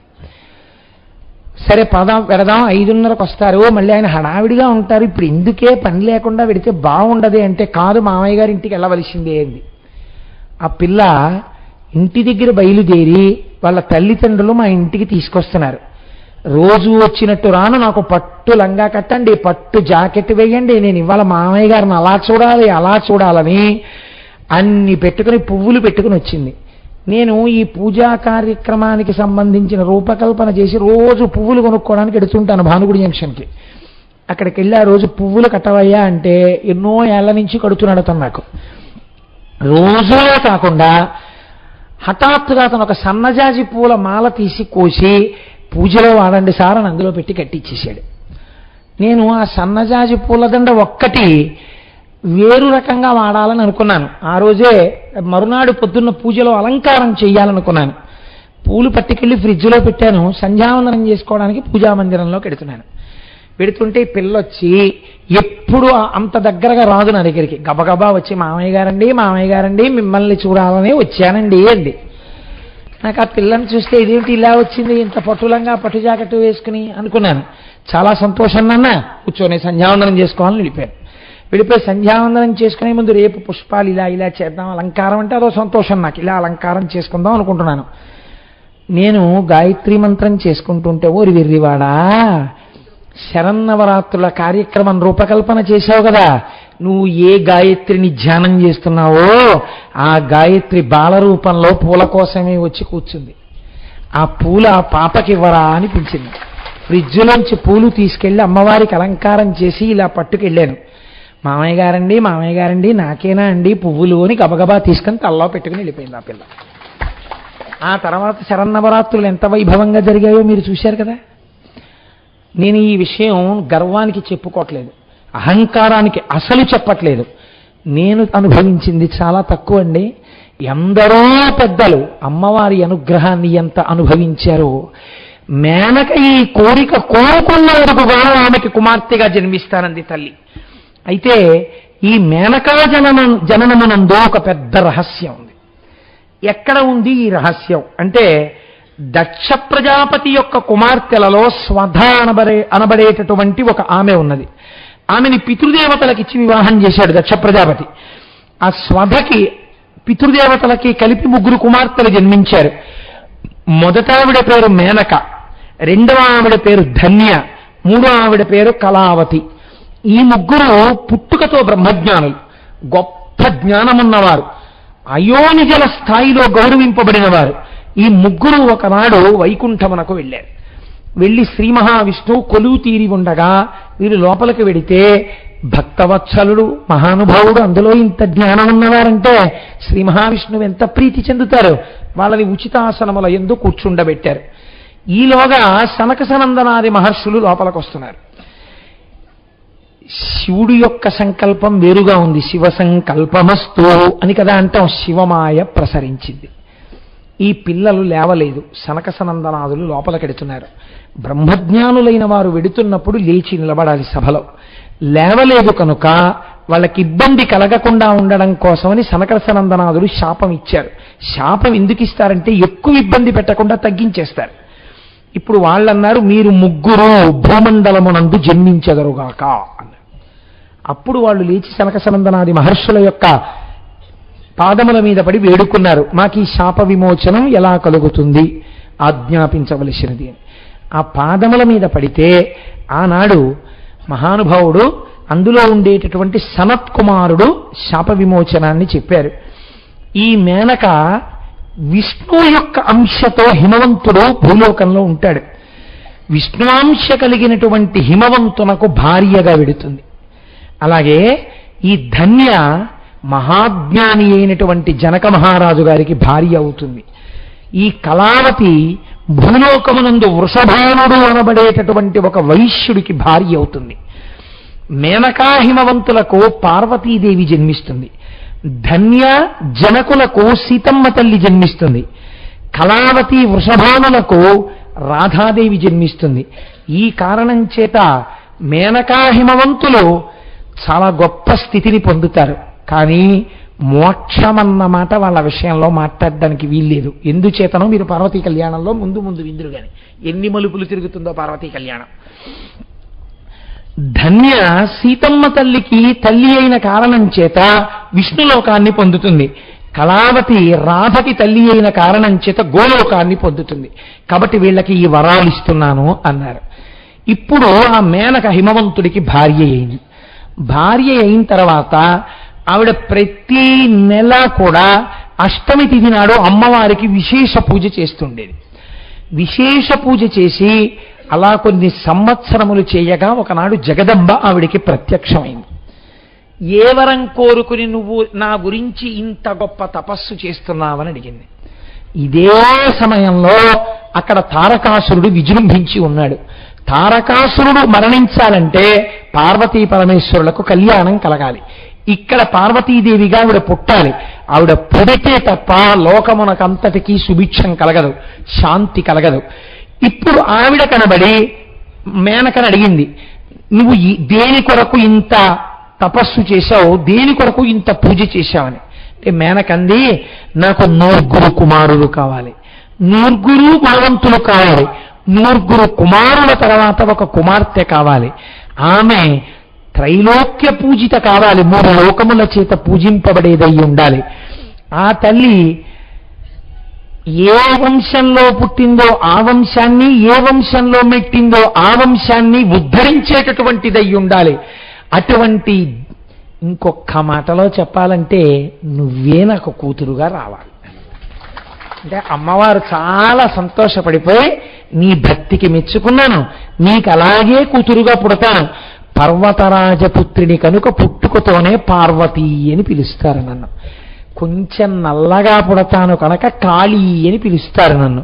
Speaker 2: సరే పెడదాం, 5:30కు వస్తారు, మళ్ళీ ఆయన హడావిడిగా ఉంటారు, ఇప్పుడు ఎందుకే పని లేకుండా పెడితే బాగుండదే అంటే, కాదు మామయ్య గారి ఇంటికి వెళ్ళవలసిందే అంది. ఆ పిల్ల ఇంటి దగ్గర బయలుదేరి వాళ్ళ తల్లిదండ్రులు మా ఇంటికి తీసుకొస్తున్నారు. రోజు వచ్చినట్టు రాను, నాకు పట్టు లంగా కట్టండి, పట్టు జాకెట్ వేయండి, నేను ఇవాళ మామయ్య గారిని అలా చూడాలి అలా చూడాలని అన్ని పెట్టుకుని పువ్వులు పెట్టుకుని వచ్చింది. నేను ఈ పూజా కార్యక్రమానికి సంబంధించిన రూపకల్పన చేసి రోజు పువ్వులు కొనుక్కోవడానికి ఎడుతుంటాను భానుగుడి జంక్షన్కి. అక్కడికి వెళ్ళి ఆ రోజు పువ్వులు కట్టవయ్యా అంటే ఎన్నో ఏళ్ల నుంచి కడుతున్నాడు అతను. నాకు రోజులే కాకుండా హఠాత్తుగా అతను ఒక సన్నజాజి పూల మాల తీసి కోసి పూజలో వాడండి సార్ అని అందులో పెట్టి కట్టించేశాడు. నేను ఆ సన్నజాజి పూలదండ ఒక్కటి వేరు రకంగా వాడాలని అనుకున్నాను. ఆ రోజే మరునాడు పొద్దున్న పూజలో అలంకారం చేయాలనుకున్నాను. పూలు పట్టుకెళ్ళి ఫ్రిడ్జ్లో పెట్టాను. సంధ్యావందనం చేసుకోవడానికి పూజా మందిరంలోకి వెడుతున్నాను. పెడుతుంటే పిల్లొచ్చి ఎప్పుడు అంత దగ్గరగా రాదు నా దగ్గరికి. గబగబా వచ్చి మామయ్య గారండి మిమ్మల్ని చూడాలని వచ్చానండి అండి. నాకు ఆ పిల్లని చూస్తే ఇదేమిటి ఇలా వచ్చింది, ఇంత పట్టులంగా పట్టు జాకెట్టు వేసుకుని అనుకున్నాను. చాలా సంతోషం నాన్న, కూర్చొని సంధ్యావందనం చేసుకోవాలని వెళ్ళిపోయి సంధ్యావందనం చేసుకునే ముందు రేపు పుష్పాలు ఇలా చేద్దాం, అలంకారం అంటే అదో సంతోషం నాకు, ఇలా అలంకారం చేసుకుందాం అనుకుంటున్నాను. నేను గాయత్రి మంత్రం చేసుకుంటుంటే, ఓరి వెర్రివాడా, శరన్నవరాత్రుల కార్యక్రమం రూపకల్పన చేశావు కదా, నువ్వు ఏ గాయత్రిని ధ్యానం చేస్తున్నావో ఆ గాయత్రి బాలరూపంలో పూల కోసమే వచ్చి కూర్చుంది. ఆ పూల ఆ పాపకి ఇవ్వరా అనిపించింది. ఫ్రిడ్జ్లోంచి పూలు తీసుకెళ్లి అమ్మవారికి అలంకారం చేసి ఇలా పట్టుకెళ్ళాను. మామయ్య గారండి నాకేనా అండి పువ్వులు అని గబగబా తీసుకొని తల్లో పెట్టుకుని వెళ్ళిపోయింది ఆ పిల్ల. ఆ తర్వాత శరన్నవరాత్రులు ఎంత వైభవంగా జరిగాయో మీరు చూశారు కదా. నేను ఈ విషయం గర్వానికి చెప్పుకోవట్లేదు, అహంకారానికి అసలు చెప్పట్లేదు. నేను అనుభవించింది చాలా తక్కువ అండి. ఎందరో పెద్దలు అమ్మవారి అనుగ్రహాన్ని ఎంత అనుభవించారో. మేనక ఈ కోరిక కోరుకున్నందుకు గాను ఆమెకి కుమార్తెగా జన్మిస్తానంది తల్లి. అయితే ఈ మేనకా జననమునందు ఒక పెద్ద రహస్యం ఉంది. ఎక్కడ ఉంది ఈ రహస్యం అంటే, దక్ష ప్రజాపతి యొక్క కుమార్తెలలో స్వధ అనబడేటటువంటి ఒక ఆమె ఉన్నది. ఆమెని పితృదేవతలకిచ్చి వివాహం చేశాడు దక్ష ప్రజాపతి. ఆ స్వధకి పితృదేవతలకి కలిపి 3 కుమార్తెలు జన్మించారు. మొదట ఆవిడ పేరు మేనక, రెండవ ఆవిడ పేరు ధన్య, మూడో ఆవిడ పేరు కళావతి. ఈ 3 పుట్టుకతో బ్రహ్మజ్ఞానులు, గొప్ప జ్ఞానమున్నవారు, అయోనిజల స్థాయిలో గౌరవింపబడిన వారు. ఈ 3 ఒకనాడు వైకుంఠమునకు వెళ్ళారు. వెళ్ళి శ్రీ మహావిష్ణువు కొలువు తీరి ఉండగా వీరు లోపలికి వెడితే, భక్తవత్సలుడు మహానుభావుడు, అందులో ఇంత జ్ఞానం ఉన్నవారంటే శ్రీ మహావిష్ణువు ఎంత ప్రీతి చెందుతారు. వాళ్ళని ఉచితాసనముల యందు కూర్చుండబెట్టారు. ఈలోగా సనక సనందనాది మహర్షులు లోపలికి వస్తున్నారు. శివుడు యొక్క సంకల్పం వేరుగా ఉంది. శివ సంకల్పమస్తు అని కదా అంటాం. శివమాయ ప్రసరించింది. ఈ పిల్లలు లేవలేదు. సనక సనందనాదులు లోపలికెడుతున్నారు. బ్రహ్మజ్ఞానులైన వారు వెడుతున్నప్పుడు లేచి నిలబడాలి సభలో. లేవలేదు కనుక వాళ్ళకి ఇబ్బంది కలగకుండా ఉండడం కోసమని సనక సనందనాదులు శాపం ఇచ్చారు. శాపం ఎందుకు ఇస్తారంటే, ఎక్కువ ఇబ్బంది పెట్టకుండా తగ్గించేస్తారు. ఇప్పుడు వాళ్ళన్నారు, మీరు 3 భూమండలమునందు జన్మించెదరుగాక అన్నారు. అప్పుడు వాళ్ళు లేచి సనక సనందనాది మహర్షుల యొక్క పాదముల మీద పడి వేడుకున్నారు, మాకు ఈ శాప విమోచనం ఎలా కలుగుతుంది, ఆజ్ఞాపించవలసినది అని. ఆ పాదముల మీద పడితే ఆనాడు మహానుభావుడు, అందులో ఉండేటటువంటి సనత్కుమారుడు శాప విమోచనాన్ని చెప్పారు. ఈ మేనక విష్ణువు యొక్క అంశతో హిమవంతుడు భూలోకంలో ఉంటాడు. విష్ణువాంశ కలిగినటువంటి హిమవంతునకు భార్యగా వెడుతుంది. అలాగే ఈ ధన్య మహాజ్ఞాని అయినటువంటి జనక మహారాజు గారికి భార్య అవుతుంది. ఈ కళావతి భూలోకమునందు వృషభానుడు అనబడేటటువంటి ఒక వైశ్యుడికి భార్య అవుతుంది. మేనకా హిమవంతులకు పార్వతీదేవి జన్మిస్తుంది. ధన్య జనకులకు సీతమ్మ తల్లి జన్మిస్తుంది. కళావతి వృషభానులకు రాధాదేవి జన్మిస్తుంది. ఈ కారణం చేత మేనకా హిమవంతులు చాలా గొప్ప స్థితిని పొందుతారు. కానీ మోక్షమన్నమాట వాళ్ళ విషయంలో మాట్లాడడానికి వీల్లేదు. ఎందుచేతనో మీరు పార్వతీ కళ్యాణంలో ముందు విందురు గాని ఎన్ని మలుపులు తిరుగుతుందో పార్వతీ కళ్యాణం. ధన్య సీతమ్మ తల్లికి తల్లి అయిన కారణం చేత విష్ణులోకాన్ని పొందుతుంది. కళావతి రాధకి తల్లి అయిన కారణం చేత గోలోకాన్ని పొందుతుంది. కాబట్టి వీళ్ళకి ఈ వరాలు ఇస్తున్నాను అన్నారు. ఇప్పుడు ఆ మేనక హిమవంతుడికి భార్య అయింది. భార్య అయిన తర్వాత ఆవిడ ప్రతి నెల కూడా అష్టమి తిథి నాడు అమ్మవారికి విశేష పూజ చేస్తుండేది. విశేష పూజ చేసి అలా కొన్ని సంవత్సరములు చేయగా ఒకనాడు జగదంబ ఆవిడికి ప్రత్యక్షమైంది. ఏ వరం కోరుకుని నువ్వు నా గురించి ఇంత గొప్ప తపస్సు చేస్తున్నావని అడిగింది. ఇదే సమయంలో అక్కడ తారకాసురుడు విజృంభించి ఉన్నాడు. తారకాసురుడు మరణించాలంటే పార్వతీ పరమేశ్వరులకు కళ్యాణం కలగాలి. ఇక్కడ పార్వతీదేవిగా ఆవిడ పుట్టాలి. ఆవిడ పుడితే తప్ప లోకమునకంతటికీ సుభిక్షం కలగదు, శాంతి కలగదు. ఇప్పుడు ఆవిడ కనబడి మేనకని అడిగింది, నువ్వు దేని కొరకు ఇంత తపస్సు చేశావు, దేని కొరకు ఇంత పూజ చేశావని. అంటే మేనకంది, నాకు 9 కుమారులు కావాలి, 9 గుణవంతులు కావాలి, 9 కుమారుల తర్వాత ఒక కుమార్తె కావాలి, ఆమె త్రైలోక్య పూజిత కావాలి, 3 లోకముల చేత పూజింపబడేదై ఉండాలి. ఆ తల్లి ఏ వంశంలో పుట్టిందో ఆ వంశాన్ని, ఏ వంశంలో మెట్టిందో ఆ వంశాన్ని ఉద్ధరించేటటువంటిదై ఉండాలి. అటువంటి, ఇంకొక మాటలో చెప్పాలంటే, నువ్వే నాకు కూతురుగా రావాలి. అంటే అమ్మవారు చాలా సంతోషపడిపోయి, నీ భక్తికి మెచ్చుకున్నాను, నీకు అలాగే కూతురుగా పుడతాను, పర్వతరాజపుత్రిని కనుక పుట్టుకతోనే పార్వతీ అని పిలుస్తారు నన్ను. కొంచెం నల్లగా పుడతాను కనుక కాళీ అని పిలుస్తారు నన్ను.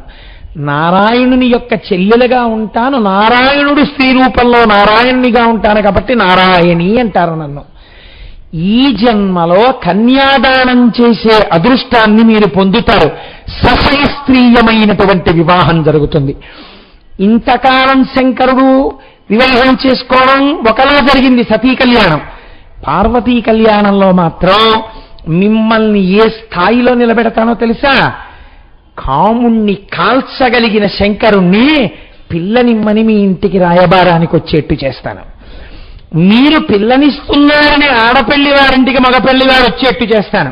Speaker 2: నారాయణుని యొక్క చెల్లెలుగా ఉంటాను, నారాయణుడు స్త్రీ రూపంలో నారాయణునిగా ఉంటాను కాబట్టి నారాయణి అంటారు నన్ను. ఈ జన్మలో కన్యాదానం చేసే అదృష్టాన్ని మీరు పొందుతారు. సశాస్త్రీయమైనటువంటి వివాహం జరుగుతుంది. ఇంతకాలం శంకరుడు వివాహం చేసుకోవడం ఒకలా జరిగింది సతీ కళ్యాణం. పార్వతీ కళ్యాణంలో మాత్రం మిమ్మల్ని ఏ స్థాయిలో నిలబెడతానో తెలుసా? కాముణ్ణి కాల్చగలిగిన శంకరుణ్ణి పిల్లనిమ్మని మీ ఇంటికి రాయబారానికి వచ్చేట్టు చేస్తాను. మీరు పిల్లనిస్తున్నారని ఆడపెళ్లి వారింటికి మగపెళ్లి వారు వచ్చేట్టు చేస్తాను.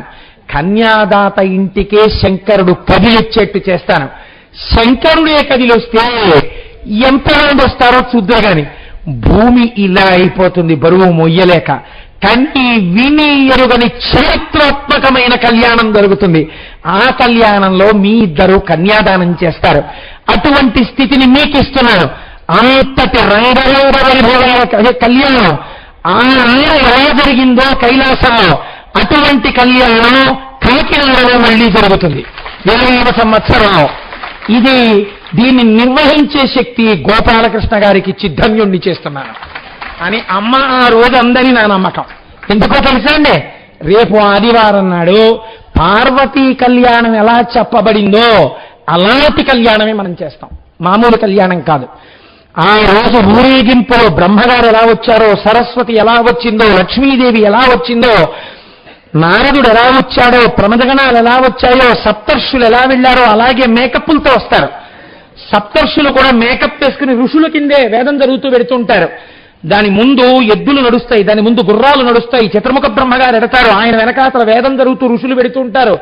Speaker 2: కన్యాదాత ఇంటికే శంకరుడు కదిలొచ్చేట్టు చేస్తాను. శంకరుడే కదిలొస్తే ఎంతమంది వస్తారో చూద్దా గాని భూమి ఇలా అయిపోతుంది బరువు మొయ్యలేక. కంటి విని ఎరుగని చరిత్రాత్మకమైన కళ్యాణం జరుగుతుంది. ఆ కళ్యాణంలో మీ ఇద్దరు కన్యాదానం చేస్తారు. అటువంటి స్థితిని మీకు ఇస్తున్నాను. అంతటి రంగరంగ వైభవాల కళ్యాణం ఆనాడు ఎలా జరిగిందో కైలాసంలో అటువంటి కళ్యాణం కాకినాడలో మళ్ళీ జరుగుతుంది 20వ సంవత్సరంలో. దీన్ని నిర్వహించే శక్తి గోపాలకృష్ణ గారికి చిద్ధన్యుణ్ణి చేస్తున్నాను అని అమ్మ ఆ రోజు అందని నా నమ్మకం. ఎందుకో తెలుసా అండి? రేపు ఆదివారం నాడు పార్వతీ కళ్యాణం ఎలా చెప్పబడిందో అలాంటి కళ్యాణమే మనం చేస్తాం, మామూలు కళ్యాణం కాదు. ఆ రోజు ఊరేగింపులో బ్రహ్మగారు ఎలా వచ్చారో, సరస్వతి ఎలా వచ్చిందో, లక్ష్మీదేవి ఎలా వచ్చిందో, నారదుడు ఎలా వచ్చాడో, ప్రమదగణాలు ఎలా వచ్చాయో, సప్తర్షులు ఎలా వెళ్ళారో అలాగే మేకప్పులతో వస్తారు. సప్తర్షులు కూడా మేకప్ వేసుకుని ఋషుల కిందే వేదం జరుగుతూ పెడుతుంటారు. దాని ముందు ఎద్దులు నడుస్తాయి, దాని ముందు గుర్రాలు నడుస్తాయి. చతుర్ముఖ బ్రహ్మగారు ఎడతారు, ఆయన వెనకాతల వేదం జరుగుతూ ఋషులు పెడుతూ ఉంటారు.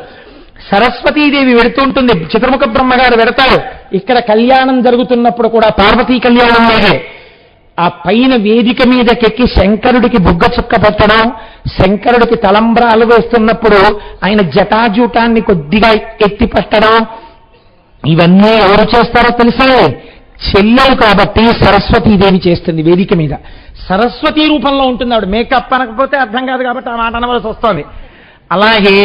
Speaker 2: సరస్వతీదేవి వెడుతూ ఉంటుంది, చతుర్ముఖ బ్రహ్మగారు వెడతారు. ఇక్కడ కళ్యాణం జరుగుతున్నప్పుడు కూడా పార్వతీ కళ్యాణం లాగే ఆ పైన వేదిక మీదకెక్కి శంకరుడికి బుగ్గ చుక్క పెట్టడం, శంకరుడికి తలంబ్రాలు వేస్తున్నప్పుడు ఆయన జటాజూటాన్ని కొద్దిగా ఎత్తి పెట్టడం, ఇవన్నీ ఎవరు చేస్తారో తెలుసా? చెల్లెలు కాబట్టి సరస్వతీదేవి చేస్తుంది. వేదిక మీద సరస్వతీ రూపంలో ఉంటుంది ఆవిడ. మేకప్ అనకపోతే అర్థం కాదు కాబట్టి ఆ మాట అనవలసి వస్తుంది. అలాగే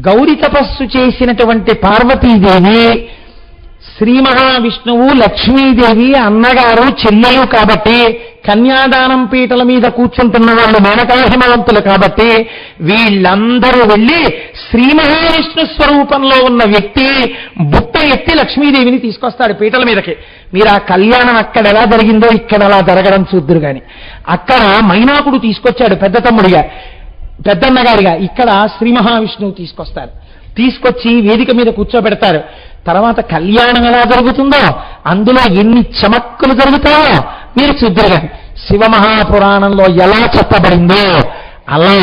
Speaker 2: గౌరీ తపస్సు చేసినటువంటి పార్వతీదేవి, శ్రీ మహావిష్ణువు, లక్ష్మీదేవి అన్నగారు చెల్లెలు కాబట్టి కన్యాదానం పీటల మీద కూర్చుంటున్న వాళ్ళు మేనకాహిమవంతులు కాబట్టి వీళ్ళందరూ వెళ్ళి శ్రీ మహావిష్ణు స్వరూపంలో ఉన్న వ్యక్తి బుట్ట ఎత్తి లక్ష్మీదేవిని తీసుకొస్తాడు పీటల మీదకి. మీరు ఆ కళ్యాణం అక్కడ ఎలా జరిగిందో ఇక్కడ అలా జరగడం చూద్దురు గాని. అక్కడ మైనాకుడు తీసుకొచ్చాడు పెద్ద తమ్ముడిగా, పెద్దన్నగారిగా. ఇక్కడ శ్రీ మహావిష్ణువు తీసుకొస్తారు. తీసుకొచ్చి వేదిక మీద కూర్చోబెడతారు. తర్వాత కళ్యాణం ఎలా జరుగుతుందో, అందులో ఎన్ని చమక్కులు జరుగుతాయో మీరు చూద్దరుగా. శివమహాపురాణంలో ఎలా చెప్పబడిందో అలా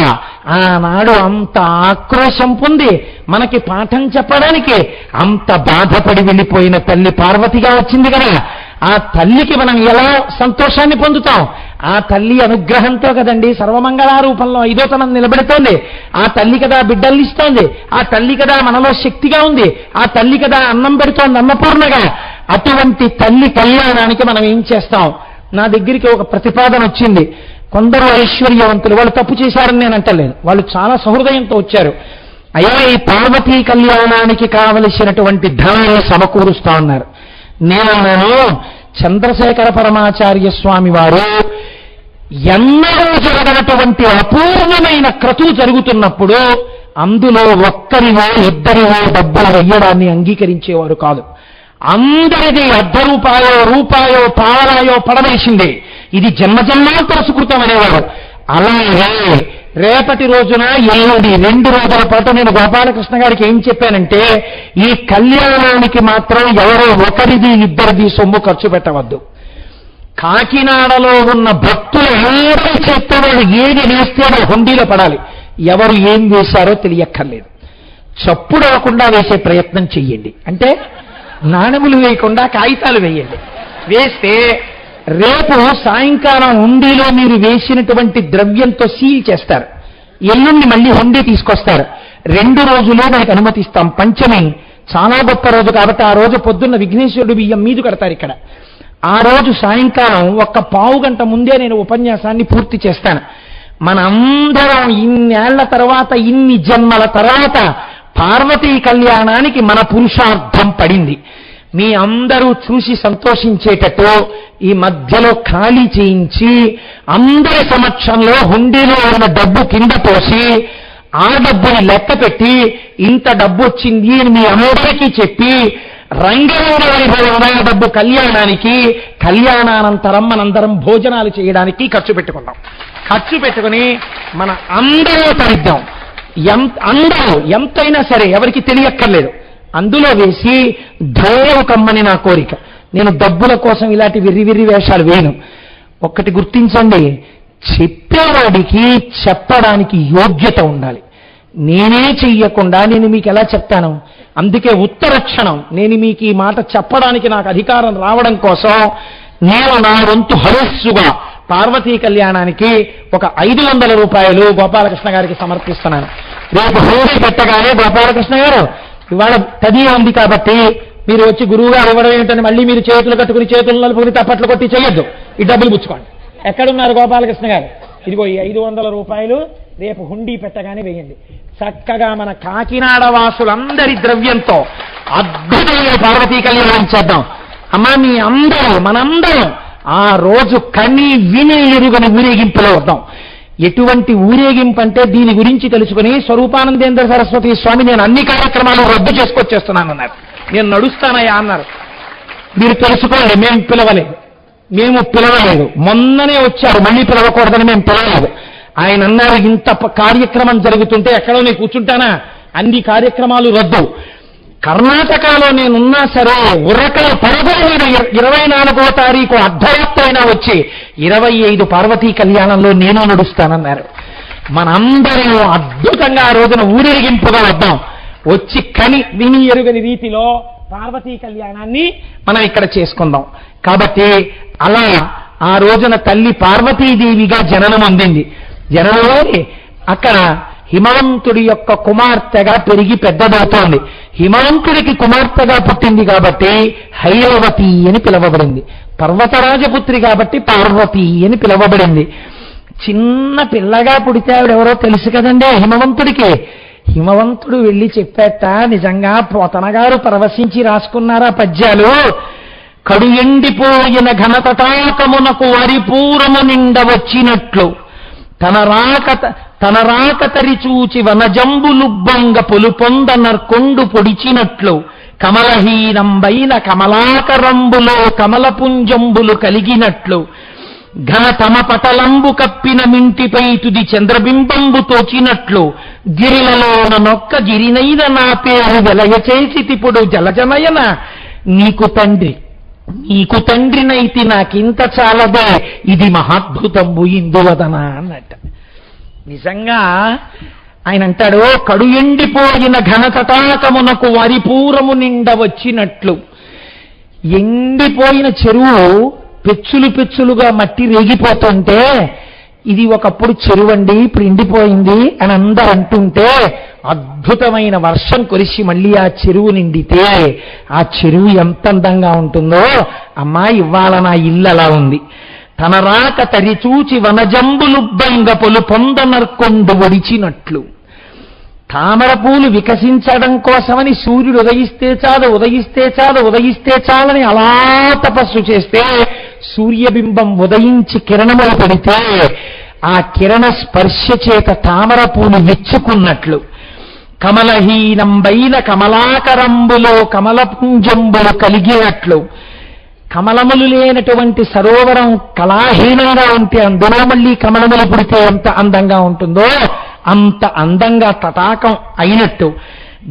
Speaker 2: ఆనాడు అంత ఆక్రోశం పొంది మనకి పాఠం చెప్పడానికి అంత బాధపడి వెళ్ళిపోయిన తల్లి పార్వతిగా వచ్చింది కదా. ఆ తల్లికి మనం ఎలా సంతోషాన్ని పొందుతాం? ఆ తల్లి అనుగ్రహంతో కదండి సర్వమంగళారూపంలో ఐదోతనం నిలబెడుతోంది. ఆ తల్లి కదా బిడ్డల్నిస్తోంది. ఆ తల్లి కదా మనలో శక్తిగా ఉంది. ఆ తల్లి కదా అన్నం పెడుతోంది అన్నపూర్ణగా. అటువంటి తల్లి కళ్యాణానికి మనం ఏం చేస్తాం? నా దగ్గరికి ఒక ప్రతిపాదన వచ్చింది. కొందరు ఐశ్వర్యవంతులు, వాళ్ళు తప్పు చేశారని నేను అంటలేదు, వాళ్ళు చాలా సహృదయంతో వచ్చారు. అయ్యా, ఈ పార్వతీ కళ్యాణానికి కావలసినటువంటి ధనాన్ని సమకూరుస్తా ఉన్నారు. నేను చంద్రశేఖర పరమాచార్య స్వామి వారు ఎన్నడూ జరగనటువంటి అపూర్వమైన క్రతువు జరుగుతున్నప్పుడు అందులో ఒక్కరివో ఇద్దరివో డబ్బులు వెయ్యడాన్ని అంగీకరించేవారు కాదు. అందరిది రూపాయో పావలాయో పడవేసింది. ఇది జన్మజన్మాంతర సుకృతం అనేవారు. అలాగే రేపటి రోజున ఎల్లుండి 2 రోజుల పాటు నేను గోపాలకృష్ణ గారికి ఏం చెప్పానంటే, ఈ కళ్యాణానికి మాత్రం ఎవరో ఒకరిది ఇద్దరిది సొమ్ము ఖర్చు పెట్టవద్దు. కాకినాడలో ఉన్న భక్తులు ఎవరి చేస్తారో ఏది వేస్తారో హుండీలో పడాలి. ఎవరు ఏం వేశారో తెలియక్కర్లేదు. చప్పుడు అవ్వకుండా వేసే ప్రయత్నం చెయ్యండి. అంటే నాణెములు వేయకుండా కాగితాలు వేయండి. వేస్తే రేపు సాయంకాలం హుండీలో మీరు వేసినటువంటి ద్రవ్యంతో సీల్ చేస్తారు. ఎల్లుండి మళ్ళీ హుండీ తీసుకొస్తారు. 2 రోజులు మనకు అనుమతిస్తాం. పంచమి చాలా గొప్ప రోజు కాబట్టి ఆ రోజు పొద్దున్న విఘ్నేశ్వరుడు బియ్యం మీదు కడతారు ఇక్కడ. ఆ రోజు సాయంకాలం 1 పావు గంట ముందే నేను ఉపన్యాసాన్ని పూర్తి చేస్తాను. మనందరం ఇన్నేళ్ల తర్వాత, ఇన్ని జన్మల తర్వాత పార్వతీ కళ్యాణానికి మన పురుషార్థం పడింది. మీ అందరూ చూసి సంతోషించేటట్టు ఈ మధ్యలో ఖాళీ చేయించి అందరి సమక్షంలో హుండీలో ఉన్న డబ్బు కింద పోసి ఆ డబ్బుని లెక్క పెట్టి ఇంత డబ్బు వచ్చింది అని మీ అందరికీ చెప్పి రంగరంగ వైభవంగా డబ్బు కళ్యాణానంతరం మనందరం భోజనాలు చేయడానికి ఖర్చు పెట్టుకున్నాం. ఖర్చు పెట్టుకుని మన అందరూ తరిద్దాం. అందరూ ఎంతైనా సరే ఎవరికి తెలియక్కర్లేదు అందులో వేసి ధైర్యం కమ్మని నా కోరిక. నేను డబ్బుల కోసం ఇలాంటి విర్రి వేషాలు వేయను. ఒక్కటి గుర్తించండి, చెప్పేవాడికి చెప్పడానికి యోగ్యత ఉండాలి. నేనే చెయ్యకుండా నేను మీకు ఎలా చెప్తాను? అందుకే ఉత్తరక్షణం నేను మీకు ఈ మాట చెప్పడానికి నాకు అధికారం రావడం కోసం నేను నా వంతు హరస్సుగా పార్వతీ కళ్యాణానికి ఒక 500 రూపాయలు గోపాలకృష్ణ గారికి సమర్పిస్తున్నాను. రేపు హోరీ పెట్టగానే గోపాలకృష్ణ గారు ఇవాళ తదియ ఉంది కాబట్టి మీరు వచ్చి గురువు గారు ఇవ్వడం ఏంటని మళ్ళీ మీరు చేతులు కట్టుకుని చేతులు నలుపుకుని తప్పట్లు కొట్టి చేయొద్దు. ఈ డబ్బులు పుచ్చుకోండి. ఎక్కడున్నారు గోపాలకృష్ణ గారు? ఇదిగో ఈ 500 రూపాయలు రేపు హుండీ పెట్టగానే వేయండి. చక్కగా మన కాకినాడ వాసులందరి ద్రవ్యంతో అద్భుతమైన పార్వతీ కళ్యాణం చేద్దాం. అమ్మా మీ అందరూ మనందరం ఆ రోజు కని విని ఎరుగని ఊరేగింపులో వద్దాం. ఎటువంటి ఊరేగింపు అంటే దీని గురించి తెలుసుకుని స్వరూపానందేంద్ర సరస్వతి స్వామి నేను అన్ని కార్యక్రమాలు రద్దు చేసుకొచ్చేస్తున్నాను అన్నారు. నేను నడుస్తానయ్యా అన్నారు. మీరు తెలుసుకోండి, మేము పిలవలేదు. మొన్ననే వచ్చారు, మళ్ళీ పిలవకూడదని మేము పిలవలేదు. ఆయన అన్నారు ఇంత కార్యక్రమం జరుగుతుంటే ఎక్కడో నేను కూర్చుంటానా? అన్ని కార్యక్రమాలు రద్దు. కర్ణాటకలో నేనున్నా సరే ఉరకల పరగల మీద 24వ తారీఖు అర్ధరాత్రి అయినా వచ్చి 25 పార్వతీ కళ్యాణంలో నేను నడుస్తానన్నారు. మనందరం అద్భుతంగా ఆ రోజున ఊరేగింపుగా వద్దాం. వచ్చి కని విని ఎరుగని రీతిలో పార్వతీ కళ్యాణాన్ని మనం ఇక్కడ చేసుకుందాం. కాబట్టి అలా ఆ రోజున తల్లి పార్వతీదేవిగా జననం అందింది. జననంలోని అక్కడ హిమవంతుడి యొక్క కుమార్తెగా పెరిగి పెద్దదవుతోంది. హిమవంతుడికి కుమార్తెగా పుట్టింది కాబట్టి హైరవతి అని పిలవబడింది. పర్వతరాజపుత్రి కాబట్టి పార్వతి అని పిలవబడింది. చిన్న పిల్లగా పుడితే ఆవిడెవరో తెలుసు కదండి హిమవంతుడికి. హిమవంతుడు వెళ్ళి చెప్పేట నిజంగా పోతనగారు పరవశించి రాసుకున్నారా పద్యాలు. కడు ఎండిపోయిన ఘనతటాకమునకు వరిపూరము నిండ వచ్చినట్లు తన రాక తరిచూచి వనజంబులుబ్బంగ పొలుపొంద నర్కొండు పొడిచినట్లు కమలహీనంబైన కమలాకరంబులో కమలపుంజంబులు కలిగినట్లు ఘన తమ పటలంబు కప్పిన మింటిపై తుది చంద్రబింబంబు తోచినట్లు గిరిలలోన నొక్క గిరినైన నా పేరు వెలయచేసి తిప్పుడు జలజనయన నీకు తండ్రినైతి నాకింత చాలదే ఇది మహాద్భుతంబు ఇందువదన అన్నట్ట. నిజంగా ఆయన అంటాడు కడు ఎండిపోయిన ఘనతటాకమునకు వరిపూరము నిండ వచ్చినట్లు. ఎండిపోయిన చెరువు పెచ్చులుగా మట్టి రేగిపోతుంటే ఇది ఒకప్పుడు చెరువు అండి ఇప్పుడు ఎండిపోయింది అని అందరూ అంటుంటే అద్భుతమైన వర్షం కురిసి మళ్ళీ ఆ చెరువు నిండితే ఆ చెరువు ఎంత అందంగా ఉంటుందో. అమ్మా ఇవాళ నా ఇల్లు అలా ఉంది. తన రాక తరిచూచి వనజంబులుబ్బంగ పొలు పొందనర్కొండు ఒడిచినట్లు. తామర పూలు వికసించడం కోసమని సూర్యుడు ఉదయిస్తే చాలని అలా తపస్సు చేస్తే సూర్యబింబం ఉదయించి కిరణములు పడితే ఆ కిరణ స్పర్శ చేత తామర పూలు విచ్చుకున్నట్లు కమలహీనంబైన కమలాకరంబులో కమలపుంజంబులు కలిగినట్లు. కమలములు లేనటువంటి సరోవరం కళాహీనంగా ఉంటే అందులో మళ్ళీ కమలములు పుడితే ఎంత అందంగా ఉంటుందో అంత అందంగా తటాకం అయినట్టు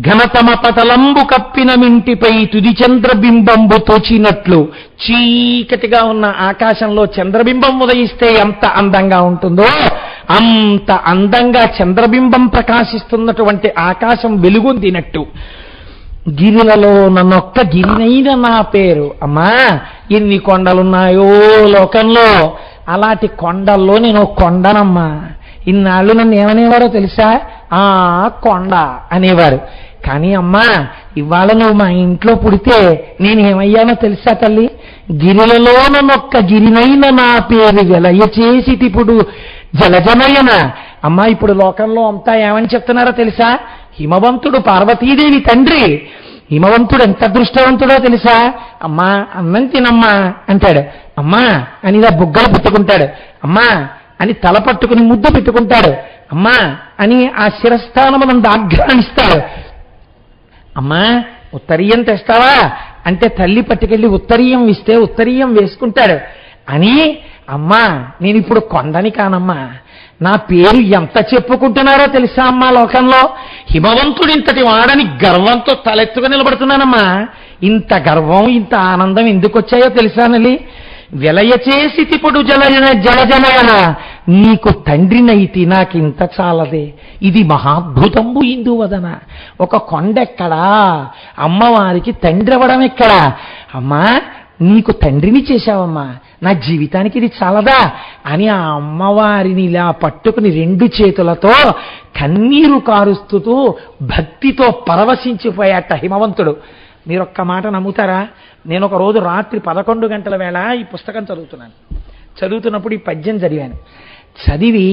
Speaker 2: ఘనతమ పటలంబు కప్పిన మింటిపై తుది చంద్రబింబంబు తోచినట్లు చీకటిగా ఉన్న ఆకాశంలో చంద్రబింబం ఉదయిస్తే ఎంత అందంగా ఉంటుందో అంత అందంగా చంద్రబింబం ప్రకాశిస్తున్నటువంటి ఆకాశం వెలుగొందినట్టు గిరిలలో నన్నొక్క గిరినైన నా పేరు. అమ్మా ఎన్ని కొండలున్నాయో లోకంలో, అలాంటి కొండల్లో నేను కొండనమ్మా. ఇన్నాళ్ళు నన్ను ఏమనేవారో తెలుసా? ఆ కొండ అనేవారు. కానీ అమ్మా ఇవాళ నువ్వు మా ఇంట్లో పుడితే నేనేమయ్యానో తెలుసా తల్లి? గిరిలలో నన్నొక్క గిరినైన నా పేరు వెలయ చేసి ఇప్పుడు జలజనయన. అమ్మా ఇప్పుడు లోకంలో అంతా ఏమని చెప్తున్నారో తెలుసా? హిమవంతుడు పార్వతీదేవి తండ్రి. హిమవంతుడు ఎంత అదృష్టవంతుడో తెలుసా? అమ్మా అన్నం తినమ్మా అంటాడు. అమ్మా అని ఇలా బుగ్గలు పుట్టుకుంటాడు. అమ్మా అని తల పట్టుకుని ముద్దు పెట్టుకుంటాడు. అమ్మా అని ఆ శిరస్థానమునందు ఆఘ్రానిస్తాడు. అమ్మా ఉత్తరీయం తెస్తావా అంటే తల్లి పట్టుకెళ్ళి ఉత్తరీయం ఇస్తే ఉత్తరీయం వేసుకుంటాడు అని, అమ్మా నేను ఇప్పుడు కొండని కానమ్మా, నా పేరు ఎంత చెప్పుకుంటున్నారో తెలుసా అమ్మా లోకంలో, హిమవంతుడు ఇంతటి వాడని గర్వంతో తలెత్తుగా నిలబడుతున్నానమ్మా. ఇంత గర్వం ఇంత ఆనందం ఎందుకు వచ్చాయో తెలుసానలి, వెలయచేసి తిప్పుడు జలజనయన నీకు తండ్రినైతి నాకింత చాలదే, ఇది మహాద్భుతంబు ఇందువదన. ఒక కొండెక్కడా, అమ్మవారికి తండ్రి అవ్వడం ఎక్కడా? అమ్మా నీకు తండ్రిని చేశావమ్మా, నా జీవితానికి ఇది చాలదా అని ఆ అమ్మవారిని ఇలా పట్టుకుని 2 చేతులతో కన్నీరు కారుస్తూ భక్తితో పరవశించిపోయాట హిమవంతుడు. మీరొక్క మాట నమ్ముతారా? నేను ఒక రోజు రాత్రి 11 గంటల వేళ ఈ పుస్తకం చదువుతున్నప్పుడు ఈ పద్యం చదివాను. చదివి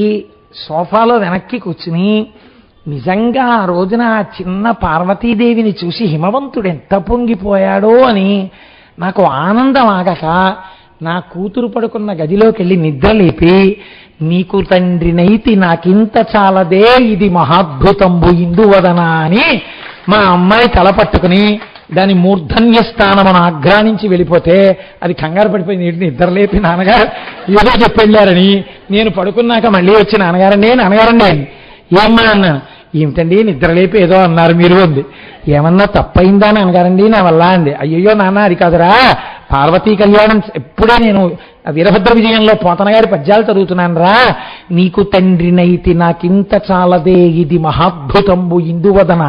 Speaker 2: సోఫాలో వెనక్కి కూర్చుని నిజంగా ఆ రోజున ఆ చిన్న పార్వతీదేవిని చూసి హిమవంతుడు ఎంత పొంగిపోయాడో అని నాకు ఆనందం ఆగక నా కూతురు పడుకున్న గదిలోకి వెళ్ళి నిద్రలేపి, నీకు తండ్రినైతి నాకింత చాలదే, ఇది మహాద్భుతంబు ఇందువదన అని మా అమ్మాయి తల పట్టుకుని దాని మూర్ధన్య స్థానమును ఆగ్రానించి వెళ్ళిపోతే అది కంగారు పడిపోయి నిద్రలేపి నాన్నగారు ఏదో చెప్పెళ్ళారని, నేను పడుకున్నాక మళ్ళీ వచ్చి నాన్నగారండి ఏమ్మా అన్నాను. ఏమిటండి నిద్రలేపి ఏదో అన్నారు మీరు అంది. ఏమన్నా తప్పైందా అని అనగారండి, నా వల్ల అంది. అయ్యయ్యో నాన్న అది కాదురా, పార్వతీ కళ్యాణం ఎప్పుడే నేను వీరభద్ర విజయంలో పోతన గారి పద్యాలు చదువుతున్నాను రా, నీకు తండ్రినైతి నాకింత చాలదే, ఇది మహాద్భుతంబు ఇందువదన.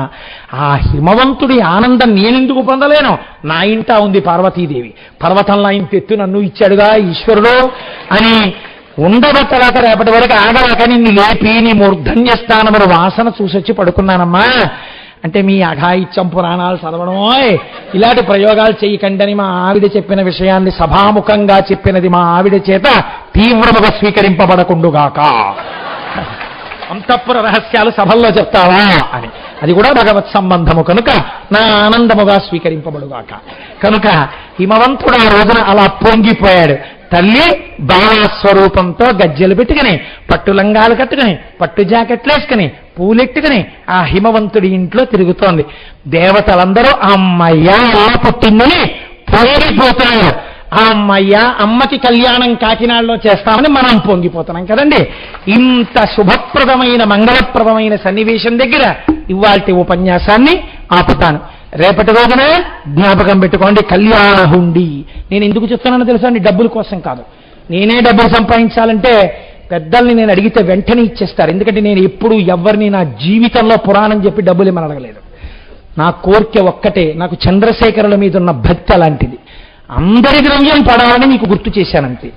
Speaker 2: ఆ హిమవంతుడి ఆనందం నేనెందుకు పొందలేను? నా ఇంట ఉంది పార్వతీదేవి, పర్వతంలా ఇంత ఎత్తు నన్ను ఇచ్చాడుగా ఈశ్వరుడు అని ఉండబట్టలాక రేపటి వరకు ఆగలాక నిన్ను లేపి నీ మూర్ధన్య స్థానమును వాసన చూసొచ్చి పడుకున్నానమ్మా అంటే మీ అఘాయిత్యం పురాణాలు చదవడమో ఇలాంటి ప్రయోగాలు చేయకండి అని మా ఆవిడ చెప్పిన విషయాన్ని సభాముఖంగా చెప్పినది మా ఆవిడ చేత తీవ్రముగా స్వీకరింపబడకుండుగాక. అంతఃపుర రహస్యాలు సభల్లో చెప్తావా అని, అది కూడా భగవత్ సంబంధము కనుక నా ఆనందముగా స్వీకరింపబడుగాక. కనుక హిమవంతుడు ఆ రోజున అలా పొంగిపోయాడు. తల్లి భావస్వరూపంతో గజ్జెలు పెట్టుకుని, పట్టులంగాలు కట్టుకుని, పట్టు జాకెట్లు వేసుకుని, పూలెట్టుకుని ఆ హిమవంతుడి ఇంట్లో తిరుగుతోంది. దేవతలందరూ అమ్మయ్య ఎలా పుట్టిందని పొంగిపోతున్నారు. ఆ అమ్మయ్య అమ్మకి కళ్యాణం కాకినాడలో చేస్తామని మనం పొంగిపోతున్నాం కదండి. ఇంత శుభప్రదమైన మంగళప్రదమైన సన్నివేశం దగ్గర ఇవాల్టి ఉపన్యాసాన్ని ఆపుతాను. రేపటి రోజున జ్ఞాపకం పెట్టుకోండి, కళ్యాణ హుండి. నేను ఎందుకు చెప్తున్నానో తెలుసా అండి, డబ్బుల కోసం కాదు. నేనే డబ్బులు సంపాదించాలంటే పెద్దల్ని నేను అడిగితే వెంటనే ఇచ్చేస్తారు. ఎందుకంటే నేను ఎప్పుడు ఎవరిని నా జీవితంలో పురాణం చెప్పి డబ్బులు ఏమని అడగలేదు. నా కోరిక ఒక్కటే, నాకు చంద్రశేఖరుల మీద ఉన్న భక్తి అలాంటిది. అందరి ద్రవ్యం పడాలని మీకు గుర్తు చేశానంతే.